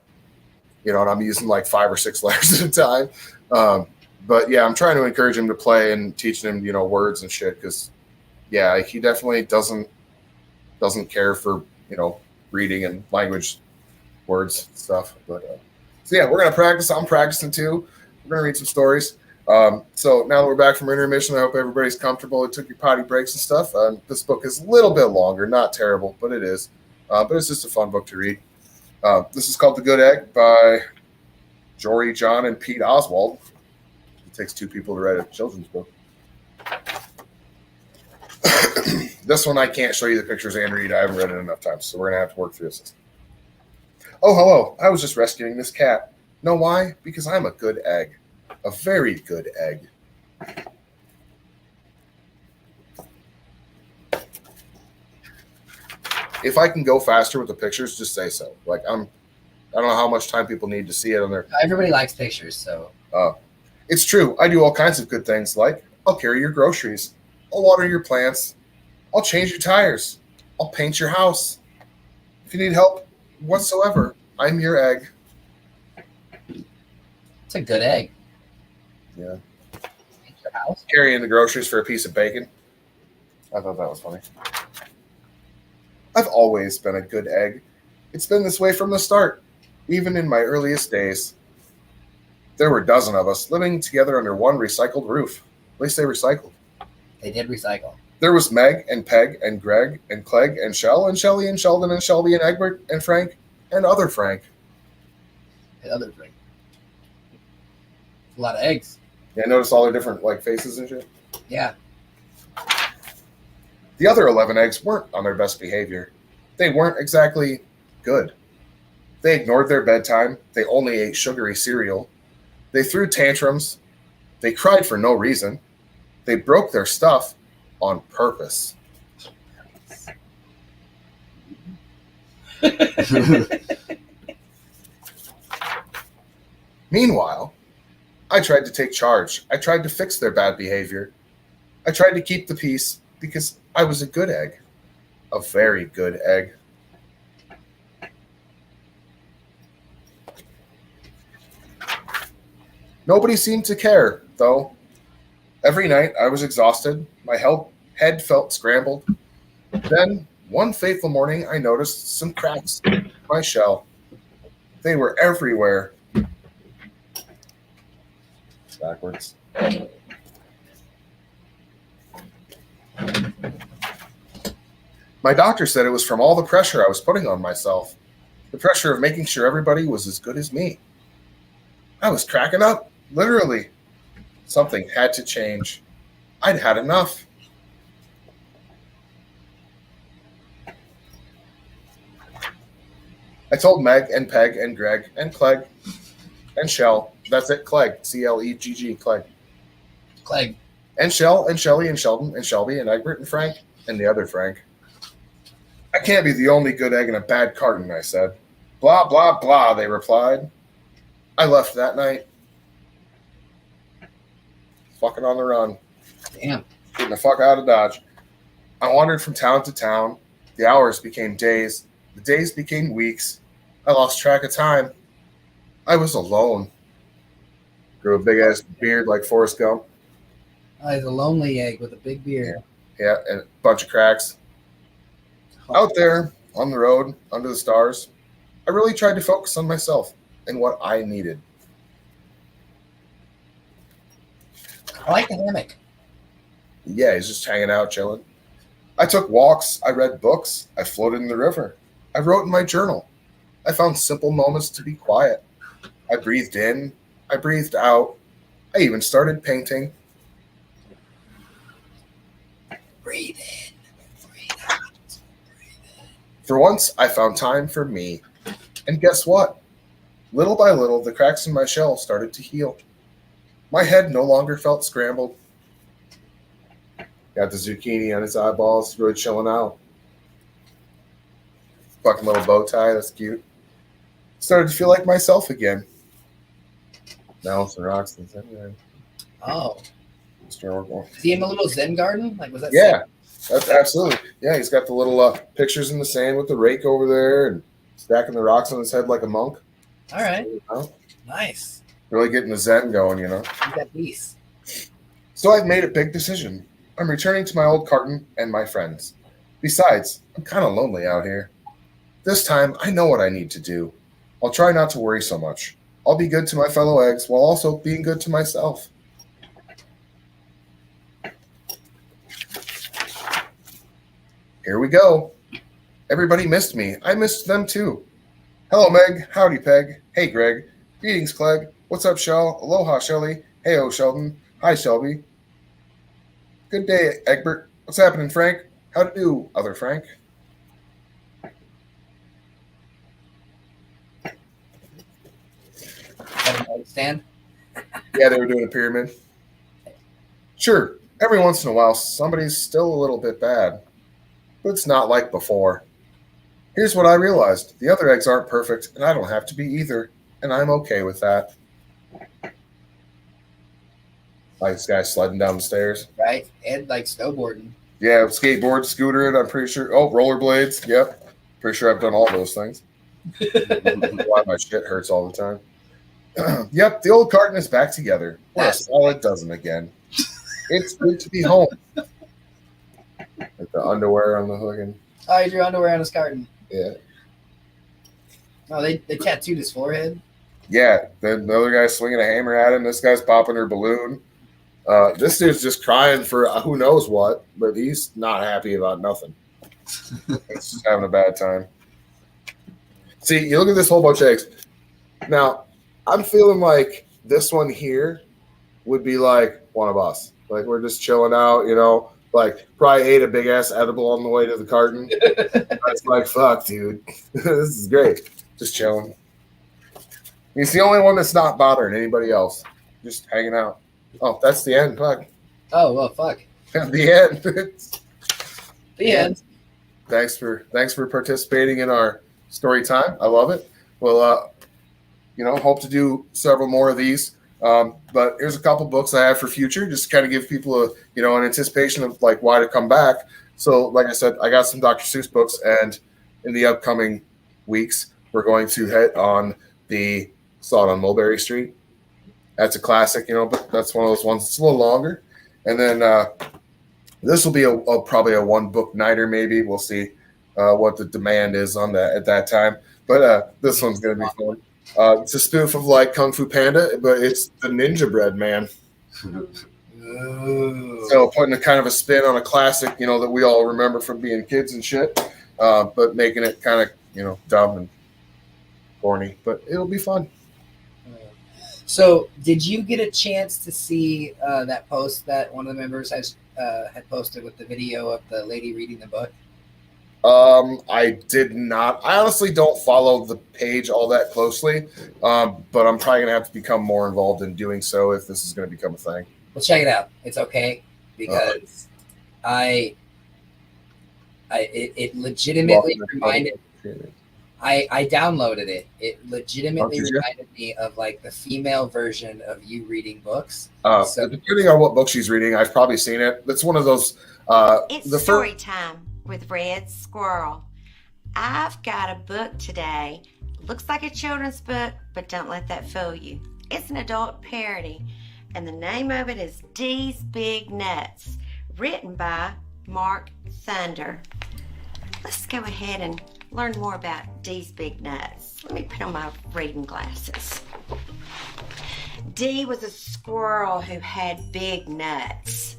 and I'm using like 5 or 6 letters at a time. But yeah, I'm trying to encourage him to play and teaching him, you know, words and shit. Because yeah, he definitely doesn't care for, you know, reading and language words and stuff. But so yeah, we're gonna practice. I'm practicing too. We're gonna read some stories. So now that we're back from intermission, I hope everybody's comfortable. It took your potty breaks and stuff. This book is a little bit longer, not terrible, but it is. But it's just a fun book to read. This is called The Good Egg by Jory, John, and Pete Oswald. It takes 2 people to write a children's book. This one I can't show you the pictures and read. I haven't read it enough times, so we're going to have to work through this. Oh, hello. I was just rescuing this cat. Know why? Because I'm a good egg. A very good egg. If I can go faster with the pictures, just say so. Like I don't know how much time people need to see it on their. Everybody likes pictures, so. It's true. I do all kinds of good things, like I'll carry your groceries, I'll water your plants, I'll change your tires, I'll paint your house. If you need help whatsoever, I'm your egg. It's a good egg. Yeah. Your house? Carrying the groceries for a piece of bacon. I thought that was funny. I've always been a good egg. It's been this way from the start, even in my earliest days. There were a dozen of us living together under one recycled roof. At least they recycled. They did recycle. There was Meg and Peg and Greg and Clegg and Shell and Shelly and Sheldon and Shelby and Egbert and Frank and other Frank. And other Frank. A lot of eggs. Yeah, notice all their different like faces and shit. Yeah. The other 11 eggs weren't on their best behavior. They weren't exactly good. They ignored their bedtime. They only ate sugary cereal. They threw tantrums. They cried for no reason. They broke their stuff on purpose. Meanwhile, I tried to take charge. I tried to fix their bad behavior. I tried to keep the peace because I was a good egg. A very good egg. Nobody seemed to care, though. Every night I was exhausted. My head felt scrambled. Then, one fateful morning, I noticed some cracks in my shell. They were everywhere. Backwards. My doctor said it was from all the pressure I was putting on myself. The pressure of making sure everybody was as good as me. I was cracking up, literally. Something had to change. I'd had enough. I told Meg and Peg and Greg and Clegg and Shell. That's it, Clegg. C-L-E-G-G, Clegg. Clegg. And Shell and Shelly and Sheldon and Shelby and Egbert and Frank and the other Frank. I can't be the only good egg in a bad carton, I said. Blah, blah, blah, they replied. I left that night. Fucking on the run. Damn. Getting the fuck out of Dodge. I wandered from town to town. The hours became days. The days became weeks. I lost track of time. I was alone. Grew a big-ass beard like Forrest Gump. Oh, he's a lonely egg with a big beard. Yeah, and a bunch of cracks. Out there, on the road, under the stars, I really tried to focus on myself and what I needed. I like the hammock. Yeah, he's just hanging out, chilling. I took walks. I read books. I floated in the river. I wrote in my journal. I found simple moments to be quiet. I breathed in. I breathed out. I even started painting. Breathe in. Breathe out. Breathe in. For once, I found time for me. And guess what? Little by little, the cracks in my shell started to heal. My head no longer felt scrambled. Got the zucchini on his eyeballs, really chilling out. Fucking little bow tie, that's cute. Started to feel like myself again. Now it's the rocks and anyway. Oh. Historical. Is he in the little Zen garden? Like, was that Yeah, that's absolutely. Yeah, he's got the little pictures in the sand with the rake over there and stacking the rocks on his head like a monk. All right. You know? Nice. Really getting the Zen going, you know. You got peace. So I've made a big decision. I'm returning to my old carton and my friends. Besides, I'm kind of lonely out here. This time, I know what I need to do. I'll try not to worry so much. I'll be good to my fellow eggs while also being good to myself. Here we go. Everybody missed me. I missed them too. Hello, Meg. Howdy, Peg. Hey, Greg. Greetings, Clegg. What's up, Shell? Aloha, Shelly. Hey-o, Sheldon. Hi, Shelby. Good day, Egbert. What's happening, Frank? How to do, other Frank? Stand. Yeah, they were doing a pyramid. Sure, every once in a while, somebody's still a little bit bad. But it's not like before. Here's what I realized. The other eggs aren't perfect, and I don't have to be either. And I'm okay with that. Like this guy sledding down the stairs. Right? And like snowboarding. Yeah, skateboard, scooter, and I'm pretty sure. Oh, rollerblades. Yep. Pretty sure I've done all those things. Why my shit hurts all the time. Yep, the old carton is back together. We're a solid dozen again. It's good to be home. Like the underwear on the hooking. Oh, he drew underwear on his carton. Yeah. Oh, they tattooed his forehead. Yeah, then the other guy's swinging a hammer at him. This guy's popping her balloon. This dude's just crying for who knows what, but he's not happy about nothing. He's just having a bad time. See, you look at this whole bunch of eggs. Now, I'm feeling like this one here would be like one of us. Like we're just chilling out, you know, like probably ate a big ass edible on the way to the carton. It's like, fuck, dude. This is great. Just chilling. He's the only one that's not bothering anybody else. Just hanging out. Oh, that's the end, Pug. Oh, well, fuck. The end. The end. Thanks for participating in our story time. I love it. Well, hope to do several more of these. But here's a couple books I have for future, just to kind of give people an anticipation of like why to come back. So, like I said, I got some Dr. Seuss books, and in the upcoming weeks, we're going to hit on the Saw It on Mulberry Street. That's a classic, but that's one of those ones that's a little longer. And then this will be probably a one book nighter, maybe. We'll see what the demand is on that at that time. But this one's going to be fun. It's a spoof of like Kung Fu Panda, but it's the Ninja Bread Man. So putting a kind of a spin on a classic, that we all remember from being kids and shit, but making it kind of, dumb and corny. But it'll be fun. So, did you get a chance to see that post that one of the members had posted with the video of the lady reading the book? I did not. I honestly don't follow the page all that closely, but I'm probably gonna have to become more involved in doing so if this is gonna become a thing. Well, check it out. It's okay because it legitimately reminded. I downloaded it. It legitimately reminded me of like the female version of you reading books. So depending on what book she's reading, I've probably seen it. It's one of those. It's story time with Red Squirrel. I've got a book today. Looks like a children's book, but don't let that fool you. It's an adult parody, and the name of it is Dee's Big Nuts, written by Mark Thunder. Let's go ahead and learn more about Dee's Big Nuts. Let me put on my reading glasses. Dee was a squirrel who had big nuts.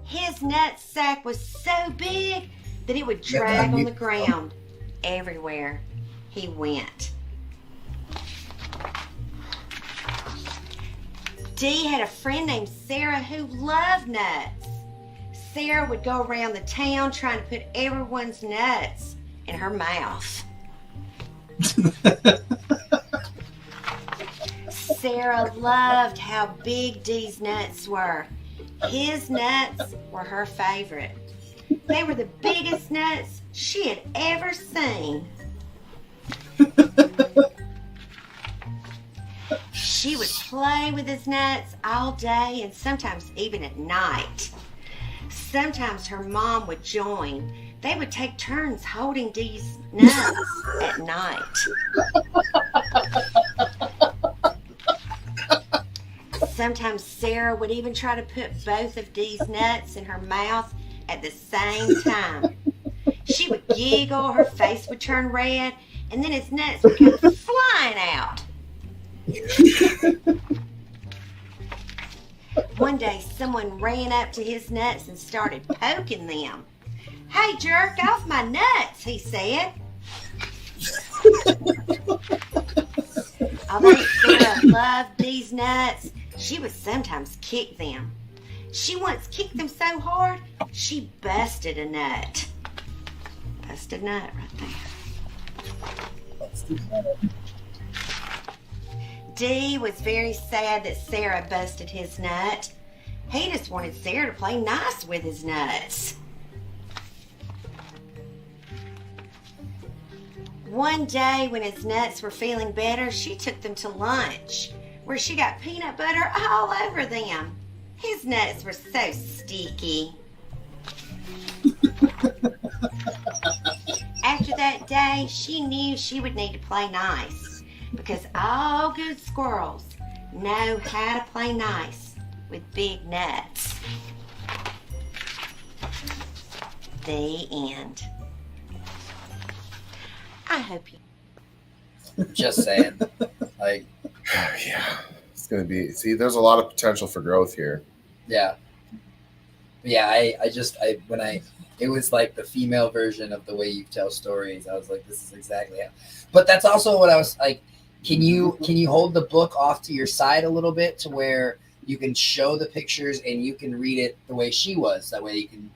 His nut sack was so big that it would drag on the ground everywhere he went. Dee had a friend named Sarah who loved nuts. Sarah would go around the town trying to put everyone's nuts in her mouth. Sarah loved how big Dee's nuts were. His nuts were her favorite. They were the biggest nuts she had ever seen. She would play with his nuts all day and sometimes even at night. Sometimes her mom would join. They would take turns holding Dee's nuts at night. Sometimes Sarah would even try to put both of Dee's nuts in her mouth at the same time. She would giggle, her face would turn red, and then his nuts would come flying out. One day, someone ran up to his nuts and started poking them. "Hey, jerk off my nuts," he said. Although Sarah loved Dee's nuts, she would sometimes kick them. She once kicked them so hard, she busted a nut. Busted nut right there. Dee was very sad that Sarah busted his nut. He just wanted Sarah to play nice with his nuts. One day when his nuts were feeling better, she took them to lunch, where she got peanut butter all over them. His nuts were so sticky. After that day, she knew she would need to play nice, because all good squirrels know how to play nice with big nuts. The end. I hope you. Just saying. Like, yeah, it's gonna be. See, there's a lot of potential for growth here. Yeah. Yeah, it was like the female version of the way you tell stories. I was like, this is exactly how. But that's also what I was like. Can you hold the book off to your side a little bit to where you can show the pictures and you can read it the way she was? That way you can.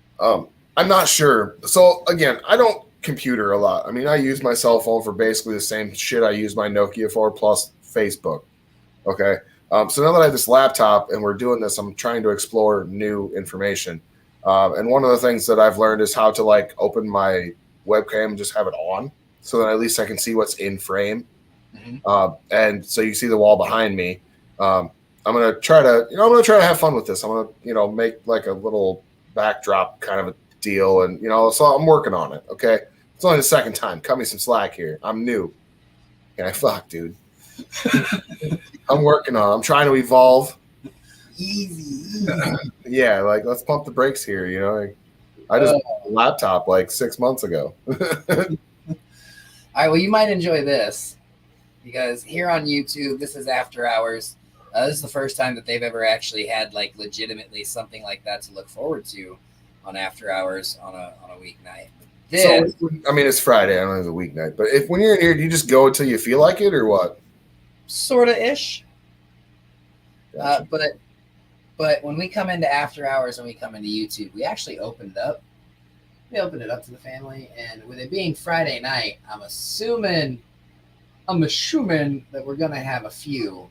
I'm not sure. So again, I don't computer a lot. I mean, I use my cell phone for basically the same shit I use my Nokia for, plus Facebook. Okay. So now that I have this laptop and we're doing this, I'm trying to explore new information. And one of the things that I've learned is how to like open my webcam and just have it on so that at least I can see what's in frame. Mm-hmm. And so you see the wall behind me. I'm going to try to have fun with this. I'm going to, make like a little backdrop kind of a deal. And, so I'm working on it. Okay. It's only the second time. Cut me some slack here. I'm new. Yeah, fuck, dude. I'm working on it. I'm trying to evolve. Easy. Yeah, like let's pump the brakes here. I just bought a laptop like 6 months ago. All right, well, you might enjoy this because here on YouTube, this is After Hours. This is the first time that they've ever actually had like legitimately something like that to look forward to on After Hours on a weeknight. did. So, I mean, it's Friday. I don't know it's a weeknight. But when you're in here, do you just go until you feel like it or what? Sort of ish. Gotcha. But when we come into after hours and we come into YouTube, we actually opened up. We opened it up to the family, and with it being Friday night, I'm assuming that we're gonna have a few.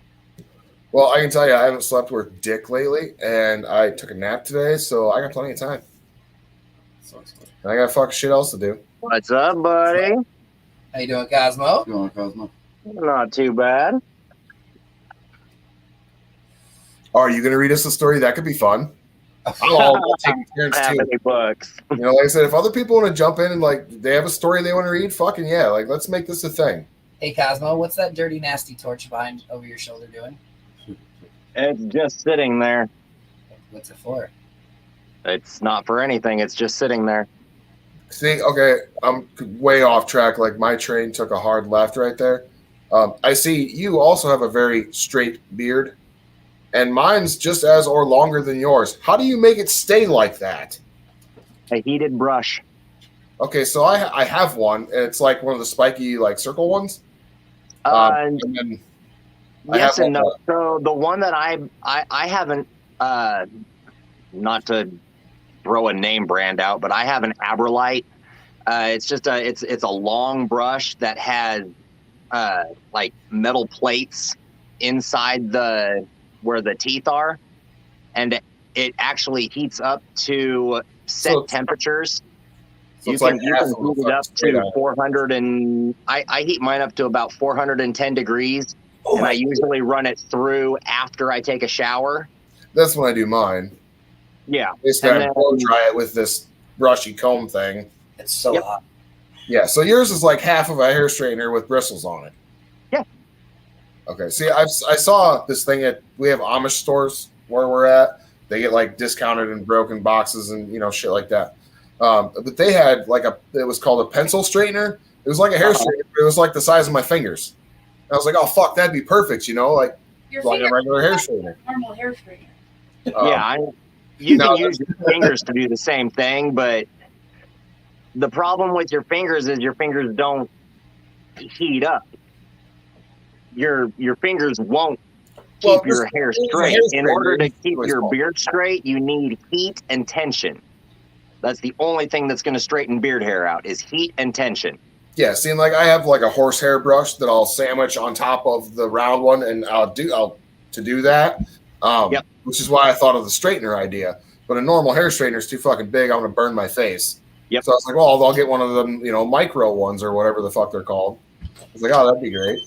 Well, I can tell you, I haven't slept worth dick lately, and I took a nap today, so I got plenty of time. And I got fucking shit else to do. What's up, buddy? How you doing, Cosmo? What's going on, Cosmo? Not too bad. Are you going to read us a story? That could be fun. I'll take turns Have too. any books? You know, like I said, if other people want to jump in and like they have a story they want to read, fucking yeah, like let's make this a thing. Hey, Cosmo, what's that dirty, nasty torch behind over your shoulder doing? It's just sitting there. What's it for? It's not for anything. It's just sitting there. See, okay, I'm way off track. Like my train took a hard left right there. I see you also have a very straight beard, and mine's just as or longer than yours. How do you make it stay like that? A heated brush. Okay, so I have one, and it's like one of the spiky like circle ones. And then Yes and no. So the one that I haven't, not to throw a name brand out, but I have an Abrolite. It's just it's a long brush that has like metal plates inside where the teeth are, and it actually heats up to set temperatures. So You can heat it up to 400 and I heat mine up to about 410 degrees. And I usually run it through after I take a shower. That's when I do mine. Yeah. Basically, I blow dry it with this brushy comb thing. It's so hot. Yeah, so yours is like half of a hair straightener with bristles on it. Yeah. Okay, see, I saw this thing we have Amish stores where we're at. They get like discounted and broken boxes and, you know, shit like that. But they had like it was called a pencil straightener. It was like a hair straightener, but it was like the size of my fingers. I was like, oh, fuck, that'd be perfect, you know, like a regular hair straightener. Normal hair straightener. You can use your fingers to do the same thing, but the problem with your fingers is your fingers don't heat up. Your fingers won't keep your hair straight. In order to keep your beard straight, you need heat and tension. That's the only thing that's going to straighten beard hair out is heat and tension. Yeah, see, like I have like a horsehair brush that I'll sandwich on top of the round one, and I'll do that. Which is why I thought of the straightener idea. But a normal hair straightener is too fucking big. I'm gonna burn my face. Yep. So I was like, well, I'll get one of them, you know, micro ones or whatever the fuck they're called. I was like, oh, that'd be great.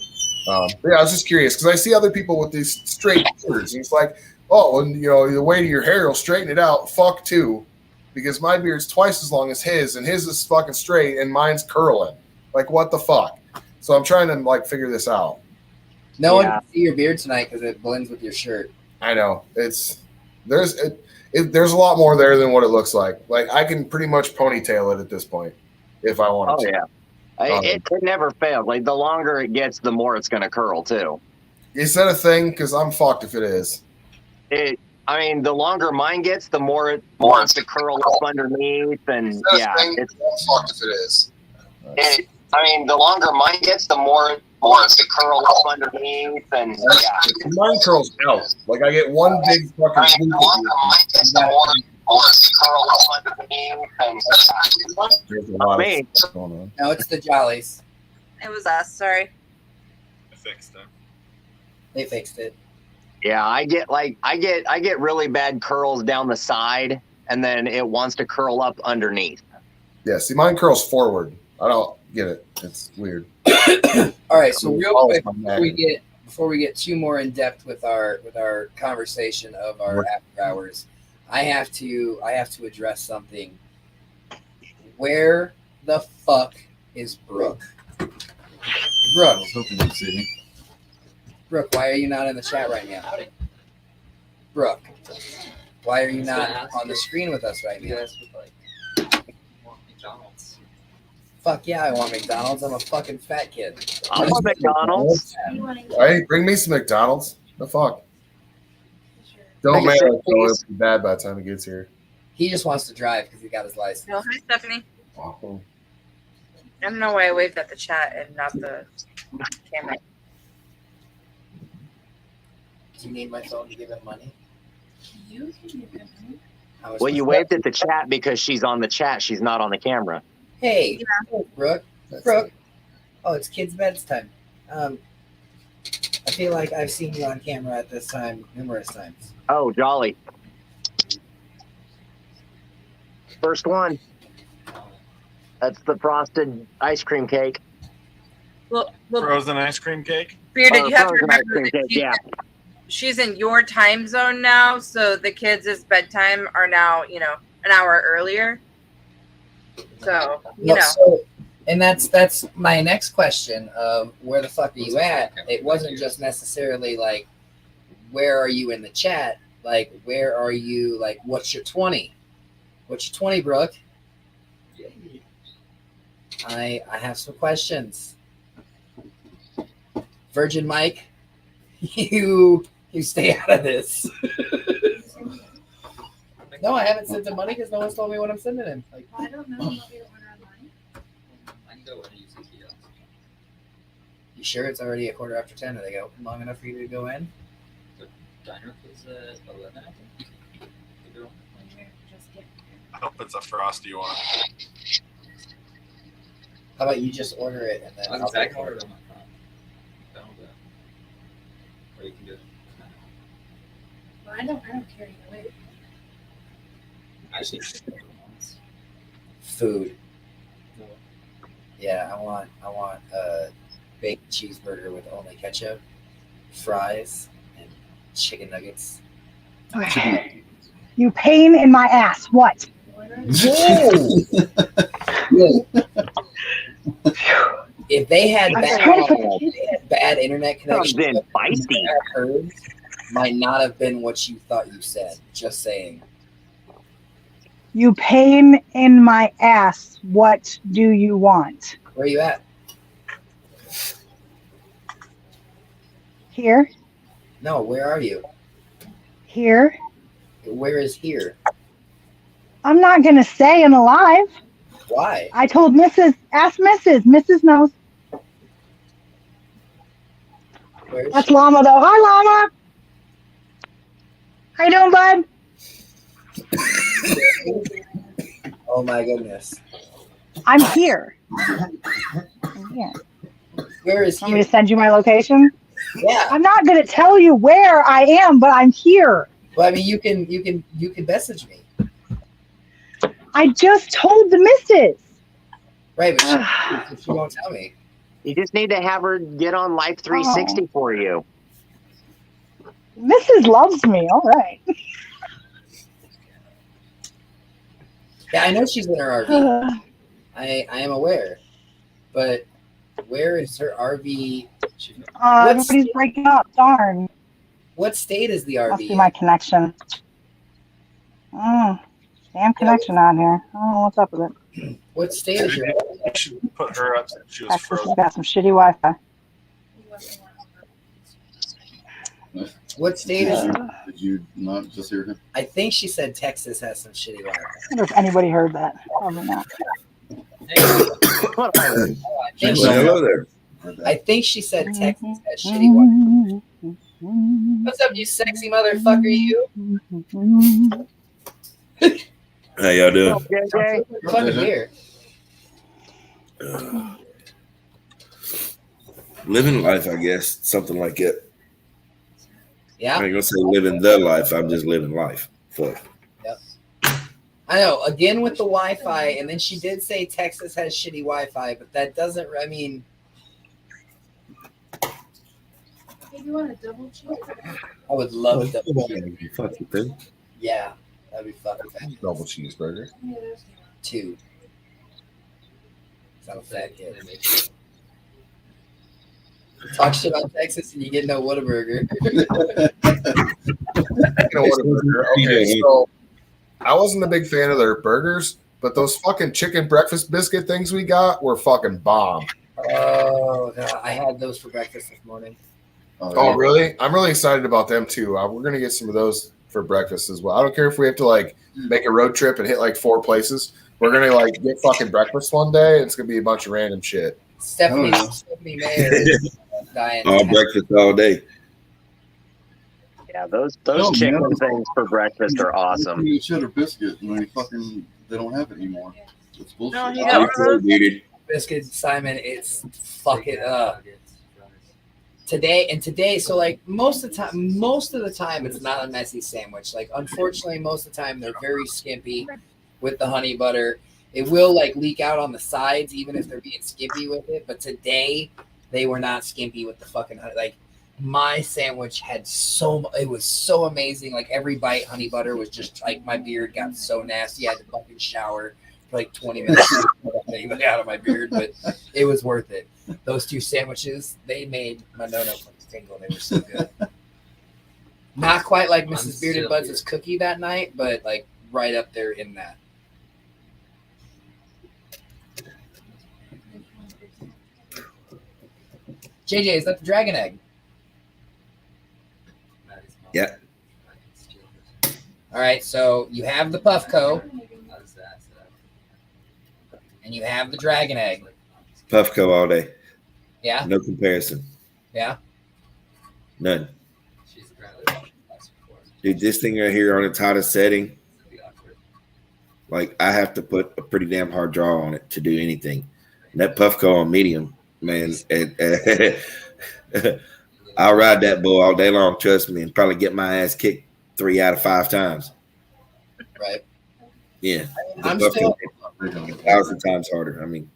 But yeah, I was just curious because I see other people with these straight beards, and it's like, oh, and you know, the weight of your hair will straighten it out. Fuck too, because my beard's twice as long as his, and his is fucking straight, and mine's curling. Like, what the fuck? So I'm trying to like figure this out. No one can see your beard tonight because it blends with your shirt. I know there's a lot more there than what it looks like. Like I can pretty much ponytail it at this point if I wanted to. Yeah, it never fails. Like the longer it gets, the more it's going to curl too. Is that a thing? Because I'm fucked if it is. I mean, the longer mine gets, the more it wants to curl up underneath, and yeah, I'm fucked if it is. I mean, the longer mine gets, the more it wants to curl up underneath, and yeah. Mine curls out. Like I get one big fucking. I mean, the longer mine gets, the more it wants to curl up underneath, and there's a lot of stuff going on. No, it's the Jollies. It was us. Sorry. I fixed it. They fixed it. Yeah, I get really bad curls down the side, and then it wants to curl up underneath. Yeah, see, mine curls forward. I don't get it. It's weird. All right, so real quick before we get too more in depth with our conversation of our after hours, I have to address something. Where the fuck is Brooke? Brooke, I was hoping you'd see me. Brooke, why are you not in the chat right now? Brooke, why are you not on the screen with us right now? McDonald's. Fuck yeah, I want McDonald's. I'm a fucking fat kid. I want McDonald's. Hey, bring me some McDonald's. The fuck? Don't make it be bad by the time he gets here. He just wants to drive because he got his license. No, hi, Stephanie. Awful. I don't know why I waved at the chat and not the camera. Do you need my phone to give him money? You can give him money. Well, you waved at the chat because she's on the chat. She's not on the camera. Hey, Brooke. Brooke. Oh, it's kids' bedtime. I feel like I've seen you on camera at this time numerous times. Oh, jolly. First one. That's the frosted ice cream cake. Well, Frozen ice cream cake? Bearded, you have to Frozen ice remember cream that cake, yeah. she's in your time zone now, so the kids' bedtime are now, an hour earlier. So, And that's my next question of where the fuck are you at? It wasn't just necessarily like, where are you in the chat? Like, where are you? Like, what's your 20? What's your 20, Brooke? I have some questions. Virgin Mike, you stay out of this. No, I haven't sent him money because no one's told me what I'm sending him. Like, I don't know. You want me to order online? I can go when you see kiosks. you sure it's already 10:15? Are they open long enough for you to go in? The diner is 11, I think. The girl. I hope it's a frosty one. How about you just order it and then I can order it on my phone. Or you can do it. Well, I don't care either way. I just need food. Yeah, I want a baked cheeseburger with only ketchup, fries, and chicken nuggets. Okay. You pain in my ass. What? If they had I'm bad, trying to put if they had bad internet connection, Comes in feisty. what I heard might not have been what you thought you said. Just saying. You pain in my ass. What do you want? Where are you at? Here? No, where are you? Here? Where is here? I'm not going to say in alive. Why? I told Mrs. Ask Mrs. Mrs. knows. Where's That's Llama, though. Hi, Llama. How you doing, bud? Oh, my goodness. I'm here. I'm here. Where is Want me here? to send you my location? Yeah. I'm not going to tell you where I am, but I'm here. Well, I mean, you can message me. I just told the missus. Right, but she won't tell me. You just need to have her get on Life 360 for you. Mrs. loves me. All right. Yeah, I know she's in her RV. I am aware. But where is her RV? Everybody's breaking up. Darn. What state is the Must RV be in? my connection. Damn connection on here. I don't know what's up with it. What state is your You should put her up since she was Texas has frozen. got some shitty Wi-Fi. What state is your Did you not just hear him? I think she said Texas has some shitty Wi-Fi. I wonder if anybody heard that. Probably not. Hello there. I think she said Texas has shitty Wi-Fi. What's up, you sexy motherfucker, you? How y'all doing? Fun to hear. Living life, I guess, something like it. Yeah. I ain't gonna say living the life. I'm just living life. Fuck. Yep. I know. Again with the Wi-Fi, and then she did say Texas has shitty Wi-Fi, but that doesn't. I mean, Hey, you want a double cheeseburger? I would love a double Fuck you, thing. Yeah, that'd be fucking fantastic. Double cheeseburger. Yeah, there's 2. Sound fat kid. Talk shit on Texas and you get no Whataburger. Okay, so I wasn't a big fan of their burgers, but those fucking chicken breakfast biscuit things we got were fucking bomb. Oh, God. I had those for breakfast this morning. Oh, really? I'm really excited about them too. We're gonna get some of those for breakfast as well. I don't care if we have to like make a road trip and hit like 4 places. We're gonna like get fucking breakfast one day. It's gonna be a bunch of random shit. Stephanie Oh, yeah. Stephanie Mayer is dying. All breakfast all day. Yeah, those No, chicken man. things for breakfast are awesome. You cheddar biscuit and they don't have it anymore. It's bullshit. No, he got one of those. Biscuit, Simon, it's fucking today, so like most of the time it's not a messy sandwich. Like unfortunately most of the time they're very skimpy with the honey butter. It will like leak out on the sides even if they're being skimpy with it, but today they were not skimpy with the fucking honey. Like my sandwich had it was so amazing. Like every bite honey butter was just like my beard got so nasty. I had to fucking shower for like 20 minutes to get it out of my beard, but it was worth it. Those two sandwiches, they made my no-no tingle. They were so good. Not quite like Mrs. Bearded Buds' cookie that night, but like right up there in that. JJ, is that the dragon egg? Yeah. All right, so you have the Puffco, and you have the dragon egg. Puffco all day. Yeah. No comparison. Yeah. None. Dude, this thing right here on its hottest setting, like I have to put a pretty damn hard draw on it to do anything. And that Puffco on medium, man, I'll ride that bull all day long, trust me, and probably get my ass kicked 3 out of 5 times. Right. Yeah. I'm still 1,000 times harder. I mean,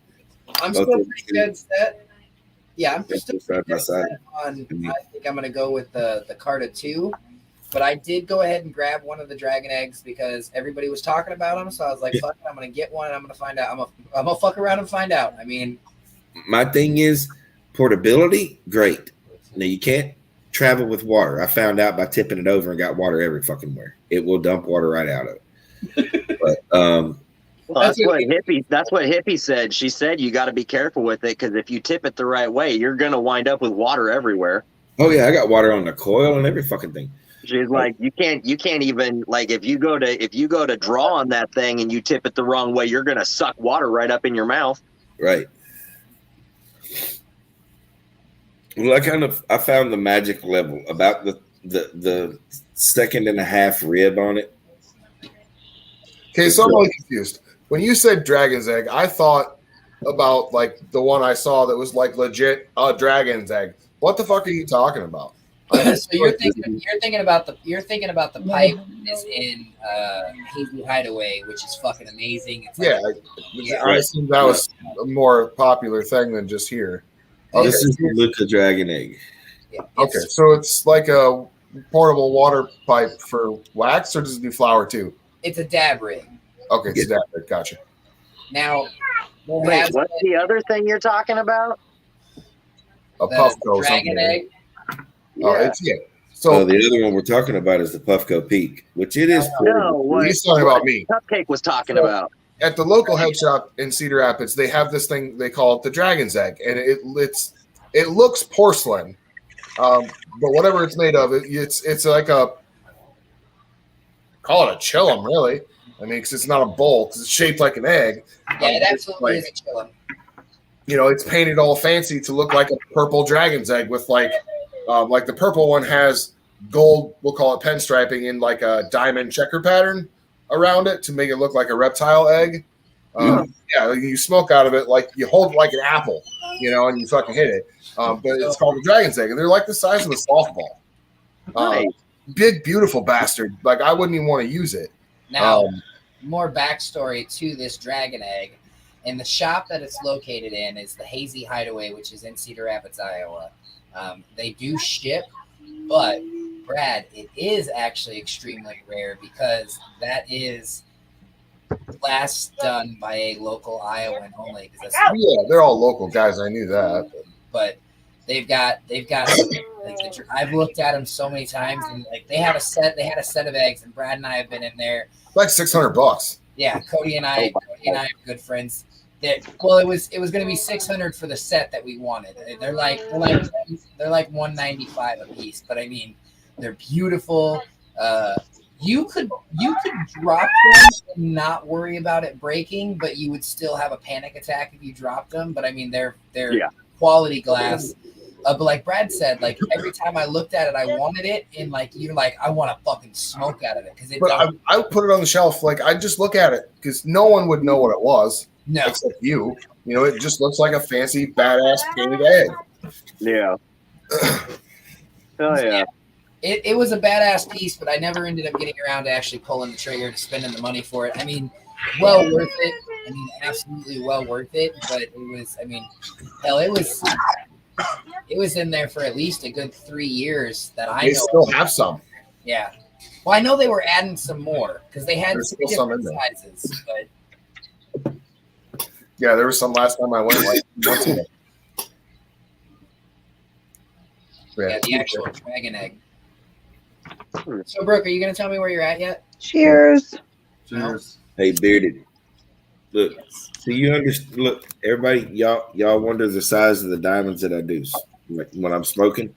I'm still pretty good set. Yeah, I'm still side by side. on. I think I'm gonna go with the Carta 2, but I did go ahead and grab one of the dragon eggs because everybody was talking about them. So I was like, "Fuck it, I'm gonna get one. And I'm gonna find out. I'm gonna fuck around and find out." I mean, my thing is portability. Great. Now you can't travel with water. I found out by tipping it over and got water every fucking where. It will dump water right out of it. But well, that's what Hippie said. She said you got to be careful with it because if you tip it the right way, you're gonna wind up with water everywhere. Oh yeah, I got water on the coil and every fucking thing. She's like, you can't even like if you go to draw on that thing and you tip it the wrong way, you're gonna suck water right up in your mouth. Right. Well, I found the magic level about the second and a half rib on it. Okay, so I'm really confused. When you said dragon's egg, I thought about like the one I saw that was like legit a dragon's egg. What the fuck are you talking about? so you're thinking about the pipe is in Hazy Hideaway, which is fucking amazing. It's I assume that was a more popular thing than just here. Okay. This is the Luca dragon egg. Yeah, okay, so it's like a portable water pipe for wax, or does it do flour too? It's a dab rig. Okay, it's a dab rig. Gotcha. Now, wait, what's the other thing you're talking about? A Puffco dragon egg. Oh, it's So the other one we're talking about is the Puffco Peak, which it is. No, what he's talking about me. Cupcake was talking about. At the local head shop in Cedar Rapids, they have this thing they call it the dragon's egg, and it looks porcelain, but whatever it's made of, it's like call it a chillum, really. I mean, because it's not a bowl, because it's shaped like an egg. Yeah, it absolutely is a chillum. You know, it's painted all fancy to look like a purple dragon's egg with like the purple one has gold, we'll call it pinstriping in like a diamond checker pattern around it to make it look like a reptile egg. Yeah, you smoke out of it like you hold it like an apple, and you fucking hit it. But it's called a dragon's egg, and they're like the size of a softball. Big, beautiful bastard. Like I wouldn't even want to use it. Now, more backstory to this dragon egg. And the shop that it's located in is the Hazy Hideaway, which is in Cedar Rapids, Iowa. They do ship, but Brad, it is actually extremely rare because that is glass done by a local Iowan only. Yeah, they're all local guys. I knew that. But they've got. I've looked at them so many times, and like they had a set of eggs, and Brad and I have been in there. Like $600. Yeah, Cody and I are good friends. It was going to be $600 for the set that we wanted. They're like $195 a piece, but I mean, they're beautiful. You could drop them and not worry about it breaking, but you would still have a panic attack if you dropped them. But I mean, they're quality glass. But like Brad said, like every time I looked at it, I wanted it, and like you're like, I want to fucking smoke out of it because I would put it on the shelf. Like I just look at it because no one would know what it was. No, except you. You know, it just looks like a fancy badass painted egg. Yeah. Oh yeah. It was a badass piece, but I never ended up getting around to actually pulling the trigger to spending the money for it. I mean, well worth it. I mean, absolutely well worth it. But it was, I mean, hell, it was in there for at least a good 3 years that I know. They still have some. Yeah. Well, I know they were adding some more because they had There's some still some in different there. sizes. But Yeah, there was some last time I went. Like months ago. yeah, the actual dragon egg. So, Brooke, are you going to tell me where you're at yet? Cheers. Cheers. Hey, Bearded. Look, so you understand? Look, everybody, y'all wonder the size of the diamonds that I do when I'm smoking.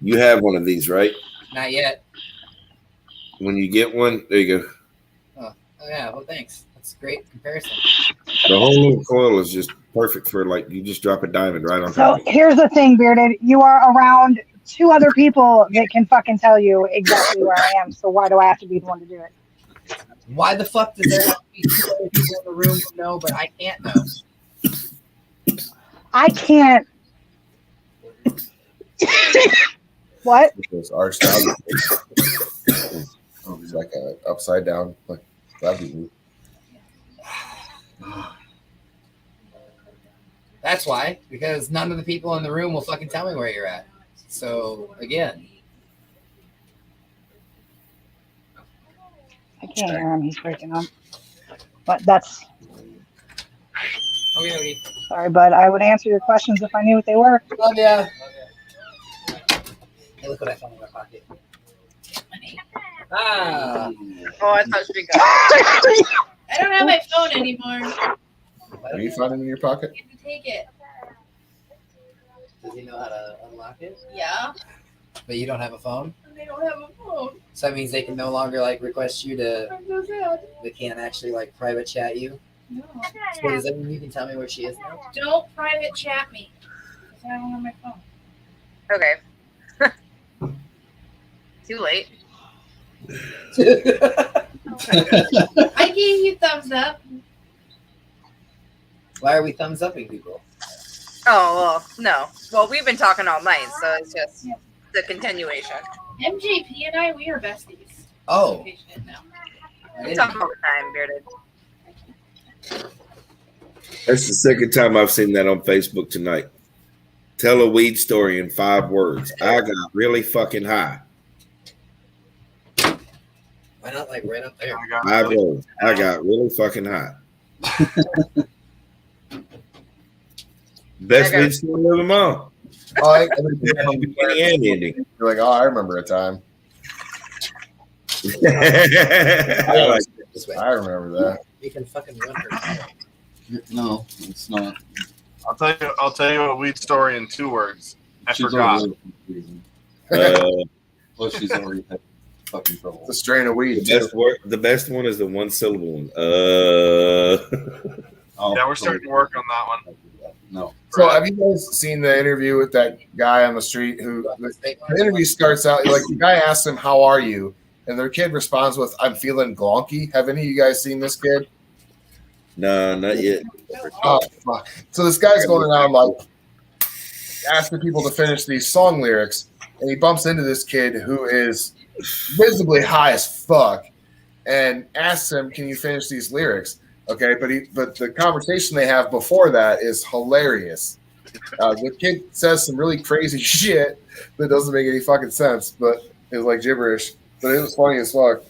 You have one of these, right? Not yet. When you get one, there you go. Oh yeah. Well, thanks. That's a great comparison. The whole little coil is just perfect for like you just drop a diamond right on So top. here's the thing, Bearded. You are around 2 other people that can fucking tell you exactly where I am. So why do I have to be the one to do it? Why the fuck does there have to be 2 other people in the room who know, but I can't know? I can't. What? Because our style is like a upside down, like gravity move. That's why, because none of the people in the room will fucking tell me where you're at. So again, I can't hear him. He's breaking up. But that's okay. sorry, bud. I would answer your questions if I knew what they were. Love ya. Hey, look what I found in my pocket. Ah. Oh, I thought she got. I don't have my phone anymore. Are you finding it in your pocket? You can take it. Does he know how to unlock it? Yeah. But you don't have a phone? They don't have a phone. So that means they can no longer like request you to. I'm so sad. They can't actually like private chat you. No. So does that mean you can tell me where she is now? Don't private chat me. Because I don't have my phone. Okay. Too late. I gave you thumbs up. Why are we thumbs upping people? Oh, well, no. Well, we've been talking all night, so it's just the continuation. MJP and I, we are besties. Oh. We talk all the time, Bearded. That's the second time I've seen that on Facebook tonight. Tell a weed story in 5 words. I got really fucking high. Why not like right up there? 5 words. I got really fucking high. Best weed story of them all. Oh, Ending. You're like, oh, I remember a time. I remember that. You can fucking run her. No, it's not. I'll tell you a weed story in 2 words. I She's forgot. Plus, she's already had fucking trouble. It's a strain of weed. The best one is the 1 syllable one. Yeah, we're starting to work on that one. No. So, have you guys seen the interview with that guy on the street who the interview starts out like the guy asks him, "How are you?" and their kid responds with, "I'm feeling glonky." Have any of you guys seen this kid? No, not yet. Oh, fuck. So this guy's going around like asking people to finish these song lyrics, and he bumps into this kid who is visibly high as fuck, and asks him, "Can you finish these lyrics?" Okay, but the conversation they have before that is hilarious. The kid says some really crazy shit that doesn't make any fucking sense, but it's like gibberish. But it was funny as fuck.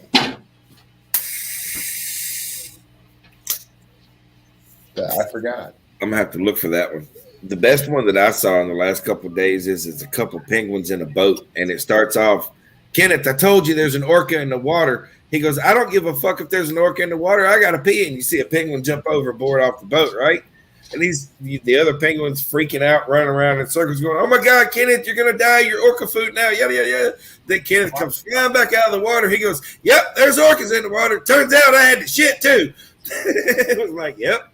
I forgot. I'm gonna have to look for that one. The best one that I saw in the last couple of days is it's a couple penguins in a boat, and it starts off, "Kenneth, I told you there's an orca in the water." He goes, "I don't give a fuck if there's an orca in the water. I gotta pee." And you see a penguin jump overboard off the boat, right? And the other penguins freaking out, running around in circles, going, "Oh my God, Kenneth, you're gonna die! You're orca food now!" Yada yada yada. Then Kenneth comes flying back out of the water. He goes, "Yep, there's orcas in the water. Turns out I had to shit too." It was like, "Yep."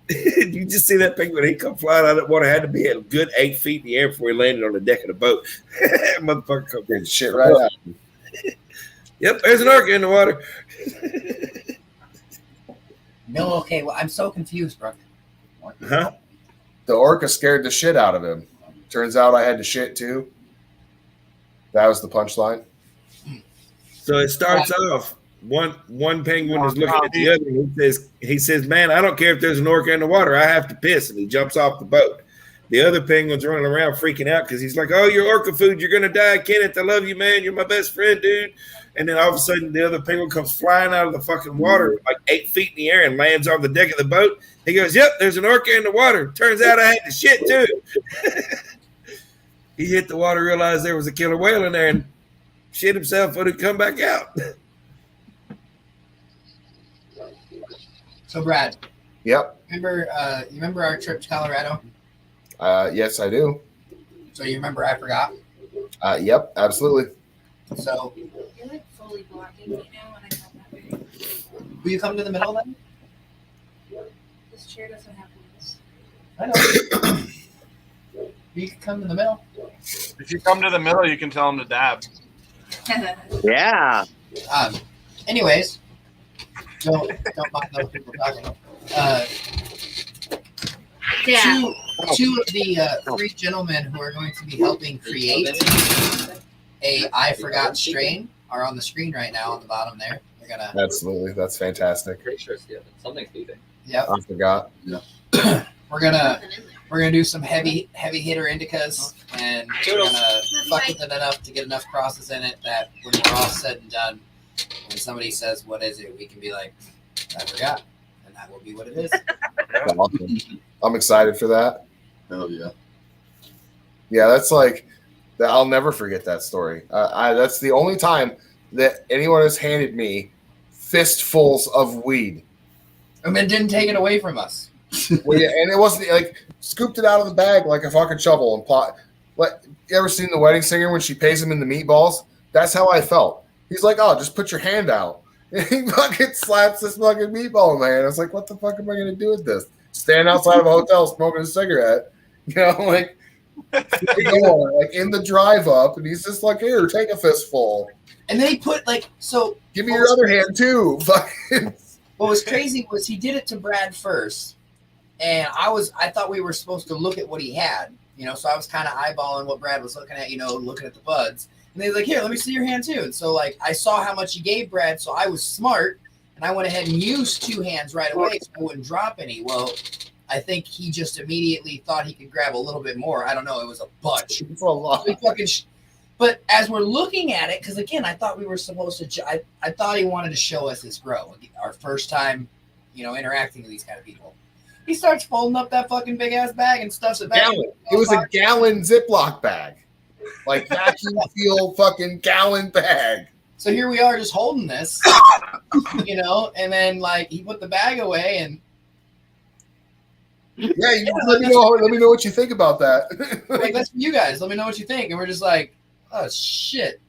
You just see that penguin. He come flying out of the water. Had to be at a good 8 feet in the air before he landed on the deck of the boat. Motherfucker come getting shit right out. Yep, there's an orca in the water. No, okay. Well, I'm so confused, bro. Huh? The orca scared the shit out of him. Turns out I had to shit too. That was the punchline. So it starts off. One penguin is looking at the other, and he says, "Man, I don't care if there's an orca in the water. I have to piss." And he jumps off the boat. The other penguin's running around freaking out because he's like, "Oh, you're orca food. You're gonna die, Kenneth. I love you, man. You're my best friend, dude." And then all of a sudden, the other penguin comes flying out of the fucking water, like 8 feet in the air, and lands on the deck of the boat. He goes, "Yep, there's an orca in the water. Turns out I had to shit too." He hit the water, realized there was a killer whale in there, and shit himself, but he'd come back out. So, Brad. Yep. You remember our trip to Colorado? Yes, I do. So you remember I forgot? Yep, absolutely. So You're like fully blocking me now when I come that way. will you come to the middle then? This chair doesn't have wheels. I know. You can come to the middle. If you come to the middle, you can tell him to dab. Yeah. Anyways, don't mind those people talking. Two of the 3 gentlemen who are going to be helping create a I Forgot strain are on the screen right now on the bottom there. We're gonna Absolutely. That's fantastic. Pretty sure it's something's beeping. Yep. I forgot. Yeah. We're gonna do some heavy hitter indicas, and we're gonna fuck with it enough to get enough crosses in it that when we're all said and done, when somebody says what is it, we can be like, I forgot, and that will be what it is. Awesome. I'm excited for that. Hell yeah. Yeah, that's like that. I'll never forget that story. That's the only time that anyone has handed me fistfuls of weed. And then didn't take it away from us. Well, yeah, and it wasn't like scooped it out of the bag like a fucking shovel and pot. Like, you ever seen The Wedding Singer when she pays him in the meatballs? That's how I felt. He's like, "Oh, just put your hand out." And he fucking slaps this fucking meatball in my hand. I was like, "What the fuck am I gonna do with this?" Stand outside of a hotel smoking a cigarette, you know, like in the drive up, and he's just like, "Here, take a fistful." And then he put so. Give me your other hand too. What was crazy was he did it to Brad first, and I thought we were supposed to look at what he had, so I was kind of eyeballing what Brad was looking at, looking at the buds. And they were like, "Here, let me see your hand too." And so I saw how much he gave Brad, so I was smart, and I went ahead and used 2 hands right away so I wouldn't drop any. Well, I think he just immediately thought he could grab a little bit more. I don't know. It was a bunch. It's a lot. But as we're looking at it, because again, I thought we were supposed to. I thought he wanted to show us his grow, our first time, interacting with these kind of people. He starts folding up that fucking big ass bag and stuffs it back. It was a gallon Ziploc bag, like vacuum seal fucking gallon bag. So here we are, just holding this, and then he put the bag away and. Yeah, let me know what you think about that. That's for you guys. Let me know what you think, and we're just like, oh shit.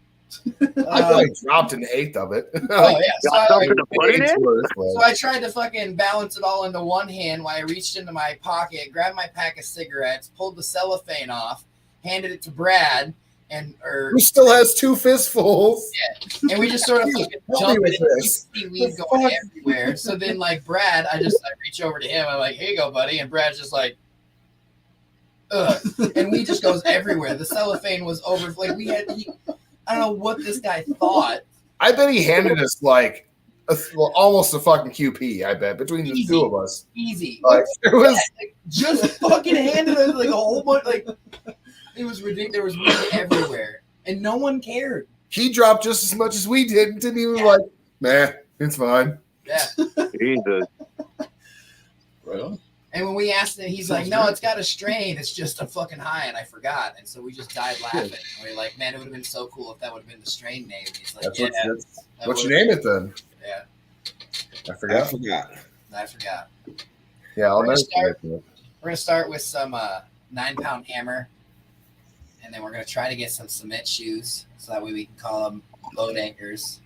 I probably dropped an eighth of it. Oh yeah. So I tried to fucking balance it all into one hand while I reached into my pocket, grabbed my pack of cigarettes, pulled the cellophane off, handed it to Brad, who still has 2 fistfuls. Yeah. And we just sort of fucking jump it and you see weed going everywhere. So then Brad, I reach over to him, I'm like, "Here you go, buddy." And Brad's just like, ugh. And weed just goes everywhere. The cellophane was over. I don't know what this guy thought. I bet he handed us almost a fucking QP. I bet between the 2 of us. Easy. It was just fucking handed us a whole bunch. It was ridiculous. There was weed everywhere, and no one cared. He dropped just as much as we did, and didn't even man, it's fine. Yeah. Jesus. Right on. And when we asked him, he's like, "No, it's got a strain. It's just a fucking high," and I forgot. And so we just died laughing. And we're like, "Man, it would have been so cool if that would have been the strain name." And he's like, What you name it then? Yeah. I forgot. I forgot. Yeah, I'll We're never gonna start- forget that. We're gonna start with some 9-pound hammer, and then we're gonna try to get some cement shoes, so that way we can call them boat anchors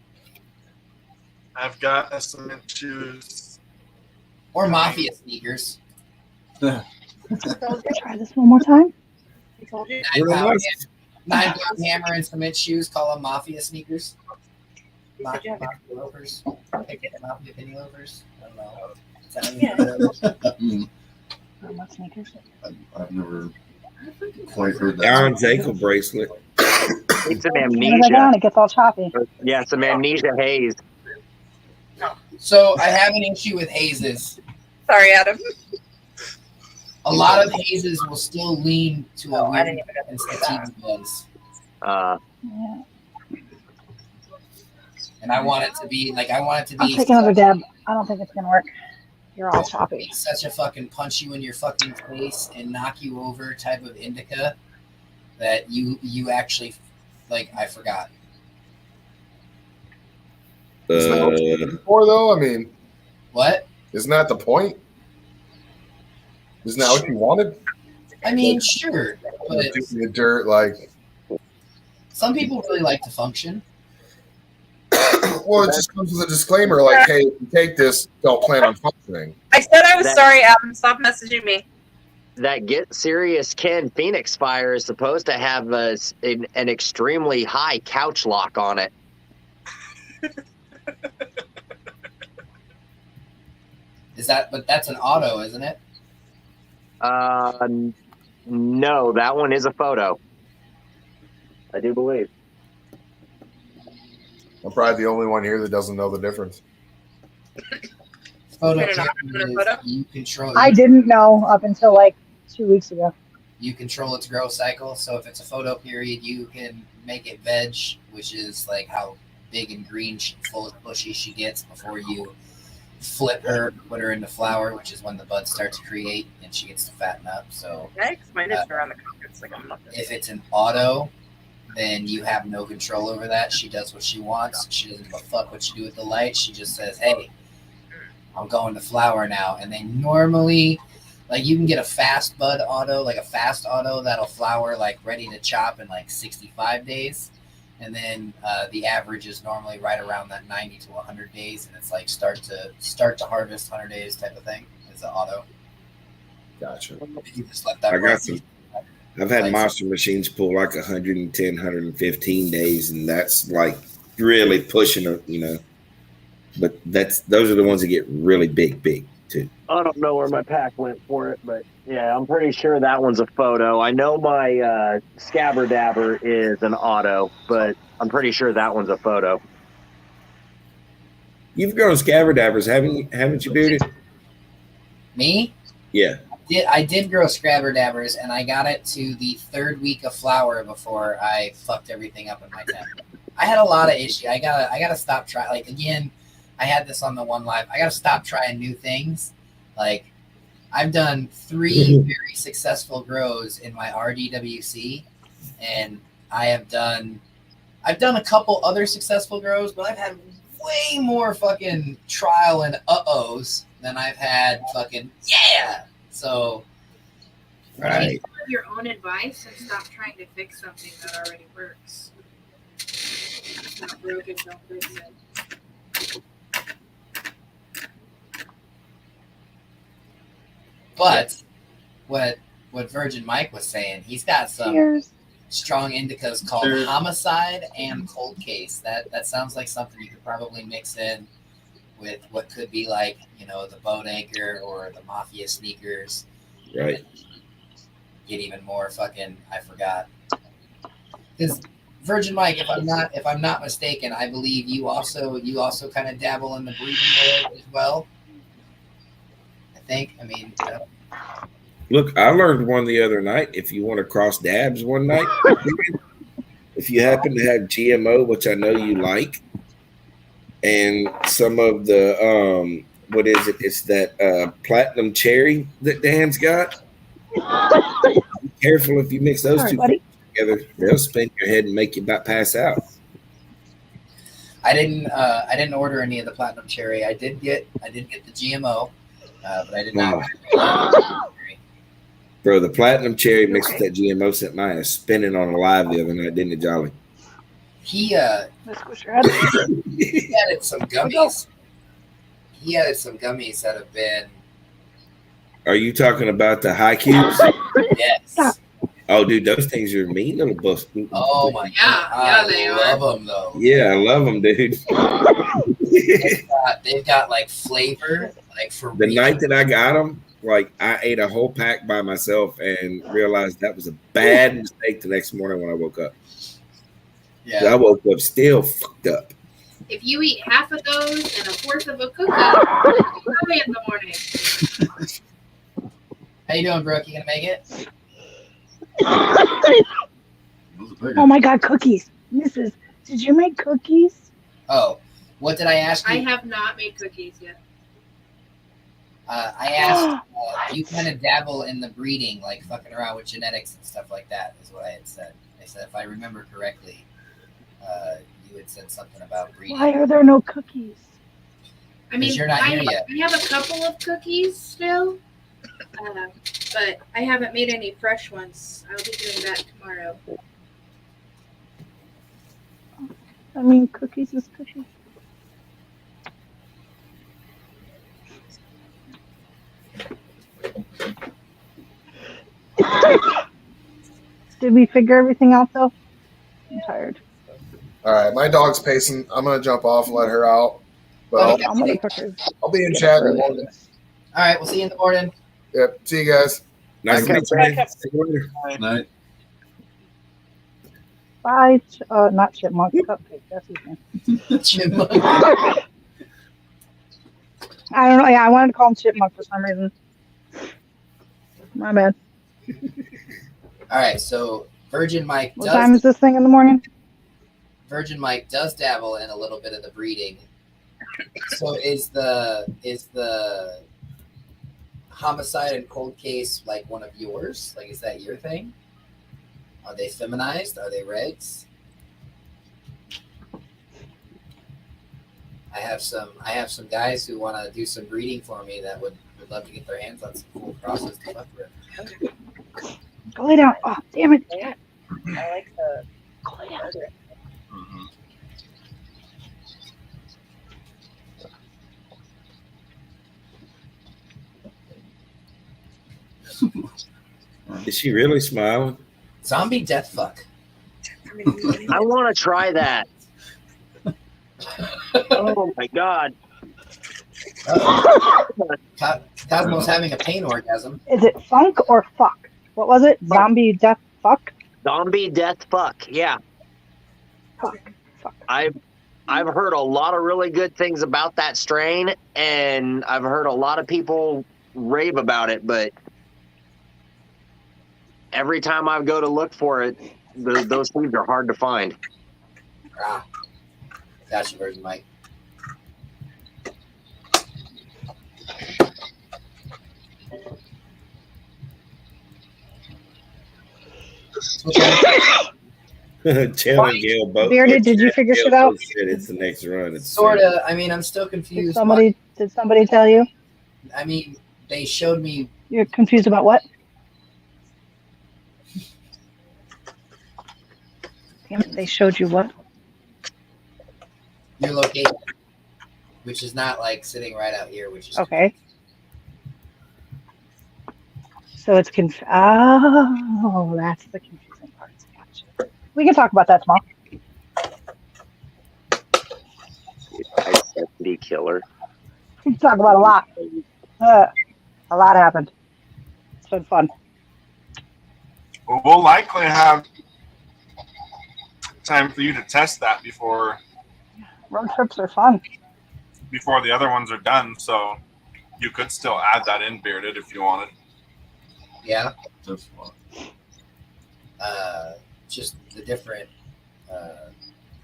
I've got a cement shoes. or mafia sneakers. Try this one more time. Really nice. 9-pound hammer and cement shoes, call them mafia sneakers. Mafia loafers. Mafia penny loafers. I don't know. Is that how you I've never quite heard that. Aaron's ankle bracelet. It's an When I go down, amnesia. it gets all choppy. Yeah, some amnesia haze. So I have an issue with hazes. Sorry, Adam. A lot of hazes will still lean to a weird sativa buzz. Uh, Yeah. And I want it to be like I'll take another dab. I don't think it's gonna work. You're all choppy. such a fucking punch you in your fucking face and knock you over type of indica that you actually like. I forgot. Isn't that what you're looking for, though? I mean, What? isn't that the point? Isn't that what you wanted? I mean, sure, but Doing the dirt, like. some people really like to function. Well, it just comes with a disclaimer, like, hey, if you take this, don't plan on functioning. I said I was That- sorry, Adam. Stop messaging me. that Get Serious Ken Phoenix Fire is supposed to have an extremely high couch lock on it. But that's an auto, isn't it? No, that one is a photo. I do believe. I'm probably the only one here that doesn't know the difference. Photo Put it on is a photo? you control. I didn't know up until like 2 weeks ago. You control its growth cycle. So if it's a photo period, you can make it veg, which is like how big and green, full of bushy she gets before you flip her, put her into flower, which is when the buds start to create and she gets to fatten up. So Can I explain it to her on the comments? Like I'm not. if it's an auto, then you have no control over that. She does what she wants. She doesn't give a fuck what you do with the light. She just says, hey, I'm going to flower now. And they normally, like, you can get a fast bud auto, like a fast auto that'll flower like ready to chop in like 65 days. And then the average is normally right around that 90 to 100 days. And it's like start to harvest 100 days type of thing. It's an auto. Gotcha. You just let that I run. got some. I've had monster machines pull like 110, 115 days, and that's like really pushing it, you know. But those are the ones that get really big too. I don't know where my pack went for it, but yeah, I'm pretty sure that one's a photo. I know my Scabbard Dabber is an auto, but I'm pretty sure that one's a photo. You've grown Scabbard Dabbers, haven't you, Bearded? Me? Yeah. I did grow Scrabber Dabbers, and I got it to the 3rd week of flower before I fucked everything up in my tent. I had a lot of issues. I gotta stop trying. Like, again, I had this on the one live. I gotta stop trying new things. Like, I've done 3 very successful grows in my RDWC, and I've done a couple other successful grows, but I've had way more fucking trial and uh-ohs than I've had fucking yeah. So, Right. Follow your own advice and stop trying to fix something that already works. It's not broken, don't fix it. But what Virgin Mike was saying, he's got some strong indicas called Homicide and Cold Case. That sounds like something you could probably mix in with what could be like, you know, the Boat Anchor or the Mafia Sneakers. Right. Get even more fucking, I forgot. Because Virgin Mike, if I'm not mistaken, I believe you also kind of dabble in the breeding world as well. I think. I mean, you know. Look, I learned one the other night. If you want to cross dabs one night, if you happen to have GMO, which I know you like, and some of the what is it? It's that platinum cherry that Dan's got. Be careful if you mix those two things together; they'll spin your head and make you about pass out. I didn't order any of the platinum cherry. I did get the GMO. But I did not. Bro, the platinum cherry mixed with that GMO sent mine is spinning on a live the other night, didn't it, Jolly? He added some gummies. He added some gummies that have been. Are you talking about the high cubes? Yes. Oh, dude, those things are mean little bus. Oh my god! I love them though. Yeah, I love them, dude. They've got like flavor, like for the night that I got them. Like I ate a whole pack by myself and realized that was a bad mistake the next morning when I woke up. Yeah, I woke up still fucked up. If you eat half of those and a fourth of a cookie, early in the morning. How you doing, Brooke? You gonna make it? Oh my god, cookies. Mrs., did you make cookies? Oh, what did I ask you? I have not made cookies yet. I asked, you kind of dabble in the breeding, like fucking around with genetics and stuff like that, is what I had said. I said, if I remember correctly, you had said something about breeding. Why are there no cookies? I mean, you're not here yet. I have a couple of cookies still, but I haven't made any fresh ones. I'll be doing that tomorrow. I mean, cookies is cookies. Did we figure everything out though? I'm tired. All right, my dog's pacing. I'm gonna jump off and let her out. But I'll be in chat in the morning. All right, we'll see you in the morning. Yep. See you guys. Nice to meet you. See you later. Night. Bye. Not chipmunk. Cupcake. That's his name. Chipmunk. I don't know. Yeah, I wanted to call him chipmunk for some reason. My bad. All right, so Virgin Mike What time is this thing in the morning? Virgin Mike does dabble in a little bit of the breeding. So is the homicide and cold case like one of yours? Like, is that your thing? Are they feminized? Are they regs? I have some guys who want to do some breeding for me that would love to get their hands on some cool crosses to fuck with. Go lay down. Oh, damn it. Yeah. I like the. Go lay down. Is she really smiling? Zombie death fuck. I want to try that. Oh my god. Cosmo's having a pain orgasm. Is it funk or fuck? What was it? Zombie death fuck? Zombie death fuck. Yeah. Fuck. I've heard a lot of really good things about that strain, and I've heard a lot of people rave about it, but every time I go to look for it, those seeds are hard to find. Ah, gotcha, Virgin Mike. Chandler Gale both. Bearded, did you figure shit out? It's the next run. It's Sort of. I mean, I'm still confused. Did somebody tell you? I mean, they showed me. You're confused about what? Damn it, they showed you what? Your location, which is not like sitting right out here, which is okay. So it's oh, that's the confusing part. Gotcha. We can talk about that tomorrow. Identity killer. We can talk about a lot. A lot happened. It's been fun. Well, we'll likely have time for you to test that before Road trips are fun. Before the other ones are done, so you could still add that in, Bearded, if you wanted. Yeah. That's fun. Just the different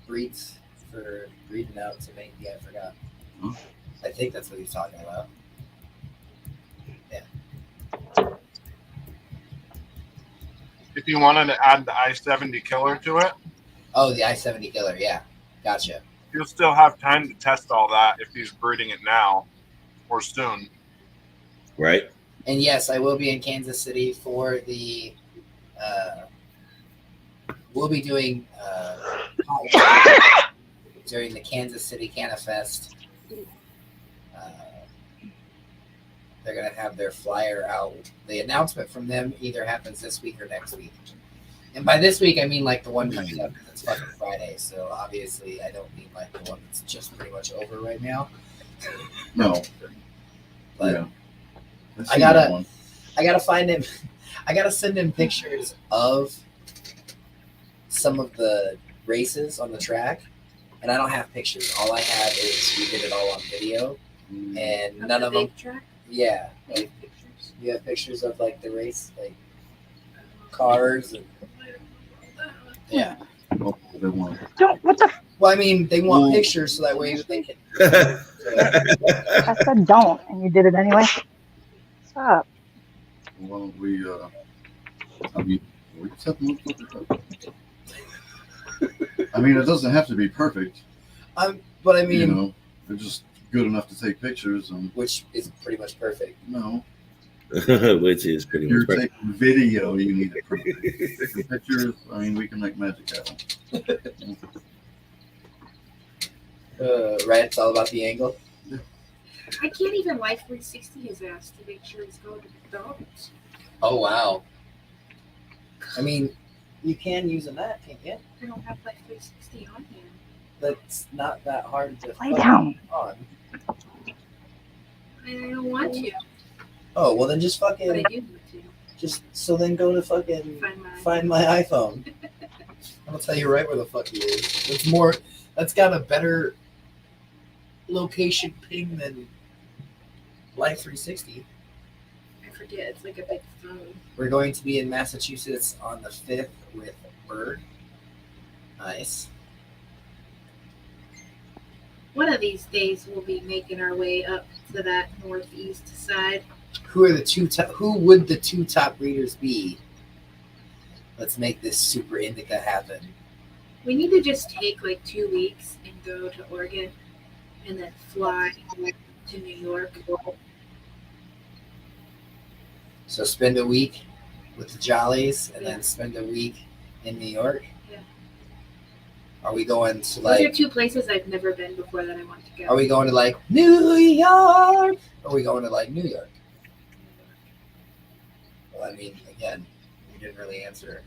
breeds for breeding out to make. Yeah, I forgot. I think that's what he's talking about. Yeah. If you wanted to add the I-70 killer to it. Oh, the I-70 killer. Yeah. Gotcha. You'll still have time to test all that if he's breeding it now or soon. Right. And yes, I will be in Kansas City for the. We'll be doing during the Kansas City Canna Fest. They're gonna have their flyer out. The announcement from them either happens this week or next week. And by this week, I mean like the one coming up because it's fucking Friday. So obviously, I don't mean like the one that's just pretty much over right now. No. But Yeah. I gotta find him. I gotta send him pictures of some of the races on the track, and I don't have pictures. All I have is we did it all on video, and none of them. Track? Yeah, like you have pictures of like the race, like cars and yeah. Well, they want. Don't. What the? Well, I mean, they want pictures so that way they can. I said don't, and you did it anyway. Stop. Well, we. I mean, we just have to look for it. I mean, it doesn't have to be perfect. But I mean, you know, they're just good enough to take pictures, and which is pretty much perfect. No. Which is pretty You're much perfect. taking video, you need it perfect. Taking pictures, I mean, we can make magic happen. Right, it's all about the angle. I can't even Life 360 his ass to make sure he's going to McDonald's. Oh wow. I mean, you can use a net, can't you? I don't have Life 360 on here. That's not that hard to Lay down. on. I don't want to. Oh well, then just fucking. But I do want to. Just so then go to fucking find my iPhone. I'll tell you right where the fuck it is. It's more. That's got a better location ping than Life 360. I forget. It's like a big phone. We're going to be in Massachusetts on the 5th with Bird. Nice. One of these days, we'll be making our way up to that northeast side. Who are the two top? Who would the two top breeders be? Let's make this Super Indica happen. We need to just take like 2 weeks and go to Oregon, and then fly to New York. So spend a week with the Jollies, and then spend a week in New York. Yeah. Are we going to Those are like? two places I've never been before that I want to go. Are we going to like New York? Or are we going to like New York? Well, I mean, again, you didn't really answer.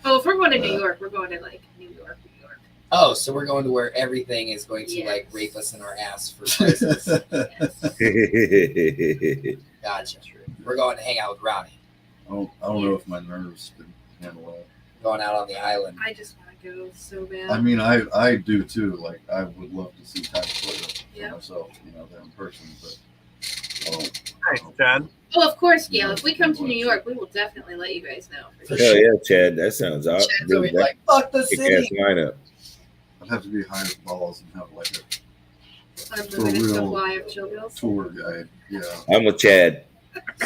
Oh, if we're going to New York, we're going to like New York, New York. Oh, so we're going to where everything is going to like rape us in our ass for prices. Gotcha. We're going to hang out with Ronnie. I don't know if my nerves can handle it. Going out on the island. I just want to go so bad. I mean, I do too. Like, I would love to see Times Square Yeah. for myself, you know, there in person. But Thanks, Chad. Oh, of course, Gail. If we come to New York, we will definitely let you guys know. For Hell yeah, Chad. That sounds awesome. Chad's gonna be like, fuck the city. Lineup. I'd have to be high as balls and have like unlimited real supply of chill bills. tour guide. Yeah, I'm with Chad.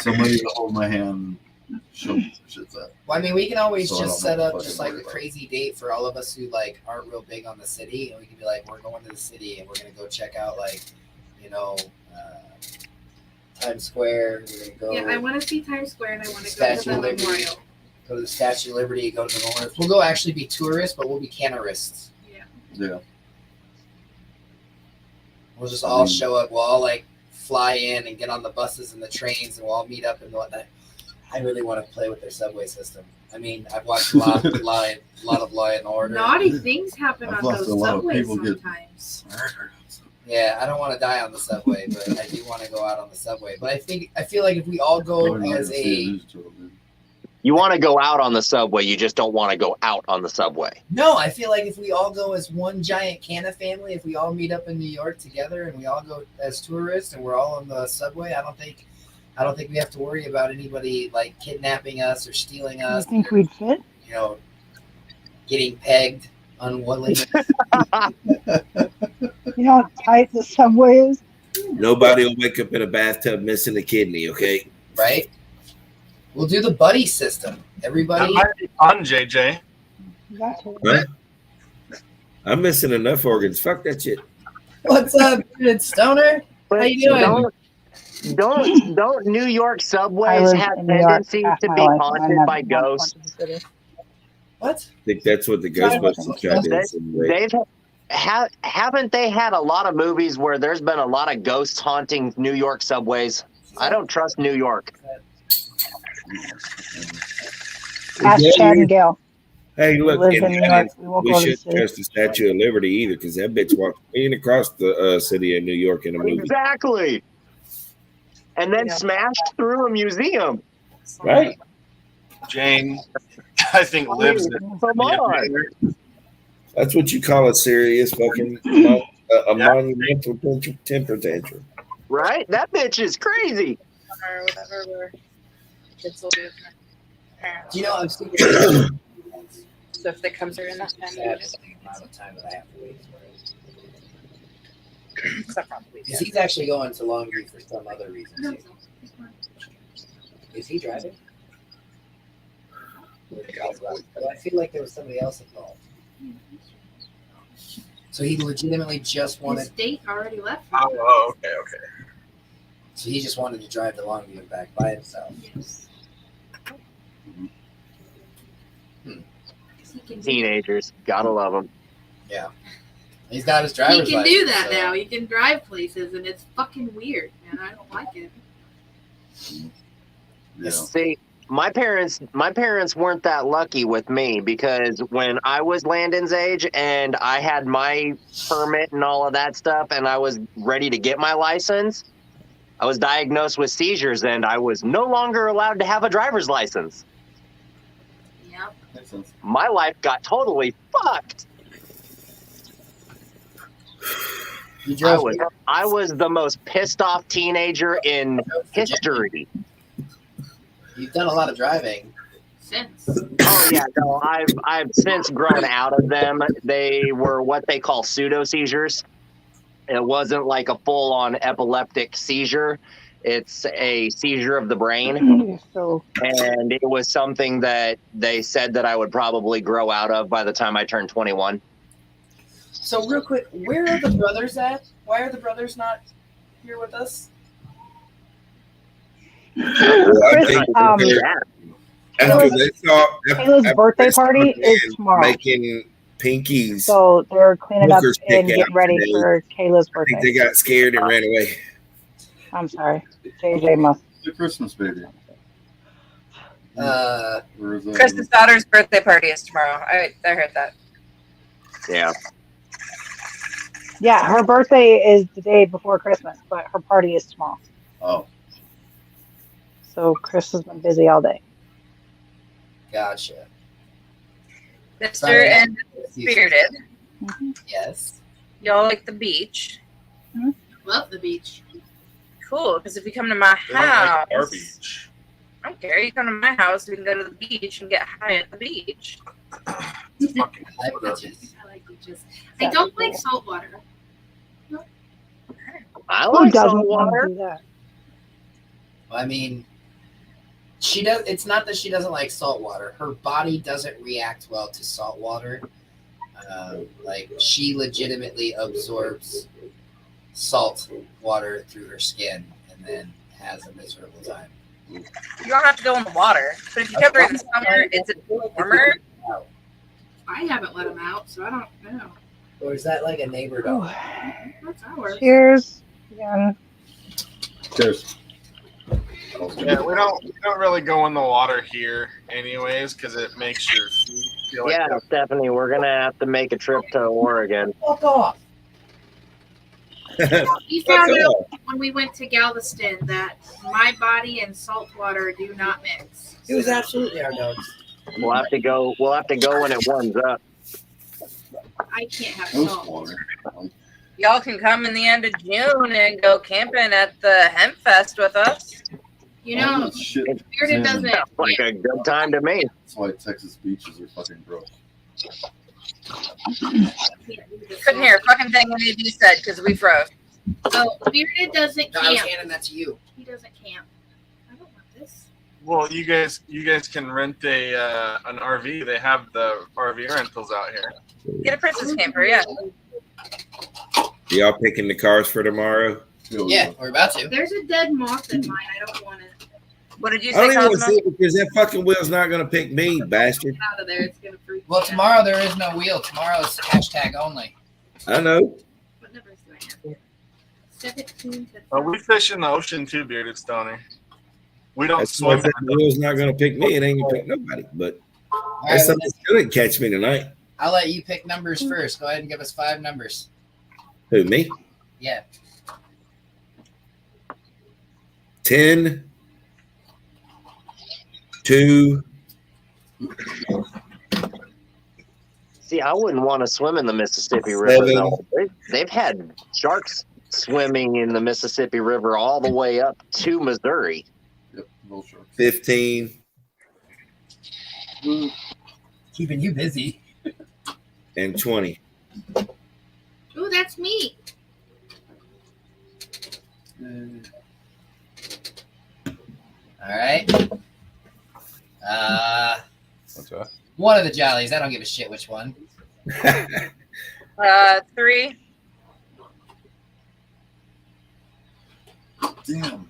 somebody to hold my hand, and show me some shit's up. Well, I mean, we can always So I just don't set have to up fucking just like a worry about it. crazy date for all of us who like aren't real big on the city, and we can be like, we're going to the city and we're gonna go check out like, you know, Times Square. We're gonna go. Yeah, I want to see Times Square and I want to go to Statue the of Liberty. memorial. Go to the Statue of Liberty. Go to the North. We'll go actually be tourists, but we'll be cannerists. Yeah. We'll just all show up. We'll all like fly in and get on the buses and the trains, and we'll all meet up and whatnot. I really want to play with their subway system. I mean, I've watched a lot of Law and Order. Naughty things happen I've on lost those a lot of subways people get- sometimes. Yeah, I don't want to die on the subway, but I do want to go out on the subway. But I feel like if we all go as a You want to go out on the subway, you just don't want to go out on the subway. no, I feel like if we all go as one giant Canna family, if we all meet up in New York together and we all go as tourists and we're all on the subway, I don't think we have to worry about anybody like kidnapping us or stealing You us. think we'd fit? You know, getting pegged unwillingly. You know how tight the subway is? Nobody will wake up in a bathtub missing a kidney, okay? Right? We'll do the buddy system. Everybody. That might be fun, JJ. Huh? I'm missing enough organs. Fuck that shit. What's up, dude? Stoner? How you doing? Don't New York I subways lived have in New York tendencies half to my be life, and I haunted never by once went ghosts? to the city. What? I think that's what the Ghostbusters tried to insinuate. Haven't they had a lot of movies where there's been a lot of ghosts haunting New York subways? I don't trust New York. Ask Chad and Gail. Hey, We look, live in in New York. We won't we go to the shouldn't city. trust the Statue of Liberty either, because that bitch walked clean across the city of New York in a movie. Exactly. And then smashed through a museum. Right. Jane, I think lives in Come on. That's what you call a serious fucking monumental temper tantrum. Right? That bitch is crazy. Or whatever, where kids will do with their parents. Do you know I'm super So if they come through in that time, sad the amount of time that I have to wait for it. except for on the Because weekend. he's actually going to Longview for some other reason too. Is he driving? I feel like there was somebody else involved. So he legitimately just His wanted. date already left. Oh, okay. So he just wanted to drive to Longview and back by himself. Yes. He can do Teenagers. Gotta love them. Yeah. He's got his driver's He can license. do that so- now. He can drive places, and it's fucking weird, man. I don't like it. Yeah. See, my parents weren't that lucky with me, because when I was Landon's age and I had my permit and all of that stuff and I was ready to get my license, I was diagnosed with seizures and I was no longer allowed to have a driver's license. Yep. Makes sense. My life got totally fucked. You drove. I was the most pissed off teenager in history. You've done a lot of driving. Since. Oh yeah, no, I've since grown out of them. They were what they call pseudo seizures. It wasn't like a full on epileptic seizure. It's a seizure of the brain. So And it was something that they said that I would probably grow out of by the time I turned 21. So real quick, where are the brothers at? Why are the brothers not here with us? I think after they saw Kayla's after birthday they saw party man is tomorrow. making pinkies. So they're cleaning up Knockerz and kick getting out ready today. for Kayla's I think birthday. they got scared and ran away. I'm sorry. JJ must. The Christmas baby. Uh, Or is that- Chris's daughter's birthday party is tomorrow. I heard that. Yeah. Yeah, her birthday is the day before Christmas, but her party is tomorrow. Oh, So Chris has been busy all day. gotcha. Mr. and Spirited, Yes. y'all like the beach. Love the beach. Cool, because if you come to my They don't house, like our beach. I don't care. You come to my house, we can go to the beach and get high at the beach. It's fucking I cold. bitches. I like beaches. I don't like salt water. I Who like doesn't salt want water. to do that? I mean, she does. It's not that she doesn't like salt water. Her body doesn't react well to salt water. Like she legitimately absorbs salt water through her skin and then has a miserable time. You don't have to go in the water, but if you come during the summer, it's warmer. I haven't let them out, so I don't know. Or is that like a neighbor dog? That's ours. Cheers. Again. cheers. Yeah, we don't really go in the water here, anyways, because it makes your feet feel like Yeah, Stephanie, we're gonna have to make a trip to Oregon. Fuck off. We found out when we went to Galveston that my body and salt water do not mix. It was absolutely our dogs. We'll have to go. We'll have to go when it warms up. I can't have Coast salt. water. Y'all can come in the end of June and go camping at the Hemp Fest with us. You know, Shit. Bearded doesn't. Sounds like a good time to me. That's why Texas beaches are fucking gross. Couldn't hear a fucking thing any of you said because we froze. Oh, Bearded doesn't No, I was camp. handing that to you. He doesn't camp. I don't want this. Well, you guys can rent an RV. They have the RV rentals out here. Get a princess camper, yeah. Y'all picking the cars for tomorrow? Yeah, we're about to. There's a dead moth in mine. I don't want it. What did you I don't say, even want to Cosmo? see it because that fucking wheel's not going to pick me, bastard. Get out of there. It's gonna freak. Well, tomorrow there is no wheel. Tomorrow's hashtag only. I know. What numbers do I have? 17 to We fish in the ocean too, Bearded Stony. We don't That's why swim. the wheel's not going to pick me. It ain't going to pick nobody. But there's something that's going to catch me tonight. I'll let you pick numbers first. Go ahead and give us 5 numbers. Who, me? Yeah. 10, 2. See, I wouldn't want to swim in the Mississippi River. 7. Though. They've had sharks swimming in the Mississippi River all the way up to Missouri. Yep, bull sharks. 15. Keeping you busy. And 20. Ooh, that's me. All right. What's that? One of the jollies. I don't give a shit which one. 3. Damn.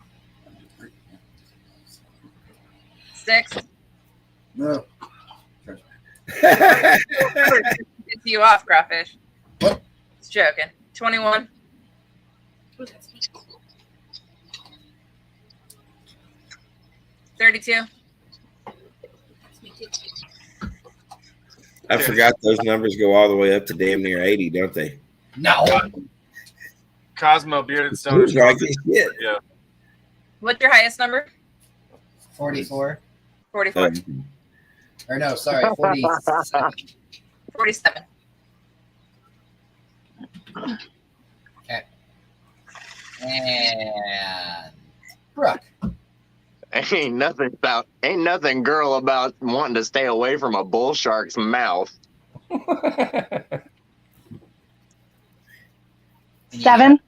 6. No. It's you off, Crawfish. What? Just joking. 21. Ooh, that's me. 32. That's me too. I forgot those numbers go all the way up to damn near 80, don't they? No. Cosmo, Bearded Stony. Looks like it. Yeah. Yeah. What's your highest number? 44. 44. Or no, sorry, 47. 47. Okay. And Brooke. Ain't nothing, girl, about wanting to stay away from a bull shark's mouth. 7.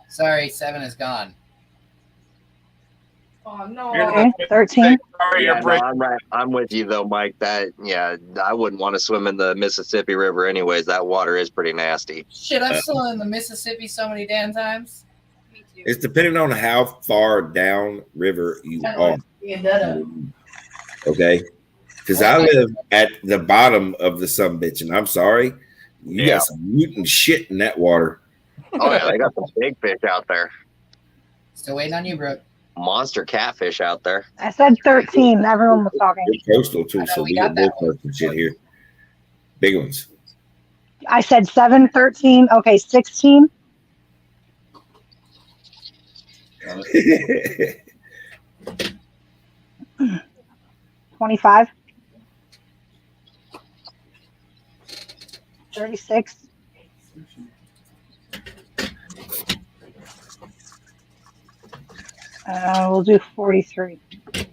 Sorry, 7 is gone. Oh no. Okay, 13. Yeah, no, I'm with you though, Mike. That I wouldn't want to swim in the Mississippi River anyways. That water is pretty nasty. Shit, I've swum in the Mississippi so many damn times. It's depending on how far down river you are. Okay? Because I live at the bottom of the sumbitch, and I'm sorry, you got some mutant shit in that water. Oh yeah, they got some big fish out there. Still waiting on you, Brooke. Monster catfish out there. I said 13. Everyone was talking. They're coastal too, so we got bull sharks and shit here. Big ones. I said 7, 13. Okay, 16. 25. 36. We'll do 43. Of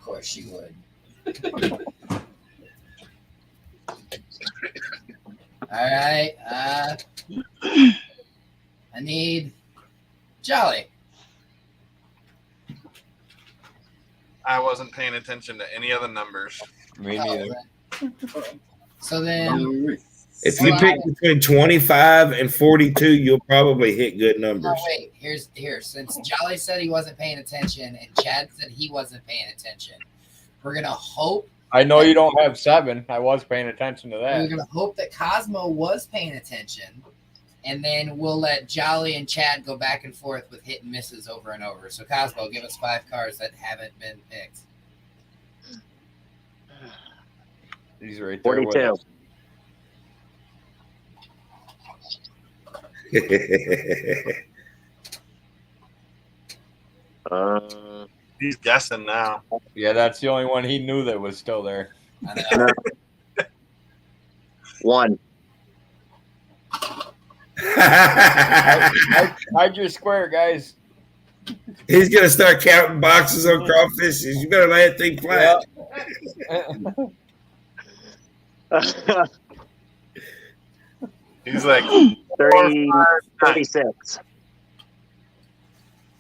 course you would. All right. I need Jolly. I wasn't paying attention to any of the numbers. Me neither. So then, if you pick between 25 and 42, you'll probably hit good numbers. oh wait, here. Since Jolly said he wasn't paying attention and Chad said he wasn't paying attention, we're gonna hope. I know you don't have 7. I was paying attention to We're that. gonna hope that Cosmo was paying attention, and then we'll let Jolly and Chad go back and forth with hit and misses over and over. So Cosmo, give us 5 cars that haven't been picked. He's right there. 42. He's guessing now. Yeah, that's the only one he knew that was still there. 1. Hide your square, guys. He's gonna start counting boxes on crawfishes. You better let that thing fly. He's like 36.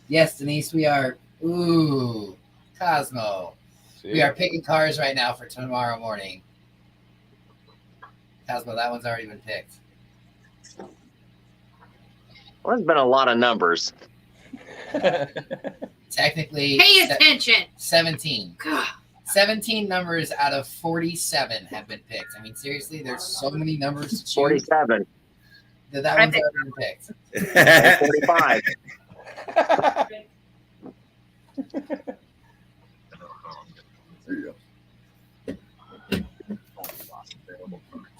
Yes, Denise, we are. Ooh, Cosmo. We are picking cars right now for tomorrow morning. Cosmo, that one's already been picked. Well, there's been a lot of numbers. Technically, Pay attention. 17. God. 17 numbers out of 47 have been picked. I mean, seriously, there's so many numbers to choose. 47. That one's already been picked. 45. There you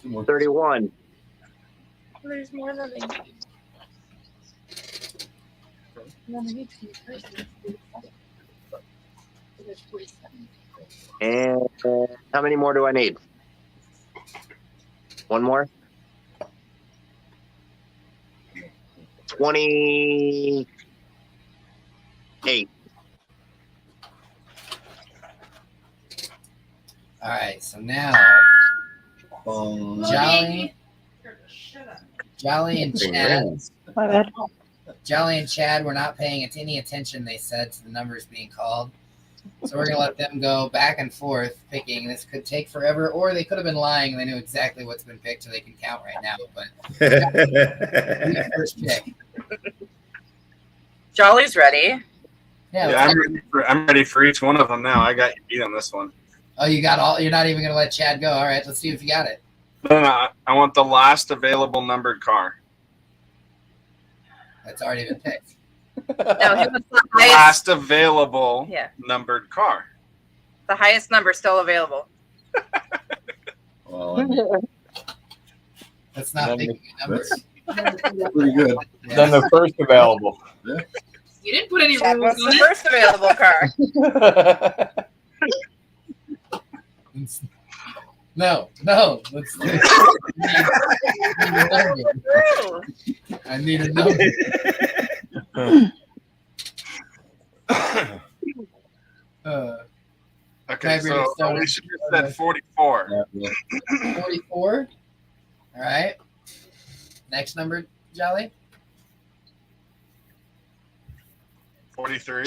go. 31. There's more than they need. And how many more do I need? One more? 28. All right, so now Jolly and Chad. My bad. Jolly and Chad were not paying any attention, they said, to the numbers being called. So we're going to let them go back and forth picking. This could take forever, or they could have been lying. They knew exactly what's been picked, so they can count right now. But first pick. Jolly's ready. Yeah, I'm ready for each one of them now. I got you beat on this one. Oh, you got all? You're not even going to let Chad go? All right, let's see if you got it. No, I want the last available numbered car. That's already been picked. No, he was the highest. Last available numbered car. The highest number still available. Well, That's not picking numbers. pretty good. Yeah. Then the first available. Yeah. You didn't put any Chad rules was on the it. first available car. No. Let's I need a number. Okay, so we should have said 44. 44. All right. Next number, Jolly. 43.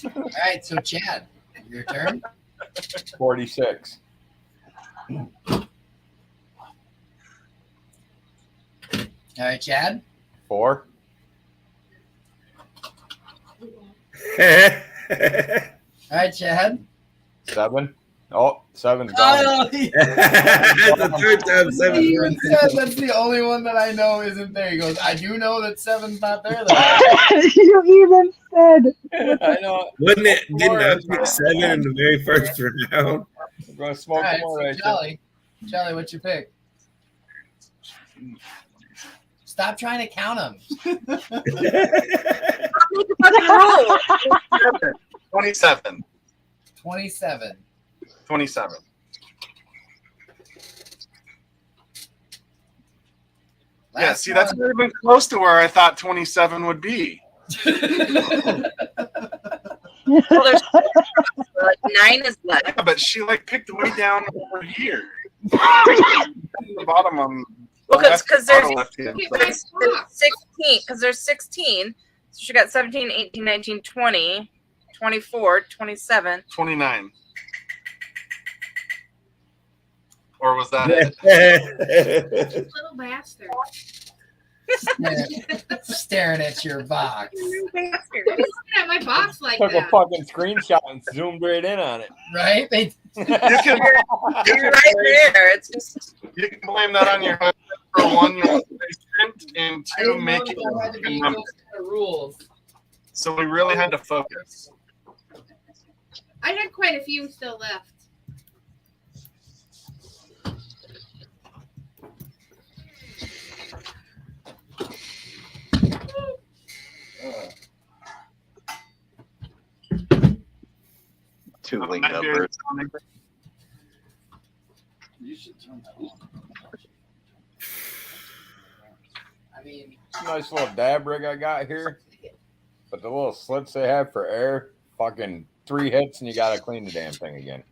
All right, so Chad, your turn. 46. All right, Chad. 4. All right, Chad. 7. Oh, 7's gone. Oh, That's the third time 7. He even said that's the only one that I know isn't there. He goes, I do know that 7's not there though. You even said. I know. Wouldn't it? Didn't I pick 7 in the very first round? We're going to smoke All right, some more so right Jolly, what's your pick? Stop trying to count them. 27. 27. 27. Yeah, see, that's not even close to where I thought 27 would be. Well, there's 9 is left. Yeah, but she picked way down over here. The bottom on. Well, because there's left-hand there's 16. Because there's 16. So she got 17, 18, 19, 20, 24, 27. 29. Or was that Little bastard. Staring at your box. Looking at my box like Took a that. fucking screenshot and zoomed right in on it. Right? You're right there. It's just You can blame that on your husband for one, you're patient, and two, making a number. Rules. So we really had to focus. I had quite a few still left. Two link numbers. You should turn that on. I mean, Nice little dab rig I got here. But the little slits they have for air, fucking 3 hits and you got to clean the damn thing again.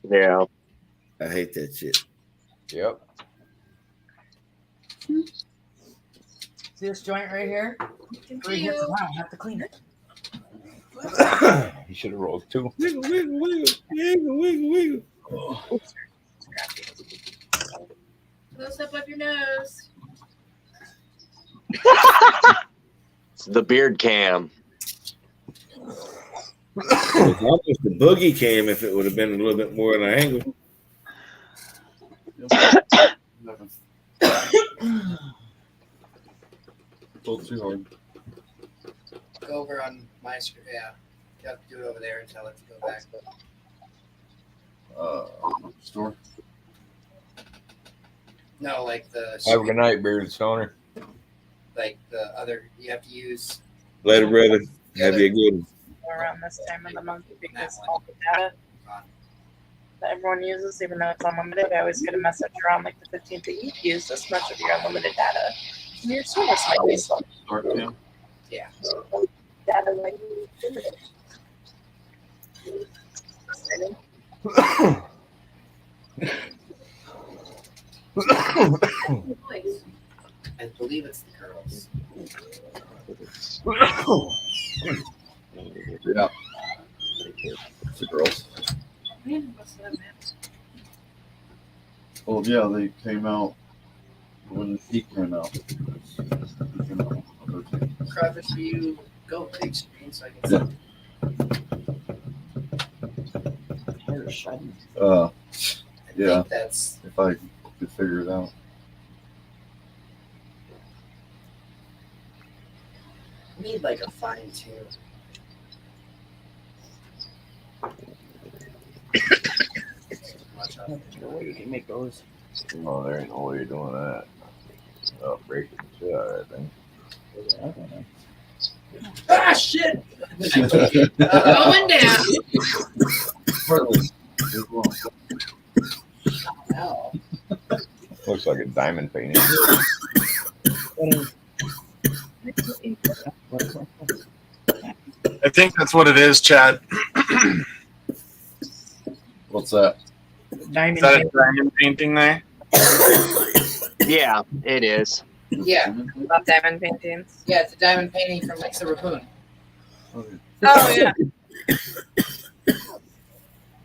Yeah. I hate that shit. Yep. see this joint right here? 3 hits and I don't have to clean it. You should have rolled 2. Wiggle, wiggle, wiggle, wiggle, wiggle, wiggle. Oh. Close up of your nose. It's the beard cam. It's almost a boogie cam if it would have been a little bit more at an angle. Pulled too hard. Go over on my screen. Yeah. You have to do it over there and tell it to go back. Store. No, like the Have a good night, bearded stoner. like the other. You have to use. Later, brother. Have you a good one. Around this time of the month because all the data that everyone uses, even though it's unlimited, I always get a message around like the 15th that you've used this much of your unlimited data. And your service might be slow. Yeah. Data might be limited. I believe it's the girls. Yeah. It's the girls. Well, yeah, they came out when the heat came out. Craw Fish, for you go big screen so I can see. Yeah. think that's If I could figure it out. need like a fine tune. No way you can make those. No, there ain't no way you're doing that. Oh, breaking the shit out of that thing. Ah, shit! Going down. Ow. Looks like a diamond painting. I think that's what it is, Chad. What's that? Diamond Is that a diamond painting there? Yeah, it is. Yeah. Love diamond paintings. Yeah, it's a diamond painting from like Silver Spoon. Oh yeah.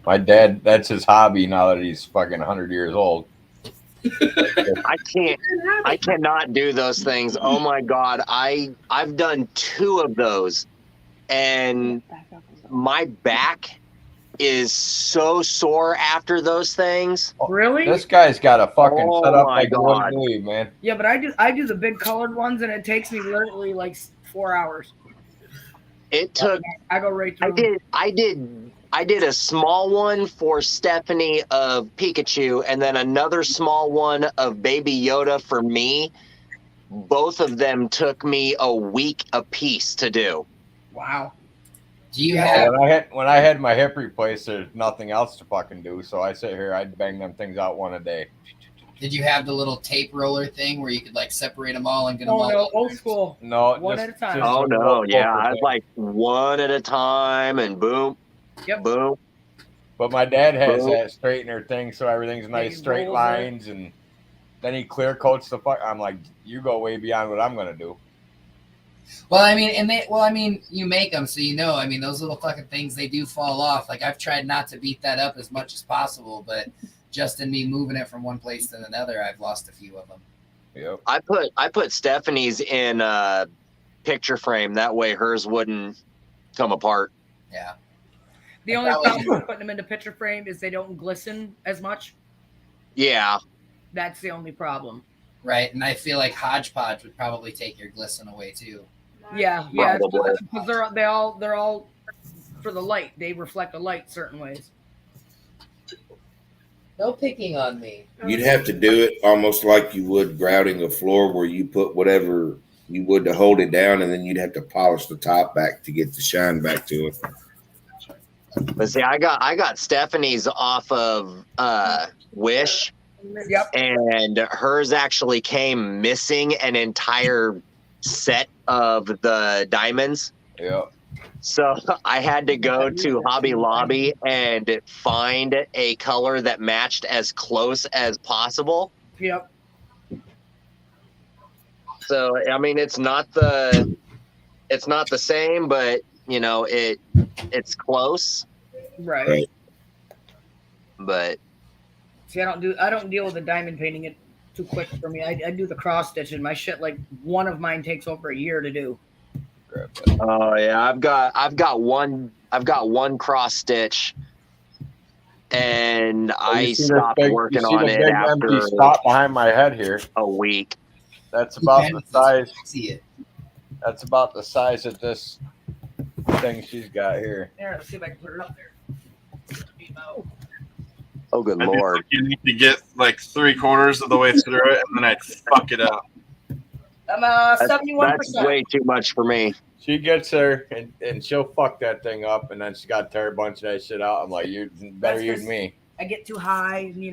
My dad, that's his hobby now that he's fucking 100 years old. I cannot do those things. Oh my God. I've done 2 of those and my back is so sore after those things. Really? This guy's got a fucking Oh setup my like you wouldn't God. believe, man. Yeah, but I do the big colored ones, and it takes me literally like 4 hours. It took. I go right through. I did a small one for Stephanie of Pikachu, and then another small one of Baby Yoda for me. Both of them took me a week apiece to do. Wow. Do you have? When I had my hip replaced, there's nothing else to fucking do. So I sit here, I'd bang them things out one a day. Did you have the little tape roller thing where you could like separate them all and get them Oh all? no, old school. No, one at a time. Oh no, yeah, I was like one at a time, and boom, boom. But my dad has Boom. that straightener thing, so everything's nice, straight rolls lines, and then he clear coats the fuck. I'm like, you go way beyond what I'm gonna do. Well, I mean, you make them, so you know. I mean, those little fucking things, they do fall off. Like I've tried not to beat that up as much as possible, but just in me moving it from one place to another, I've lost a few of them. Yep. I put Stephanie's in picture frame. That way hers wouldn't come apart. Yeah. The only problem with putting them into picture frame is they don't glisten as much. Yeah. That's the only problem. Right, and I feel like Hodgepodge would probably take your glisten away too. Yeah, yeah, because they're all for the light. They reflect the light certain ways. No picking on me. You'd have to do it almost like you would grouting a floor, where you put whatever you would to hold it down, and then you'd have to polish the top back to get the shine back to it. But see, I got Stephanie's off of Wish. Yep. And hers actually came missing an entire set of the diamonds. Yep. So I had to go to Hobby Lobby and find a color that matched as close as possible. Yep. So I mean, it's not the same, but you know, it's close. Right. But See, I don't deal with the diamond painting. too quick for me. I do the cross stitching. My shit, like one of mine takes over a year to do. Oh yeah, I've got one cross stitch, and I stopped working on it after empty spot behind my head here. a week. That's about the size. See it. That's about the size of this thing she's got here. There, let's see if I can put it up there. Oh, good I lord! think you need to get like 3/4 of the way through it, and then I fuck it up. I'm 71%. That's way too much for me. She gets her and she'll fuck that thing up, and then she got to tear a bunch of that shit out. I'm like, you better use me. I get too high, and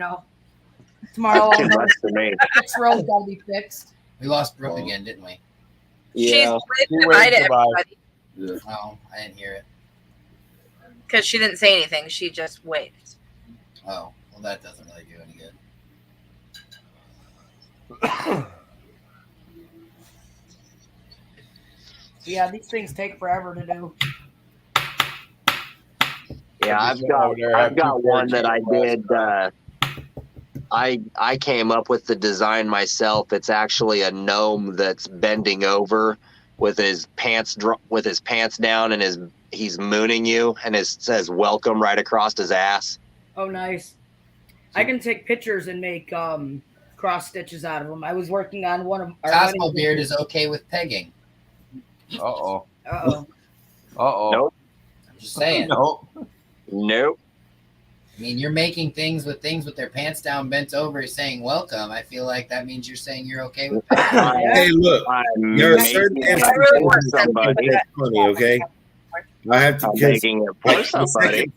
tomorrow Too much for me. this road's got to be fixed. We lost Brooke again, didn't we? Yeah. She's goodbye to everybody Yeah. Oh, I didn't hear it. because she didn't say anything. She just waved. Oh, well, that doesn't really do any good. Yeah, these things take forever to do. Yeah, I've got one that I did. I came up with the design myself. It's actually a gnome that's bending over with his pants down, and he's mooning you, and it says "welcome" right across his ass. Oh, nice. I can take pictures and make cross stitches out of them. I was working on one of our Cosmo Beard is okay with pegging. Uh-oh. Uh-oh. Uh-oh. Nope. I'm just saying. Nope. Nope. I mean, you're making things with their pants down, bent over, saying "welcome." I feel like that means you're saying you're okay with pegging. Hey, look, there are certain instances that's funny, okay? I have to making it for somebody.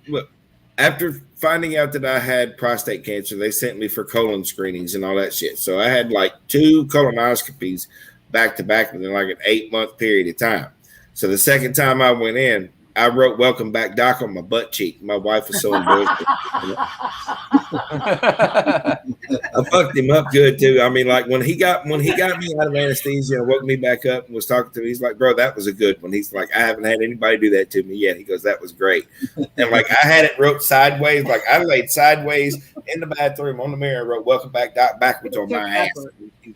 Look, after finding out that I had prostate cancer, they sent me for colon screenings and all that shit. So I had like 2 colonoscopies back to back within like an 8-month period of time. So the second time I went in, I wrote "Welcome back, Doc" on my butt cheek. My wife was so embarrassed. I fucked him up good too. I mean, like when he got me out of anesthesia and woke me back up and was talking to me, he's like, "Bro, that was a good one." He's like, "I haven't had anybody do that to me yet." He goes, "That was great." And like I had it wrote sideways, like I laid sideways in the bathroom on the mirror and wrote "Welcome back, Doc" backwards on my ass.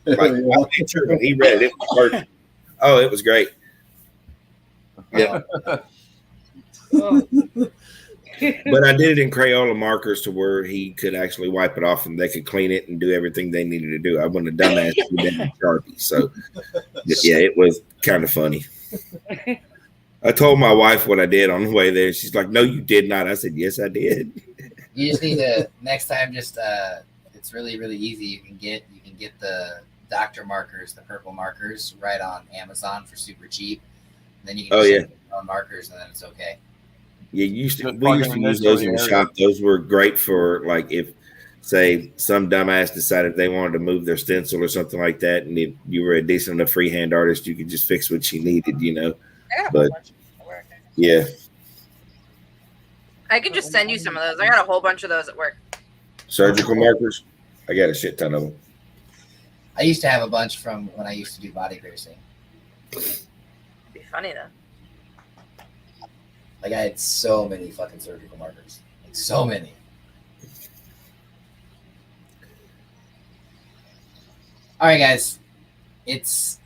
Like I made sure when he read it was perfect. Oh, it was great. Yeah. But I did it in Crayola markers to where he could actually wipe it off and they could clean it and do everything they needed to do. I wouldn't have done that if we didn't Sharpie. So, yeah, it was kind of funny. I told my wife what I did on the way there. She's like, "No, you did not." I said, "Yes, I did." You just need to next time. Just it's really really easy. You can get the doctor markers, the purple markers, right on Amazon for super cheap. And then you can just get your own markers, and then it's okay. Yeah, we used to use those in the shop. Those were great for like if, say, some dumbass decided they wanted to move their stencil or something like that, and if you were a decent enough freehand artist, you could just fix what you needed, But yeah, I can just send you some of those. I got a whole bunch of those at work. surgical markers. I got a shit ton of them. I used to have a bunch from when I used to do body piercing. Be funny though. Like I had so many fucking surgical markers. Like so many. All right, guys. It's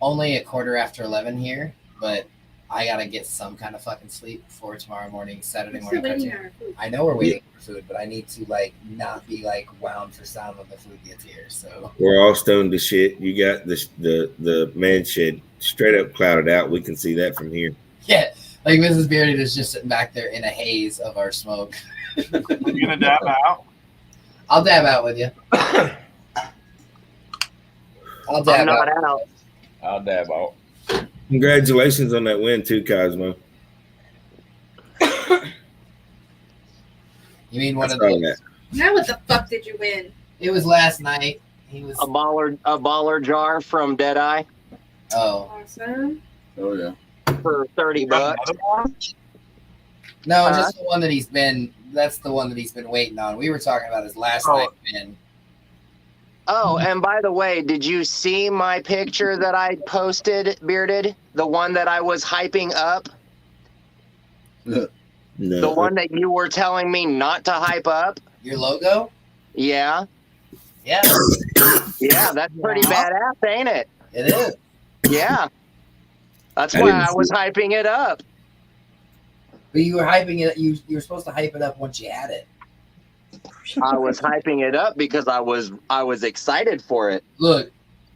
only 11:15 here, but I gotta get some kind of fucking sleep before tomorrow morning, Saturday morning cartoon. I know we're waiting for food, but I need to not be wound for sound when the food gets here. So we're all stoned to shit. You got the man shed straight up clouded out. We can see that from here. yeah. Like Mrs. Bearded is just sitting back there in a haze of our smoke. You gonna dab out? I'll dab out with you. I'll dab out. I'll dab out. Congratulations on that win too, Cosmo. You mean one of those? Now what the fuck did you win? It was last night. He was a baller jar from Deadeye. Oh. Awesome. Oh yeah. For $30. No, just the one that he's been. That's the one that he's been waiting on. We were talking about his last night win. Oh, and by the way, did you see my picture that I posted, Bearded? The one that I was hyping up? No. The one that you were telling me not to hype up? Your logo? Yeah. Yeah. Yeah, that's pretty badass, ain't it? It is. Yeah. That's why I was hyping it up. But you were hyping it. You were supposed to hype it up once you had it. I was hyping it up because I was excited for it. Look,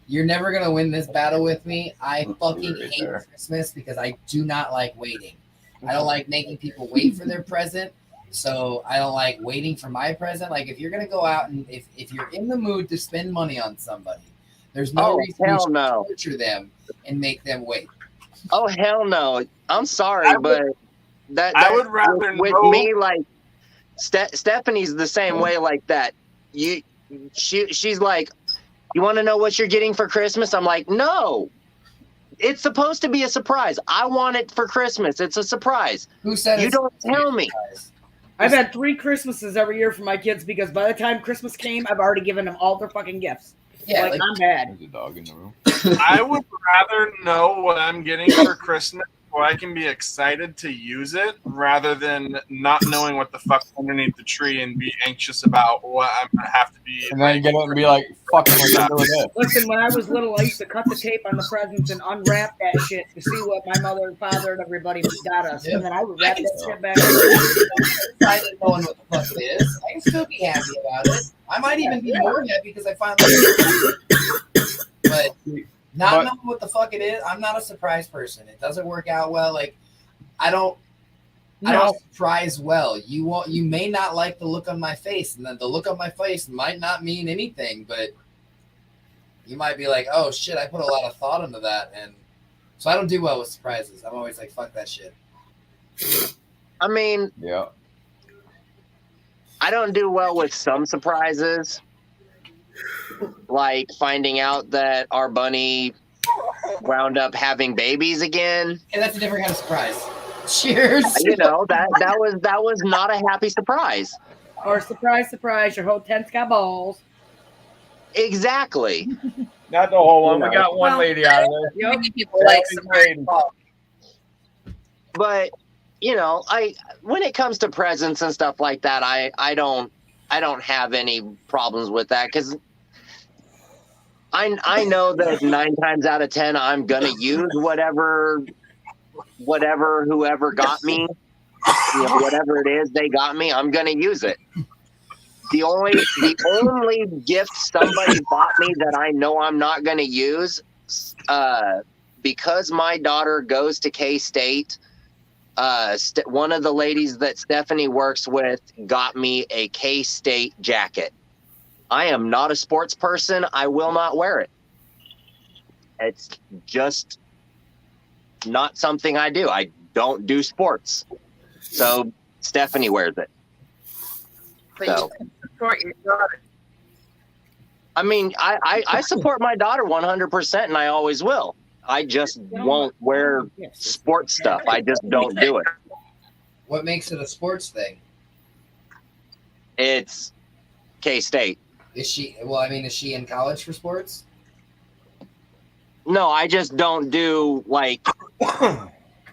you're never gonna win this battle with me. I fucking hate Christmas because I do not like waiting. I don't like making people wait for their present. So I don't like waiting for my present. Like if you're gonna go out and if you're in the mood to spend money on somebody, there's no reason you should torture them and make them wait. Oh hell no! I'm sorry, but I would rather with know. me like Stephanie's the same way like that. She's like, you want to know what you're getting for Christmas? I'm like, no. It's supposed to be a surprise. I want it for Christmas. It's a surprise. Who said you don't tell me? I've had 3 Christmases every year for my kids because by the time Christmas came, I've already given them all their fucking gifts. Yeah, like I'm bad. There's a dog in the room. I would rather know what I'm getting for Christmas so I can be excited to use it rather than not knowing what the fuck's underneath the tree and be anxious about what I'm going to have to be. And then you get up and be like, fucking Listen, when I was little, I used to cut the tape on the presents and unwrap that shit to see what my mother and father and everybody got us. And then I would wrap that shit back. Excited knowing what the fuck it is. I can still be happy about it. I might even be more happy because I finally. But not knowing what the fuck it is, I'm not a surprise person. It doesn't work out well. Like I don't surprise well. You may not like the look on my face, and then the look on my face might not mean anything, but you might be like, oh shit, I put a lot of thought into that. And so I don't do well with surprises. I'm always like, fuck that shit. I mean, yeah. I don't do well with some surprises. Like finding out that our bunny wound up having babies again. And that's a different kind of surprise. Cheers. You know, that was not a happy surprise. Or surprise, your whole tent's got balls. Exactly. Not the whole one. We got one lady out of there. Many people like surprise balls. But you know, when it comes to presents and stuff like that, I don't have any problems with that because I know that 9 times out of 10 I'm gonna use whatever whoever got me, you know, whatever it is they got me, I'm gonna use it. The only gift somebody bought me that I know I'm not gonna use, because my daughter goes to K-State. One of the ladies that Stephanie works with got me a K-State jacket. I am not a sports person. I will not wear it. It's just not something I do. I don't do sports. So Stephanie wears it. So, Support your daughter. I mean, I support my daughter 100%, and I always will. I just won't wear sports stuff. I just don't do it. What makes it a sports thing? It's K-State. Is she in college for sports? No, I just don't do like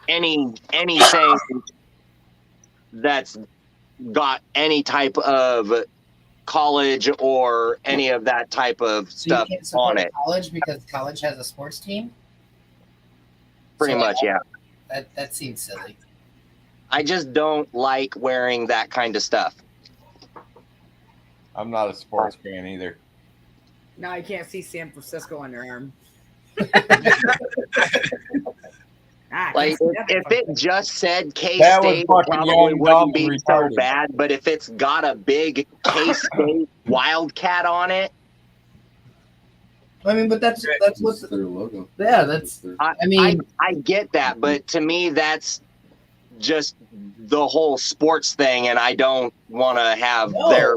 anything that's got any type of college or any of that type of stuff on it. College because college has a sports team? Pretty much, yeah. That seems silly. I just don't like wearing that kind of stuff. I'm not a sports fan either. Now I can't see San Francisco on your arm. Like if it just said K-State, probably wouldn't be so bad. But if it's got a big K-State Wildcat on it, I mean, but that's what's their logo. Yeah, that's. I get that, but to me, that's just the whole sports thing, and I don't want to have their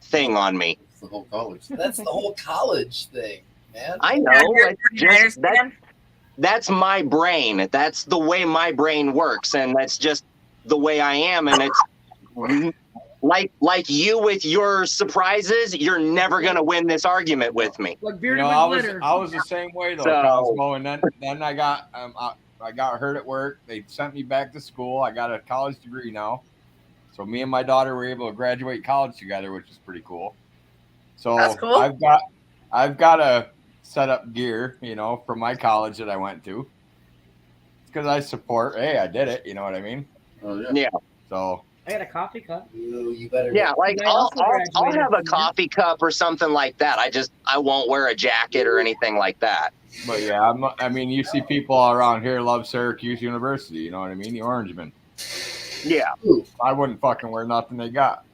thing on me. It's the whole college. That's the whole college thing, man. I know. That's my brain. That's the way my brain works, and that's just the way I am. And it's like you with your surprises. You're never gonna win this argument with me. You know, I was the same way though. Cosmo, and then I got hurt at work. They sent me back to school. I got a college degree now, so me and my daughter were able to graduate college together, which is pretty cool. So That's cool. I've got a set up gear, you know, from my college that I went to. It's because I support. Hey, I did it. You know what I mean? Oh yeah. Yeah. So I got a coffee cup. You better. Yeah, like You guys I'll also graduated have a from coffee cup or something like that. I won't wear a jacket or anything like that. But yeah, I mean, you see people around here love Syracuse University. You know what I mean? The Orangemen. Yeah. I wouldn't fucking wear nothing they got.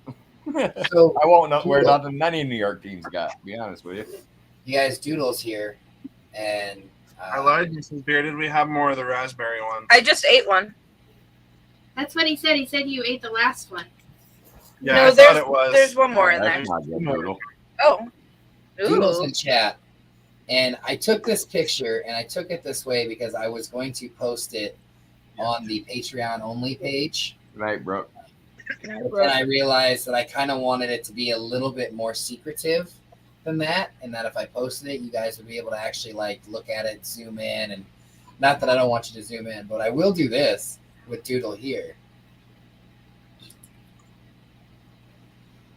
So I won't wear nothing any New York teams got. To be honest with you. You guys, Doodle's here, and I lied, Mrs. Bearded. We have more of the raspberry one. I just ate one. That's what he said. He said you ate the last one. Yeah, No, I there's thought it was. there's one more in there. That's not good, Doodle. Oh. Doodle's Ooh. in chat, and I took this picture, and I took it this way because I was going to post it on the Patreon only page. Good night, bro. And I realized that I kind of wanted it to be a little bit more secretive than that, and that if I posted it, you guys would be able to actually like look at it, zoom in, and not that I don't want you to zoom in, but I will do this with Doodle here.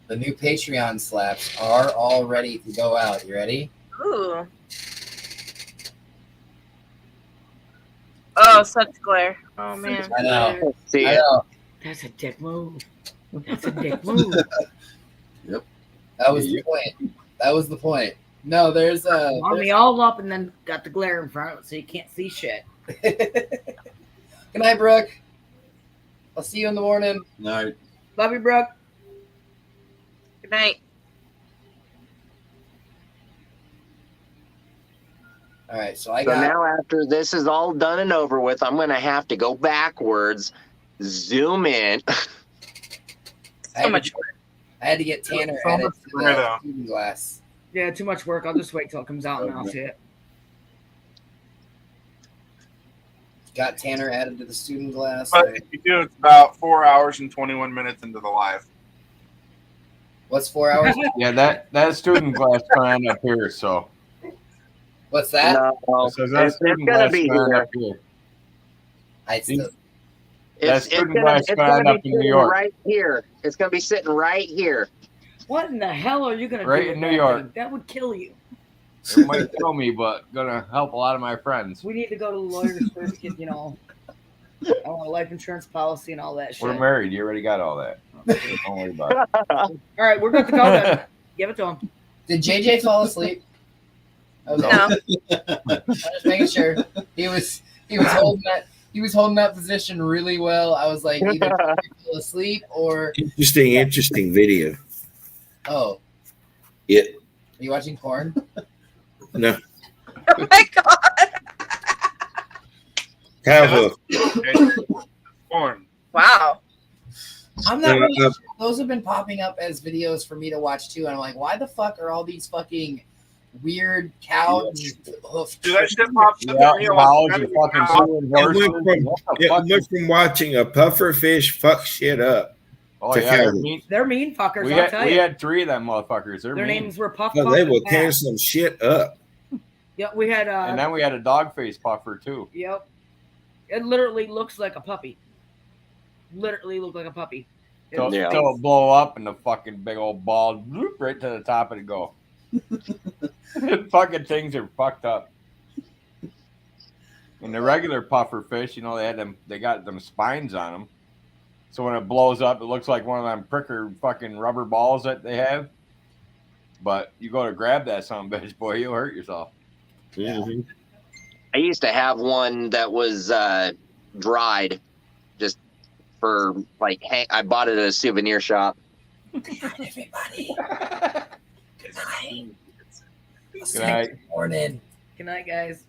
The new Patreon slaps are all ready to go out. You ready? Ooh. Oh, such glare. Oh man. I know. See I it. know. That's a dick move. That's a dick move. Yep. That was the point. That was the point. No, there's a. Warm me all up and then got the glare in front so you can't see shit. Good night, Brooke. I'll see you in the morning. Night. Love you, Brooke. Good night. All right, so I So got. now after this is all done and over with, I'm going to have to go backwards, zoom in. So much work. I had to get Tanner So added much to for the though. shooting glass. Yeah, too much work. I'll just wait till it comes out and I'll see it. Got Tanner added to the student glass. But if you do, it's about 4 hours and 21 minutes into the live. What's 4 hours? Yeah, that student glass turned up here, so. What's that? No, So that it's student going to glass be turned here. up here. I still. It's student going glass to turned be up in New sitting York. right here. It's going to be sitting right here. What in the hell are you gonna Right do? in with New that York. thing? That would kill you. It might kill me, but gonna help a lot of my friends. We need to go to the lawyers first, get I want a life insurance policy and all that shit. We're married. You already got all that. Don't worry about it. All right, we're good to go then. Give it to him. Did JJ fall asleep? Okay. No. I'm just making sure. He was holding that position really well. I was like, either he fell asleep or Interesting video. oh, Yeah. are you watching porn? No. Oh my god. Kind of Porn. Wow. I'm not really sure. Those have been popping up as videos for me to watch too, and I'm like, why the fuck are all these fucking weird couch hoof? Dude, that shit pops up Yeah, in real cows life. and fucking suing horses. I went from watching a puffer fish fuck shit up. Oh to yeah, they're cows. mean. They're mean fuckers, We I'll tell we you. had 3 of them motherfuckers. They're Their mean. names were Puff Oh, Puff they and will Pat. tear some shit up. Yeah, we had And then we had a dog face puffer too. yep. It literally looks like a puppy. Literally looked like a puppy. Till Yeah. it blow up and the fucking big old ball whoop, right to the top of it go. Fucking things are fucked up. And the regular puffer fish, you know, they got them spines on them. So when it blows up, it looks like one of them pricker fucking rubber balls that they have. But you go to grab that son of a bitch, boy, you'll hurt yourself. Mm-hmm. I used to have one that was dried just for like, hey, I bought it at a souvenir shop. Good night, everybody. Good night. Good night. Morning. Good night, guys.